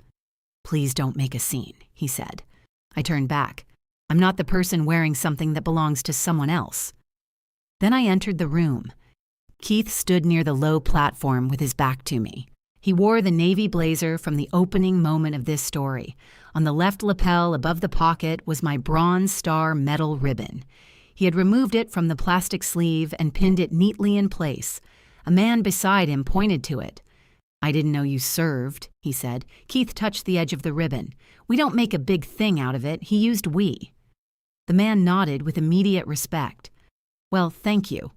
Speaker 1: Please don't make a scene, he said. I turned back. I'm not the person wearing something that belongs to someone else. Then I entered the room. Keith stood near the low platform with his back to me. He wore the navy blazer from the opening moment of this story. On the left lapel above the pocket was my Bronze Star metal ribbon. He had removed it from the plastic sleeve and pinned it neatly in place. A man beside him pointed to it. I didn't know you served, he said. Keith touched the edge of the ribbon. We don't make a big thing out of it. He used we. The man nodded with immediate respect. Well, thank you.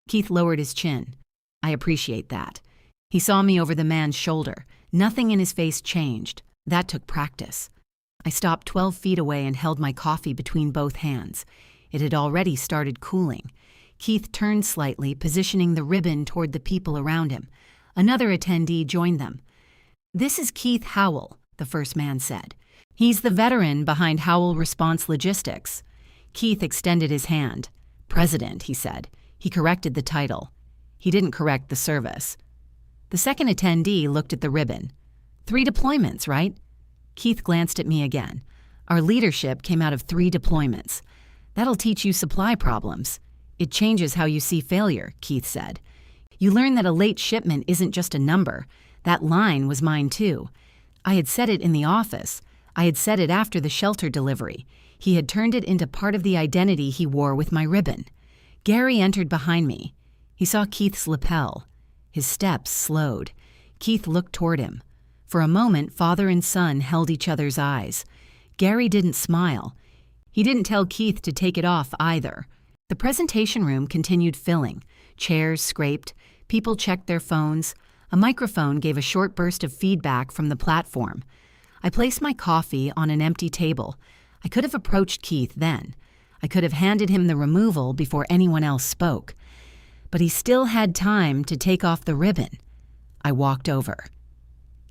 Speaker 1: Keith lowered his chin. I appreciate that. He saw me over the man's shoulder. Nothing in his face changed. That took practice. I stopped 12 feet away and held my coffee between both hands. It had already started cooling. Keith turned slightly, positioning the ribbon toward the people around him. Another attendee joined them. This is Keith Howell, the first man said. He's the veteran behind Howell Response Logistics. Keith extended his hand. President, he said. He corrected the title. He didn't correct the service. The second attendee looked at the ribbon. 3 deployments, right? Keith glanced at me again. Our leadership came out of 3 deployments. That'll teach you supply problems. It changes how you see failure, Keith said. You learn that a late shipment isn't just a number. That line was mine too. I had said it in the office. I had said it after the shelter delivery. He had turned it into part of the identity he wore with my ribbon. Gary entered behind me. He saw Keith's lapel. His steps slowed. Keith looked toward him. For a moment, father and son held each other's eyes. Gary didn't smile. He didn't tell Keith to take it off either. The presentation room continued filling. Chairs scraped. People checked their phones. A microphone gave a short burst of feedback from the platform. I placed my coffee on an empty table. I could have approached Keith then. I could have handed him the removal before anyone else spoke. But he still had time to take off the ribbon. I walked over.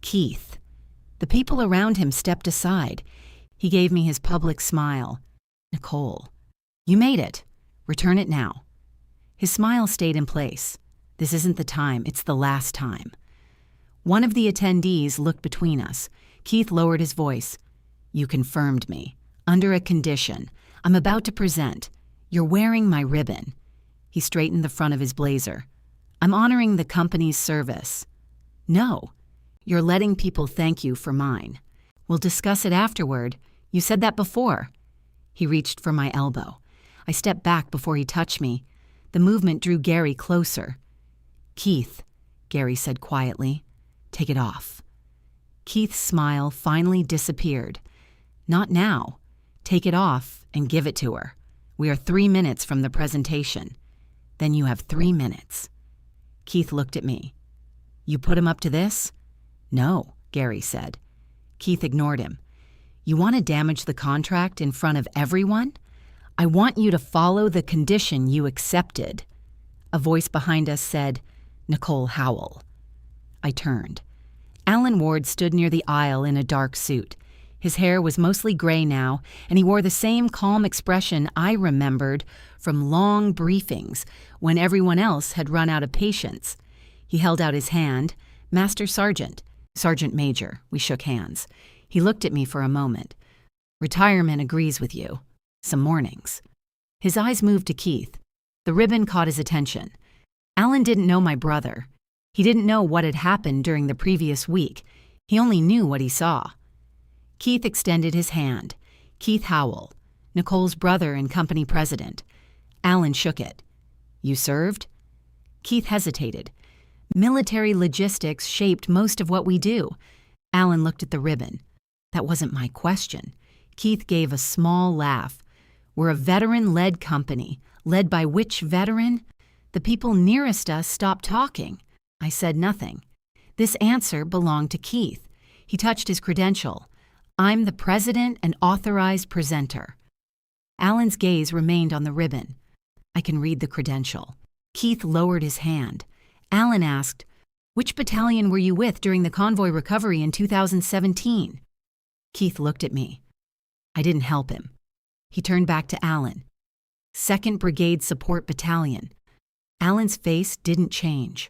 Speaker 1: Keith. The people around him stepped aside. He gave me his public smile. Nicole. You made it. Return it now. His smile stayed in place. This isn't the time, it's the last time. One of the attendees looked between us. Keith lowered his voice. You confirmed me. Under a condition. I'm about to present. You're wearing my ribbon. He straightened the front of his blazer. I'm honoring the company's service. No. You're letting people thank you for mine. We'll discuss it afterward. You said that before. He reached for my elbow. I stepped back before he touched me. The movement drew Gary closer. Keith, Gary said quietly, take it off. Keith's smile finally disappeared. Not now. Take it off and give it to her. We are 3 minutes from the presentation. Then you have 3 minutes. Keith looked at me. You put him up to this? No, Gary said. Keith ignored him. You want to damage the contract in front of everyone? I want you to follow the condition you accepted. A voice behind us said, Nicole Howell. I turned. Alan Ward stood near the aisle in a dark suit. His hair was mostly gray now, and he wore the same calm expression I remembered from long briefings when everyone else had run out of patience. He held out his hand. Master Sergeant. Sergeant Major. We shook hands. He looked at me for a moment. Retirement agrees with you. Some mornings. His eyes moved to Keith. The ribbon caught his attention. Alan didn't know my brother. He didn't know what had happened during the previous week. He only knew what he saw. Keith extended his hand. Keith Howell, Nicole's brother and company president. Alan shook it. You served? Keith hesitated. Military logistics shaped most of what we do. Alan looked at the ribbon. That wasn't my question. Keith gave a small laugh. We're a veteran-led company. Led by which veteran? The people nearest us stopped talking. I said nothing. This answer belonged to Keith. He touched his credential. I'm the president and authorized presenter. Alan's gaze remained on the ribbon. I can read the credential. Keith lowered his hand. Alan asked, Which battalion were you with during the convoy recovery in 2017? Keith looked at me. I didn't help him. He turned back to Alan. 2nd Brigade Support Battalion. Alan's face didn't change.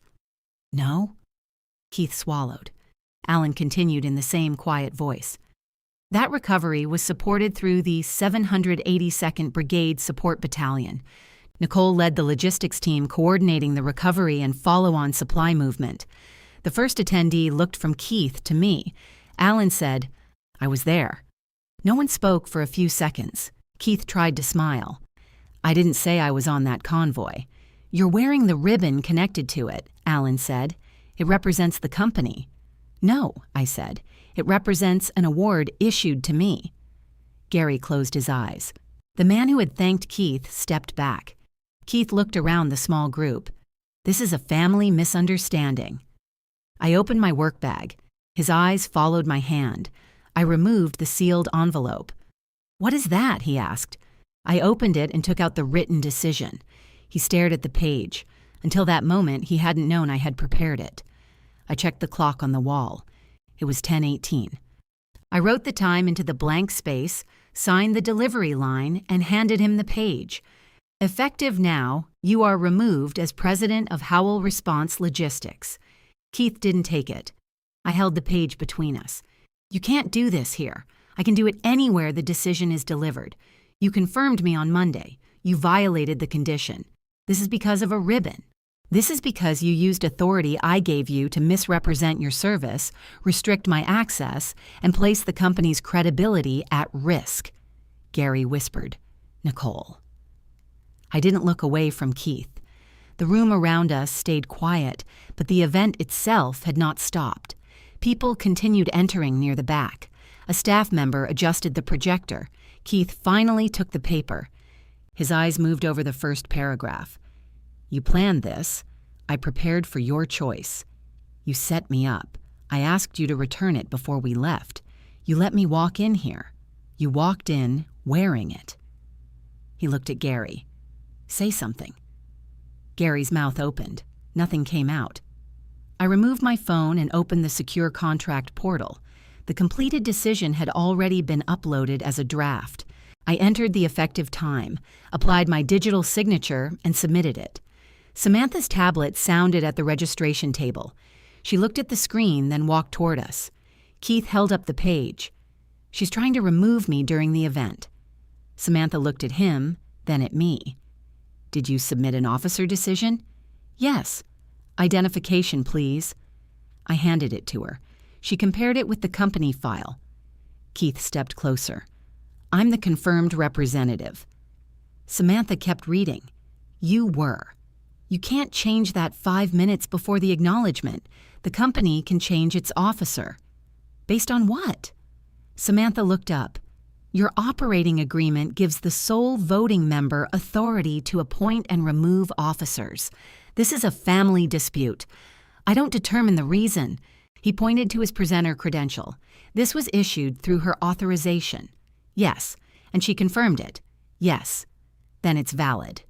Speaker 1: No? Keith swallowed. Alan continued in the same quiet voice. That recovery was supported through the 782nd Brigade Support Battalion. Nicole led the logistics team coordinating the recovery and follow-on supply movement. The first attendee looked from Keith to me. Alan said, I was there. No one spoke for a few seconds. Keith tried to smile. I didn't say I was on that convoy. You're wearing the ribbon connected to it, Alan said. It represents the company. No, I said. It represents an award issued to me. Gary closed his eyes. The man who had thanked Keith stepped back. Keith looked around the small group. This is a family misunderstanding. I opened my work bag. His eyes followed my hand. I removed the sealed envelope. What is that? He asked. I opened it and took out the written decision. He stared at the page. Until that moment, he hadn't known I had prepared it. I checked the clock on the wall. It was 10:18. I wrote the time into the blank space, signed the delivery line, and handed him the page. Effective now, you are removed as president of Howell Response Logistics. Keith didn't take it. I held the page between us. You can't do this here. I can do it anywhere the decision is delivered. You confirmed me on Monday. You violated the condition. This is because of a ribbon. This is because you used authority I gave you to misrepresent your service, restrict my access, and place the company's credibility at risk, Gary whispered. Nicole. I didn't look away from Keith. The room around us stayed quiet, but the event itself had not stopped. People continued entering near the back. A staff member adjusted the projector. Keith finally took the paper. His eyes moved over the first paragraph. You planned this. I prepared for your choice. You set me up. I asked you to return it before we left. You let me walk in here. You walked in wearing it. He looked at Gary. Say something. Gary's mouth opened. Nothing came out. I removed my phone and opened the secure contract portal. The completed decision had already been uploaded as a draft. I entered the effective time, applied my digital signature, and submitted it. Samantha's tablet sounded at the registration table. She looked at the screen, then walked toward us. Keith held up the page. She's trying to remove me during the event. Samantha looked at him, then at me. Did you submit an officer decision? Yes. Identification, please. I handed it to her. She compared it with the company file. Keith stepped closer. I'm the confirmed representative. Samantha kept reading. You were. You can't change that 5 minutes before the acknowledgement. The company can change its officer. Based on what? Samantha looked up. Your operating agreement gives the sole voting member authority to appoint and remove officers. This is a family dispute. I don't determine the reason. He pointed to his presenter credential. This was issued through her authorization. Yes. And she confirmed it. Yes. Then it's valid.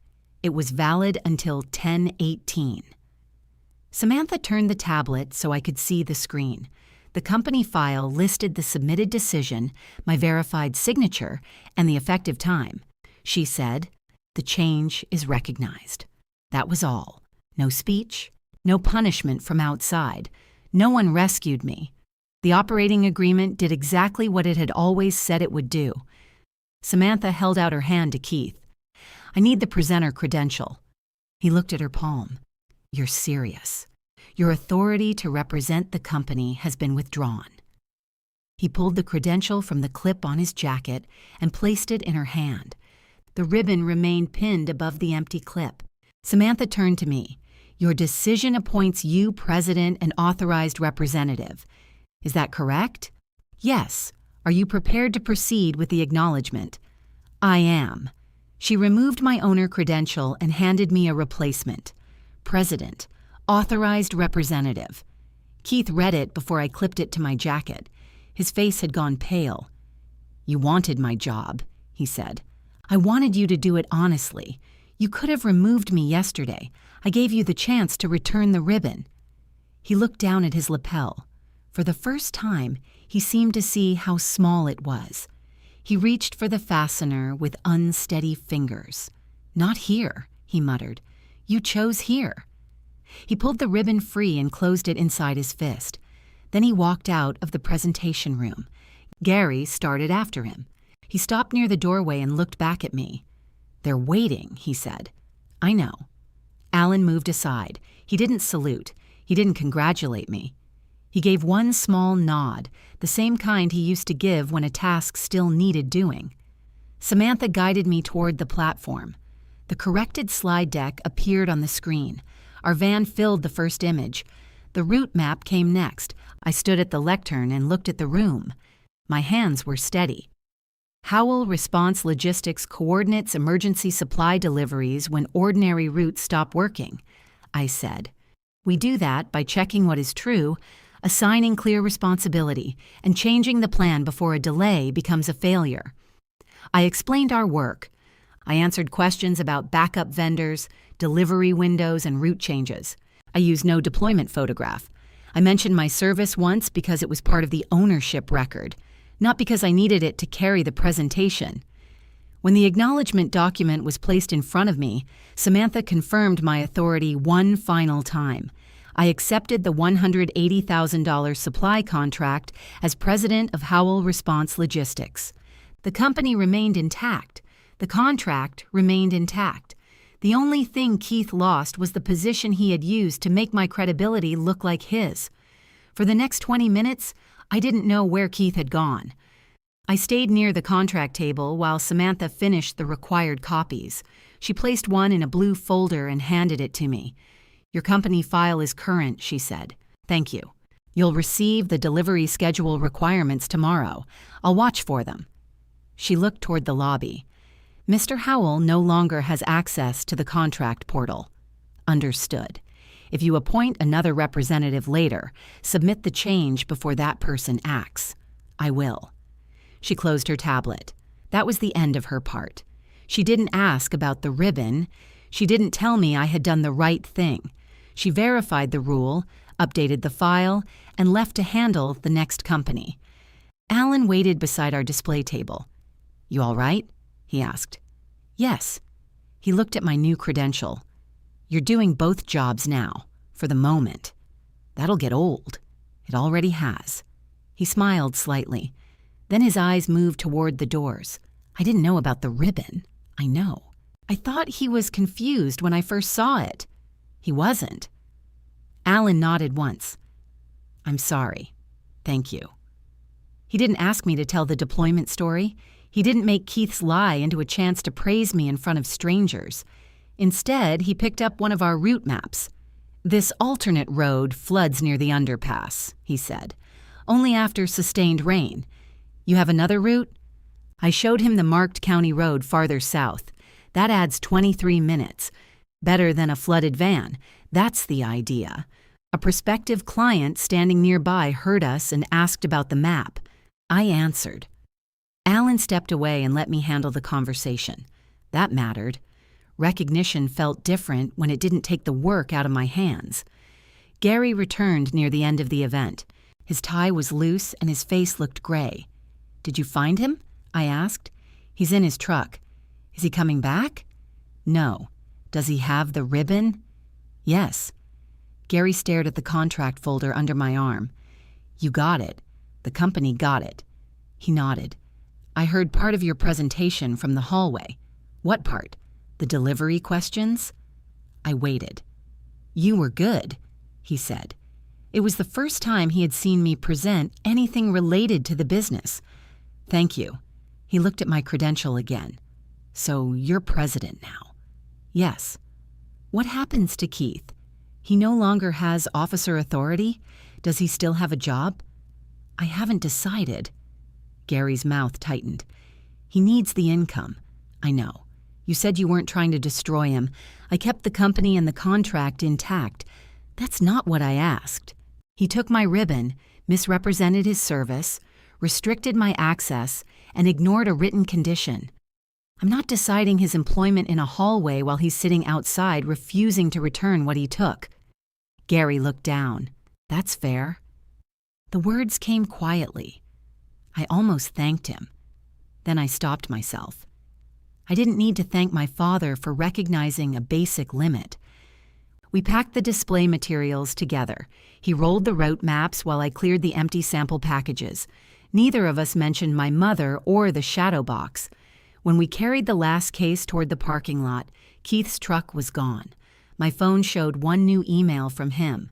Speaker 1: It was valid until 10/18. Samantha turned the tablet so I could see the screen. The company file listed the submitted decision, my verified signature, and the effective time. She said, "The change is recognized." That was all. No speech, no punishment from outside. No one rescued me. The operating agreement did exactly what it had always said it would do. Samantha held out her hand to Keith. "I need the presenter credential." He looked at her palm. "You're serious. Your authority to represent the company has been withdrawn." He pulled the credential from the clip on his jacket and placed it in her hand. The ribbon remained pinned above the empty clip. Samantha turned to me. "Your decision appoints you president and authorized representative. Is that correct?" "Yes. Are you prepared to proceed with the acknowledgement?" "I am." She removed my owner credential and handed me a replacement. President, authorized representative. Keith read it before I clipped it to my jacket. His face had gone pale. "You wanted my job," he said. "I wanted you to do it honestly. You could have removed me yesterday. I gave you the chance to return the ribbon." He looked down at his lapel. For the first time, he seemed to see how small it was. He reached for the fastener with unsteady fingers. "Not here," he muttered. "You chose here." He pulled the ribbon free and closed it inside his fist. Then he walked out of the presentation room. Gary started after him. He stopped near the doorway and looked back at me. "They're waiting," he said. "I know." Alan moved aside. He didn't salute. He didn't congratulate me. He gave one small nod, the same kind he used to give when a task still needed doing. Samantha guided me toward the platform. The corrected slide deck appeared on the screen. Our van filled the first image. The route map came next. I stood at the lectern and looked at the room. My hands were steady. Howell Response Logistics coordinates emergency supply deliveries when ordinary routes stop working, I said. We do that by checking what is true, assigning clear responsibility, and changing the plan before a delay becomes a failure. I explained our work. I answered questions about backup vendors, delivery windows, and route changes. I used no deployment photograph. I mentioned my service once because it was part of the ownership record, not because I needed it to carry the presentation. When the acknowledgement document was placed in front of me, Samantha confirmed my authority one final time. I accepted the $180,000 supply contract as president of Howell Response Logistics. The company remained intact. The contract remained intact. The only thing Keith lost was the position he had used to make my credibility look like his. For the next 20 minutes, I didn't know where Keith had gone. I stayed near the contract table while Samantha finished the required copies. She placed one in a blue folder and handed it to me. Your company file is current, she said. Thank you. You'll receive the delivery schedule requirements tomorrow. I'll watch for them. She looked toward the lobby. Mr. Howell no longer has access to the contract portal. Understood. If you appoint another representative later, submit the change before that person acts. I will. She closed her tablet. That was the end of her part. She didn't ask about the ribbon. She didn't tell me I had done the right thing. She verified the rule, updated the file, and left to handle the next company. Alan waited beside our display table. You all right? He asked. Yes. He looked at my new credential. You're doing both jobs now, for the moment. That'll get old. It already has. He smiled slightly. Then his eyes moved toward the doors. I didn't know about the ribbon. I know. I thought he was confused when I first saw it. He wasn't. Alan nodded once. I'm sorry. Thank you. He didn't ask me to tell the deployment story. He didn't make Keith's lie into a chance to praise me in front of strangers. Instead, he picked up one of our route maps. This alternate road floods near the underpass, he said. Only after sustained rain. You have another route? I showed him the marked county road farther south. That adds 23 minutes. Better than a flooded van. That's the idea. A prospective client standing nearby heard us and asked about the map. I answered. Alan stepped away and let me handle the conversation. That mattered. Recognition felt different when it didn't take the work out of my hands. Gary returned near the end of the event. His tie was loose and his face looked gray. Did you find him? I asked. He's in his truck. Is he coming back? No. Does he have the ribbon? Yes. Gary stared at the contract folder under my arm. You got it. The company got it. He nodded. I heard part of your presentation from the hallway. What part? The delivery questions? I waited. You were good, he said. It was the first time he had seen me present anything related to the business. Thank you. He looked at my credential again. So you're president now? Yes. What happens to Keith? He no longer has officer authority? Does he still have a job? I haven't decided. Gary's mouth tightened. He needs the income. I know. You said you weren't trying to destroy him. I kept the company and the contract intact. That's not what I asked. He took my ribbon, misrepresented his service, restricted my access, and ignored a written condition. I'm not deciding his employment in a hallway while he's sitting outside refusing to return what he took. Gary looked down. That's fair. The words came quietly. I almost thanked him. Then I stopped myself. I didn't need to thank my father for recognizing a basic limit. We packed the display materials together. He rolled the route maps while I cleared the empty sample packages. Neither of us mentioned my mother or the shadow box. When we carried the last case toward the parking lot, Keith's truck was gone. My phone showed one new email from him.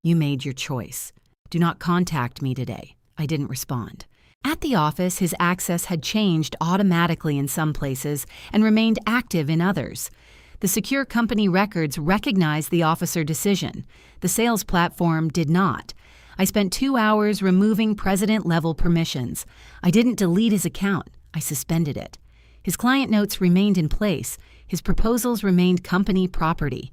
Speaker 1: You made your choice. Do not contact me today. I didn't respond. At the office, his access had changed automatically in some places and remained active in others. The secure company records recognized the officer decision. The sales platform did not. I spent 2 hours removing president-level permissions. I didn't delete his account. I suspended it. His client notes remained in place. His proposals remained company property.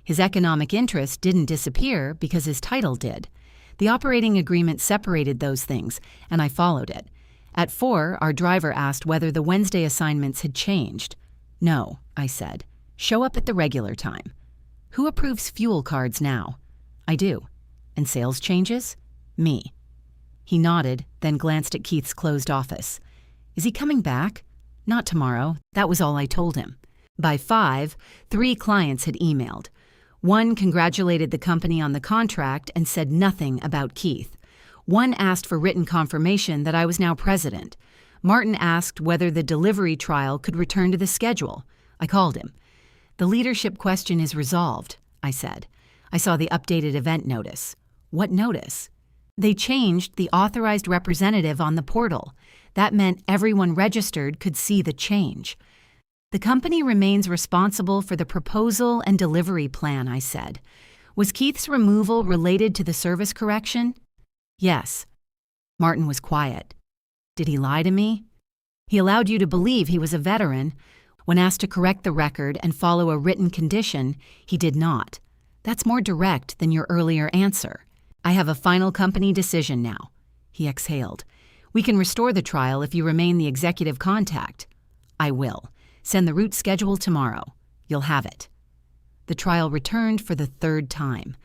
Speaker 1: His economic interest didn't disappear because his title did. The operating agreement separated those things, and I followed it. At 4, our driver asked whether the Wednesday assignments had changed. No, I said. Show up at the regular time. Who approves fuel cards now? I do. And sales changes? Me. He nodded, then glanced at Keith's closed office. Is he coming back? Not tomorrow. That was all I told him. By 5, 3 clients had emailed. One congratulated the company on the contract and said nothing about Keith. One asked for written confirmation that I was now president. Martin asked whether the delivery trial could return to the schedule. I called him. The leadership question is resolved, I said. I saw the updated event notice. What notice? They changed the authorized representative on the portal. That meant everyone registered could see the change. The company remains responsible for the proposal and delivery plan, I said. Was Keith's removal related to the service correction? Yes. Martin was quiet. Did he lie to me? He allowed you to believe he was a veteran. When asked to correct the record and follow a written condition, he did not. That's more direct than your earlier answer. I have a final company decision now. He exhaled. We can restore the trial if you remain the executive contact. I will. Send the route schedule tomorrow. You'll have it. The trial returned for the 3rd time.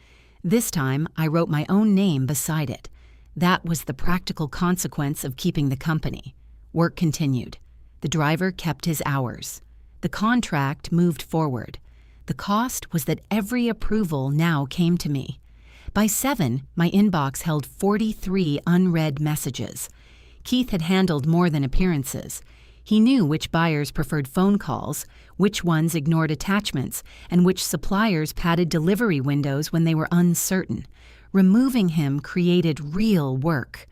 Speaker 1: This time, I wrote my own name beside it. That was the practical consequence of keeping the company. Work continued. The driver kept his hours. The contract moved forward. The cost was that every approval now came to me. By 7, my inbox held 43 unread messages. Keith had handled more than appearances. He knew which buyers preferred phone calls, which ones ignored attachments, and which suppliers padded delivery windows when they were uncertain. Removing him created real work.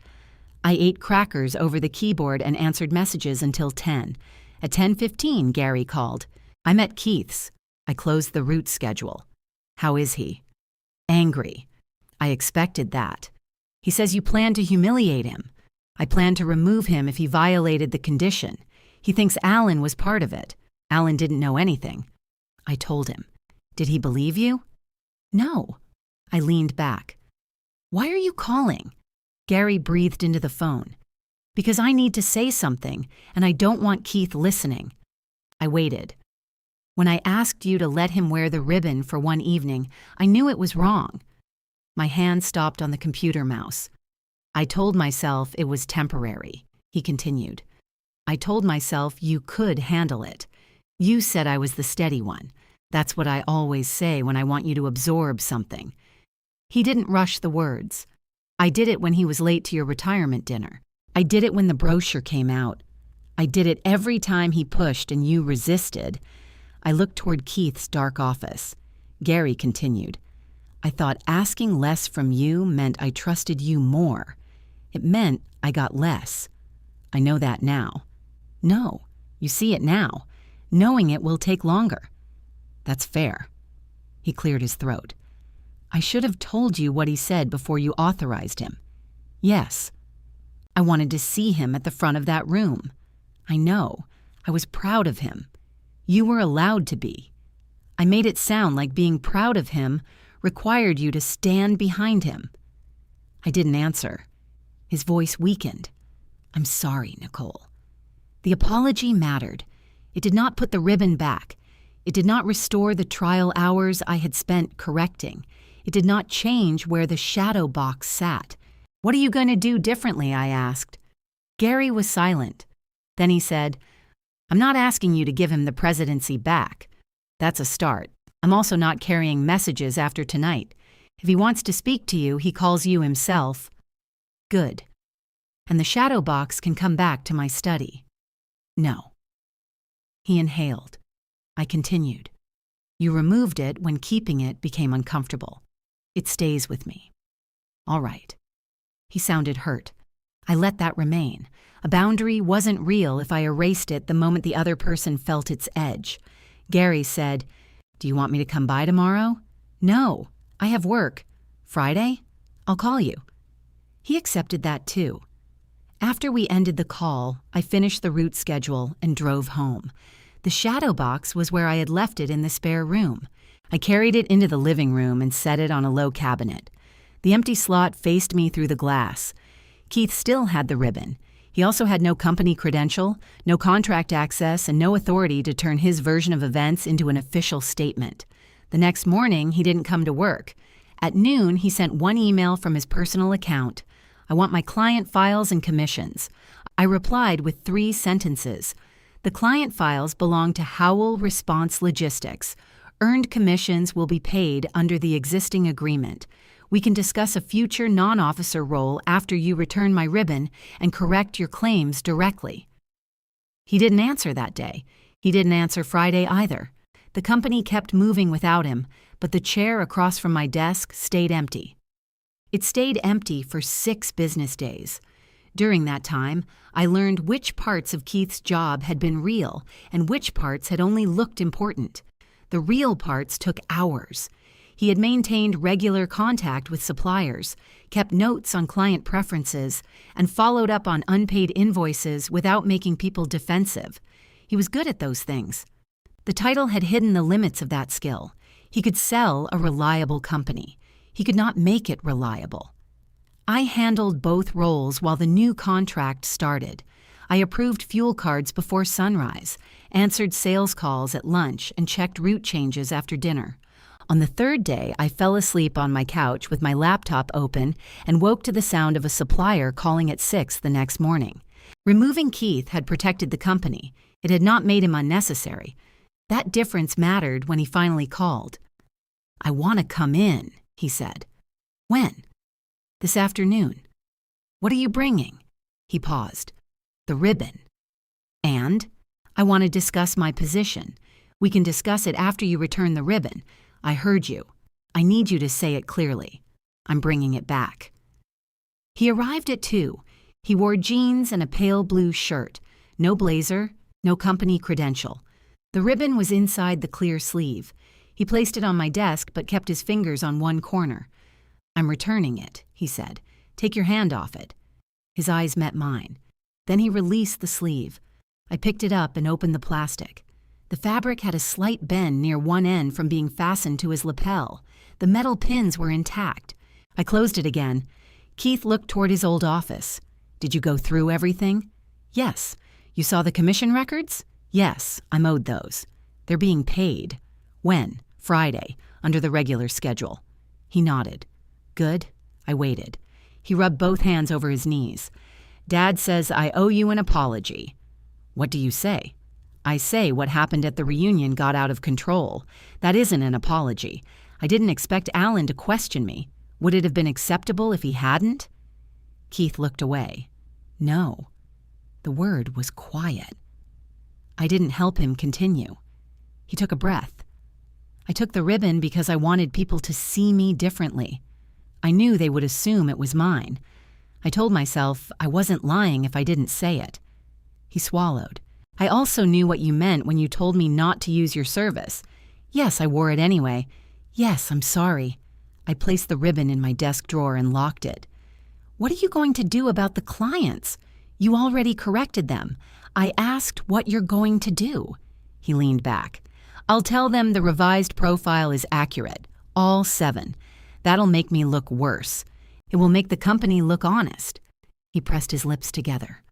Speaker 1: I ate crackers over the keyboard and answered messages until 10. At 10:15, Gary called. I'm at Keith's. I closed the route schedule. How is he? Angry. I expected that. He says you plan to humiliate him. I plan to remove him if he violated the condition. He thinks Alan was part of it. Alan didn't know anything. I told him. Did he believe you? No. I leaned back. Why are you calling? Gary breathed into the phone. Because I need to say something, and I don't want Keith listening. I waited. When I asked you to let him wear the ribbon for one evening, I knew it was wrong. My hand stopped on the computer mouse. I told myself it was temporary, he continued. I told myself you could handle it. You said I was the steady one. That's what I always say when I want you to absorb something. He didn't rush the words. I did it when he was late to your retirement dinner. I did it when the brochure came out. I did it every time he pushed and you resisted. I looked toward Keith's dark office. Gary continued. I thought asking less from you meant I trusted you more. It meant I got less. I know that now. No, you see it now. Knowing it will take longer. That's fair. He cleared his throat. I should have told you what he said before you authorized him. Yes. I wanted to see him at the front of that room. I know. I was proud of him. You were allowed to be. I made it sound like being proud of him required you to stand behind him. I didn't answer. His voice weakened. I'm sorry, Nicole. The apology mattered. It did not put the ribbon back. It did not restore the trial hours I had spent correcting. It did not change where the shadow box sat. What are you going to do differently? I asked. Gary was silent. Then he said, I'm not asking you to give him the presidency back. That's a start. I'm also not carrying messages after tonight. If he wants to speak to you, he calls you himself. Good. And the shadow box can come back to my study. No. He inhaled. I continued. You removed it when keeping it became uncomfortable. It stays with me. All right. He sounded hurt. I let that remain. A boundary wasn't real if I erased it the moment the other person felt its edge. Gary said, Do you want me to come by tomorrow? No, I have work. Friday? I'll call you. He accepted that too. After we ended the call, I finished the route schedule and drove home. The shadow box was where I had left it in the spare room. I carried it into the living room and set it on a low cabinet. The empty slot faced me through the glass. Keith still had the ribbon. He also had no company credential, no contract access, and no authority to turn his version of events into an official statement. The next morning, he didn't come to work. At noon, he sent one email from his personal account. I want my client files and commissions. I replied with 3 sentences. The client files belong to Howell Response Logistics. Earned commissions will be paid under the existing agreement. We can discuss a future non-officer role after you return my ribbon and correct your claims directly. He didn't answer that day. He didn't answer Friday either. The company kept moving without him, but the chair across from my desk stayed empty. It stayed empty for 6 business days. During that time, I learned which parts of Keith's job had been real and which parts had only looked important. The real parts took hours. He had maintained regular contact with suppliers, kept notes on client preferences, and followed up on unpaid invoices without making people defensive. He was good at those things. The title had hidden the limits of that skill. He could sell a reliable company. He could not make it reliable. I handled both roles while the new contract started. I approved fuel cards before sunrise, answered sales calls at lunch, and checked route changes after dinner. On the 3rd day, I fell asleep on my couch with my laptop open and woke to the sound of a supplier calling at 6 the next morning. Removing Keith had protected the company. It had not made him unnecessary. That difference mattered when he finally called. I want to come in, he said. When? This afternoon. What are you bringing? He paused. The ribbon. And? I want to discuss my position. We can discuss it after you return the ribbon. I heard you. I need you to say it clearly. I'm bringing it back. He arrived at 2. He wore jeans and a pale blue shirt. No blazer, no company credential. The ribbon was inside the clear sleeve. He placed it on my desk but kept his fingers on one corner. I'm returning it, he said. Take your hand off it. His eyes met mine. Then he released the sleeve. I picked it up and opened the plastic. The fabric had a slight bend near one end from being fastened to his lapel. The metal pins were intact. I closed it again. Keith looked toward his old office. Did you go through everything? Yes. You saw the commission records? Yes, I'm owed those. They're being paid. When? Friday, under the regular schedule. He nodded. Good. I waited. He rubbed both hands over his knees. Dad says I owe you an apology. What do you say? I say what happened at the reunion got out of control. That isn't an apology. I didn't expect Alan to question me. Would it have been acceptable if he hadn't? Keith looked away. No. The word was quiet. I didn't help him continue. He took a breath. I took the ribbon because I wanted people to see me differently. I knew they would assume it was mine. I told myself I wasn't lying if I didn't say it. He swallowed. I also knew what you meant when you told me not to use your service. Yes, I wore it anyway. Yes, I'm sorry. I placed the ribbon in my desk drawer and locked it. What are you going to do about the clients? You already corrected them. I asked what you're going to do. He leaned back. I'll tell them the revised profile is accurate. All 7. That'll make me look worse. It will make the company look honest. He pressed his lips together.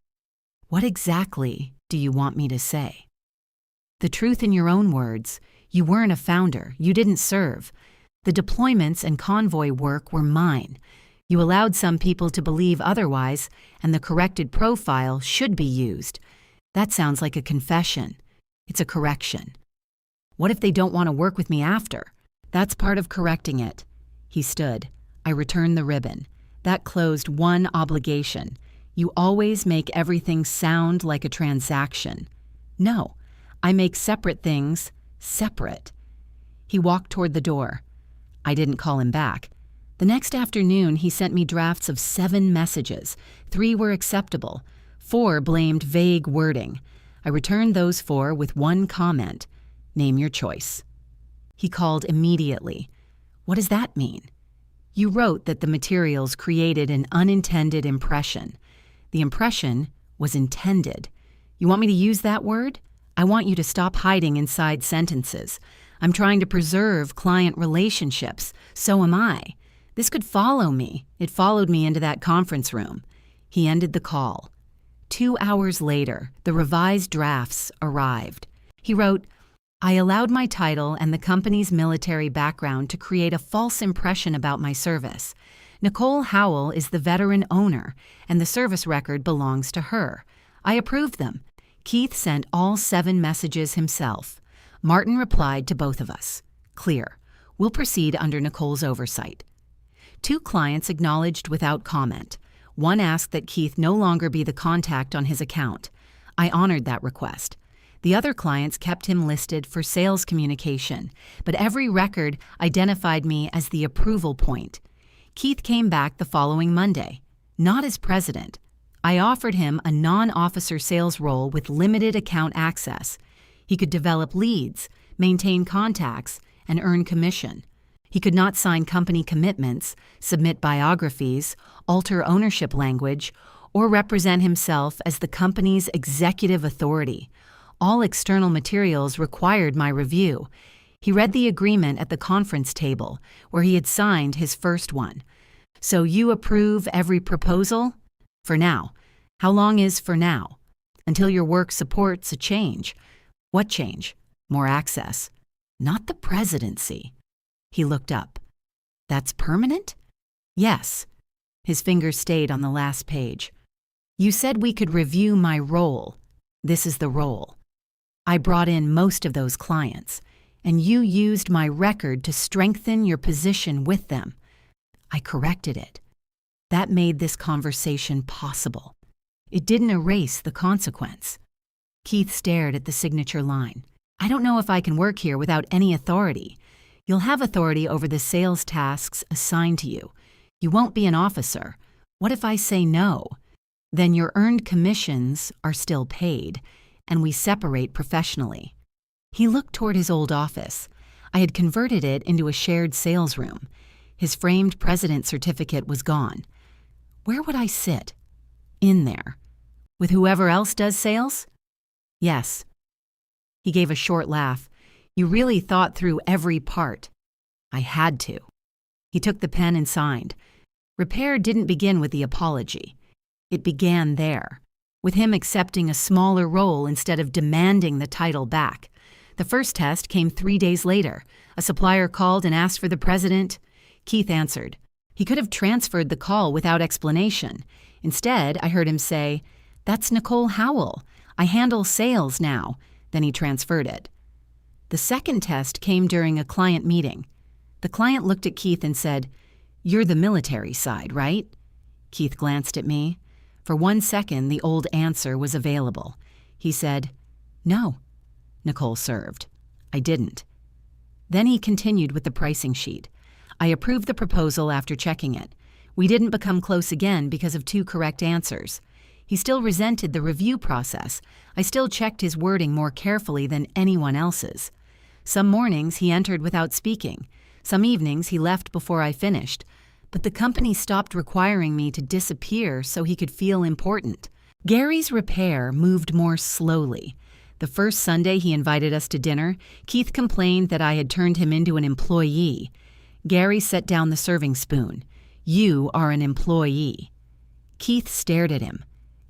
Speaker 1: What exactly do you want me to say? The truth in your own words. You weren't a founder. You didn't serve. The deployments and convoy work were mine. You allowed some people to believe otherwise, and the corrected profile should be used. That sounds like a confession. It's a correction. What if they don't want to work with me after? That's part of correcting it. He stood. I returned the ribbon. That closed one obligation. You always make everything sound like a transaction. No, I make separate things separate. He walked toward the door. I didn't call him back. The next afternoon, he sent me drafts of 7 messages. 3 were acceptable. 4 blamed vague wording. I returned those 4 with one comment. Name your choice. He called immediately. What does that mean? You wrote that the materials created an unintended impression. The impression was intended. You want me to use that word? I want you to stop hiding inside sentences. I'm trying to preserve client relationships. So am I. This could follow me. It followed me into that conference room. He ended the call. 2 hours later, the revised drafts arrived. He wrote, I allowed my title and the company's military background to create a false impression about my service. Nicole Howell is the veteran owner, and the service record belongs to her. I approved them. Keith sent all 7 messages himself. Martin replied to both of us. Clear. We'll proceed under Nicole's oversight. 2 clients acknowledged without comment. One asked that Keith no longer be the contact on his account. I honored that request. The other clients kept him listed for sales communication, but every record identified me as the approval point. Keith came back the following Monday, not as president. I offered him a non-officer sales role with limited account access. He could develop leads, maintain contacts, and earn commission. He could not sign company commitments, submit biographies, alter ownership language, or represent himself as the company's executive authority. All external materials required my review. He read the agreement at the conference table, where he had signed his first one. So you approve every proposal? For now. How long is for now? Until your work supports a change. What change? More access. Not the presidency. He looked up. That's permanent? Yes. His fingers stayed on the last page. You said we could review my role. This is the role. I brought in most of those clients, and you used my record to strengthen your position with them. I corrected it. That made this conversation possible. It didn't erase the consequence. Keith stared at the signature line. I don't know if I can work here without any authority. You'll have authority over the sales tasks assigned to you. You won't be an officer. What if I say no? Then your earned commissions are still paid, and we separate professionally. He looked toward his old office. I had converted it into a shared sales room. His framed president certificate was gone. Where would I sit? In there. With whoever else does sales? Yes. He gave a short laugh. You really thought through every part. I had to. He took the pen and signed. Repair didn't begin with the apology. It began there, with him accepting a smaller role instead of demanding the title back. The first test came 3 days later. A supplier called and asked for the president. Keith answered. He could have transferred the call without explanation. Instead, I heard him say, "That's Nicole Howell. I handle sales now." Then he transferred it. The second test came during a client meeting. The client looked at Keith and said, "You're the military side, right?" Keith glanced at me. For 1 second, the old answer was available. He said, "No." Nicole served. I didn't. Then he continued with the pricing sheet. I approved the proposal after checking it. We didn't become close again because of 2 correct answers. He still resented the review process. I still checked his wording more carefully than anyone else's. Some mornings he entered without speaking. Some evenings he left before I finished. But the company stopped requiring me to disappear so he could feel important. Gary's repair moved more slowly. The first Sunday he invited us to dinner, Keith complained that I had turned him into an employee. Gary set down the serving spoon. "You are an employee." Keith stared at him.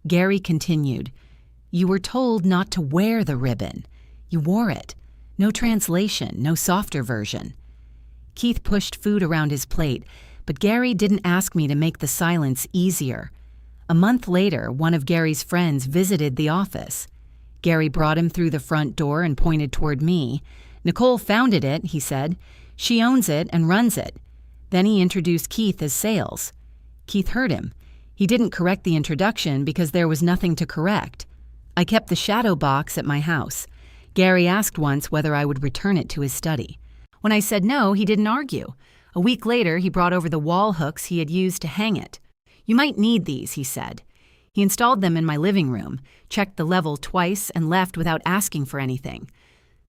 Speaker 1: Gary continued, "You were told not to wear the ribbon. You wore it. No translation, no softer version." Keith pushed food around his plate, but Gary didn't ask me to make the silence easier. A month later, one of Gary's friends visited the office. Gary brought him through the front door and pointed toward me. "Nicole founded it," he said. "She owns it and runs it." Then he introduced Keith as sales. Keith heard him. He didn't correct the introduction because there was nothing to correct. I kept the shadow box at my house. Gary asked once whether I would return it to his study. When I said no, he didn't argue. A week later, he brought over the wall hooks he had used to hang it. "You might need these," he said. He installed them in my living room, checked the level twice, and left without asking for anything.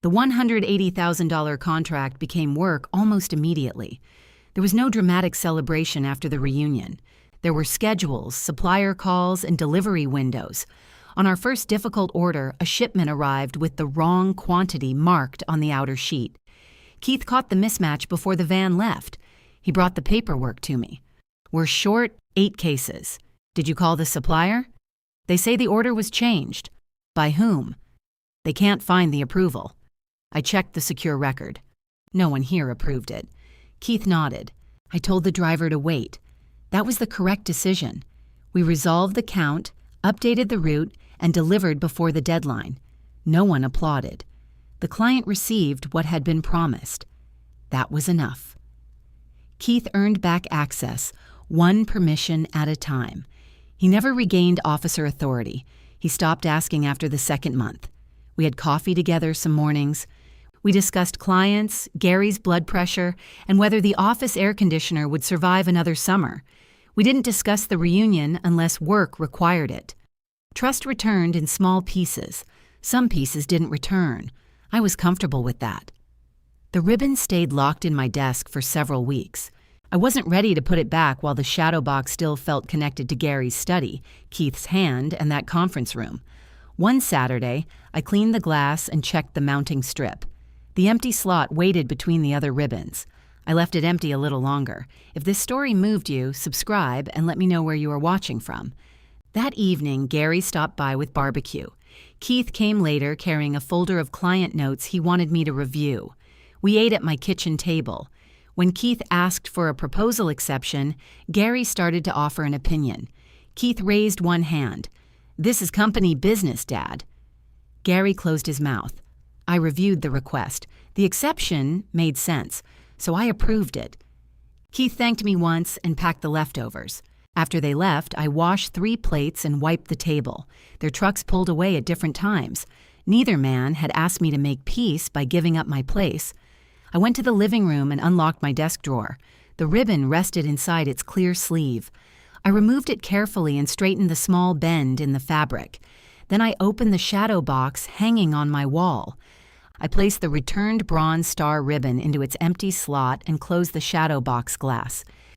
Speaker 1: The $180,000 contract became work almost immediately. There was no dramatic celebration after the reunion. There were schedules, supplier calls, and delivery windows. On our first difficult order, a shipment arrived with the wrong quantity marked on the outer sheet. Keith caught the mismatch before the van left. He brought the paperwork to me. "We're short 8 cases. Did you call the supplier?" "They say the order was changed." "By whom?" "They can't find the approval." I checked the secure record. No one here approved it. Keith nodded. I told the driver to wait. That was the correct decision. We resolved the count, updated the route, and delivered before the deadline. No one applauded. The client received what had been promised. That was enough. Keith earned back access, one permission at a time. He never regained officer authority. He stopped asking after the second month. We had coffee together some mornings. We discussed clients, Gary's blood pressure, and whether the office air conditioner would survive another summer. We didn't discuss the reunion unless work required it. Trust returned in small pieces. Some pieces didn't return. I was comfortable with that. The ribbon stayed locked in my desk for several weeks. I wasn't ready to put it back while the shadow box still felt connected to Gary's study, Keith's hand, and that conference room. One Saturday, I cleaned the glass and checked the mounting strip. The empty slot waited between the other ribbons. I left it empty a little longer. If this story moved you, subscribe and let me know where you are watching from. That evening, Gary stopped by with barbecue. Keith came later carrying a folder of client notes he wanted me to review. We ate at my kitchen table. When Keith asked for a proposal exception, Gary started to offer an opinion. Keith raised one hand. "This is company business, Dad." Gary closed his mouth. I reviewed the request. The exception made sense, so I approved it. Keith thanked me once and packed the leftovers. After they left, I washed 3 plates and wiped the table. Their trucks pulled away at different times. Neither man had asked me to make peace by giving up my place. I went to the living room and unlocked my desk drawer. The ribbon rested inside its clear sleeve. I removed it carefully and straightened the small bend in the fabric. Then I opened the shadow box hanging on my wall. I placed the returned Bronze Star ribbon into its empty slot and closed the shadow box glass.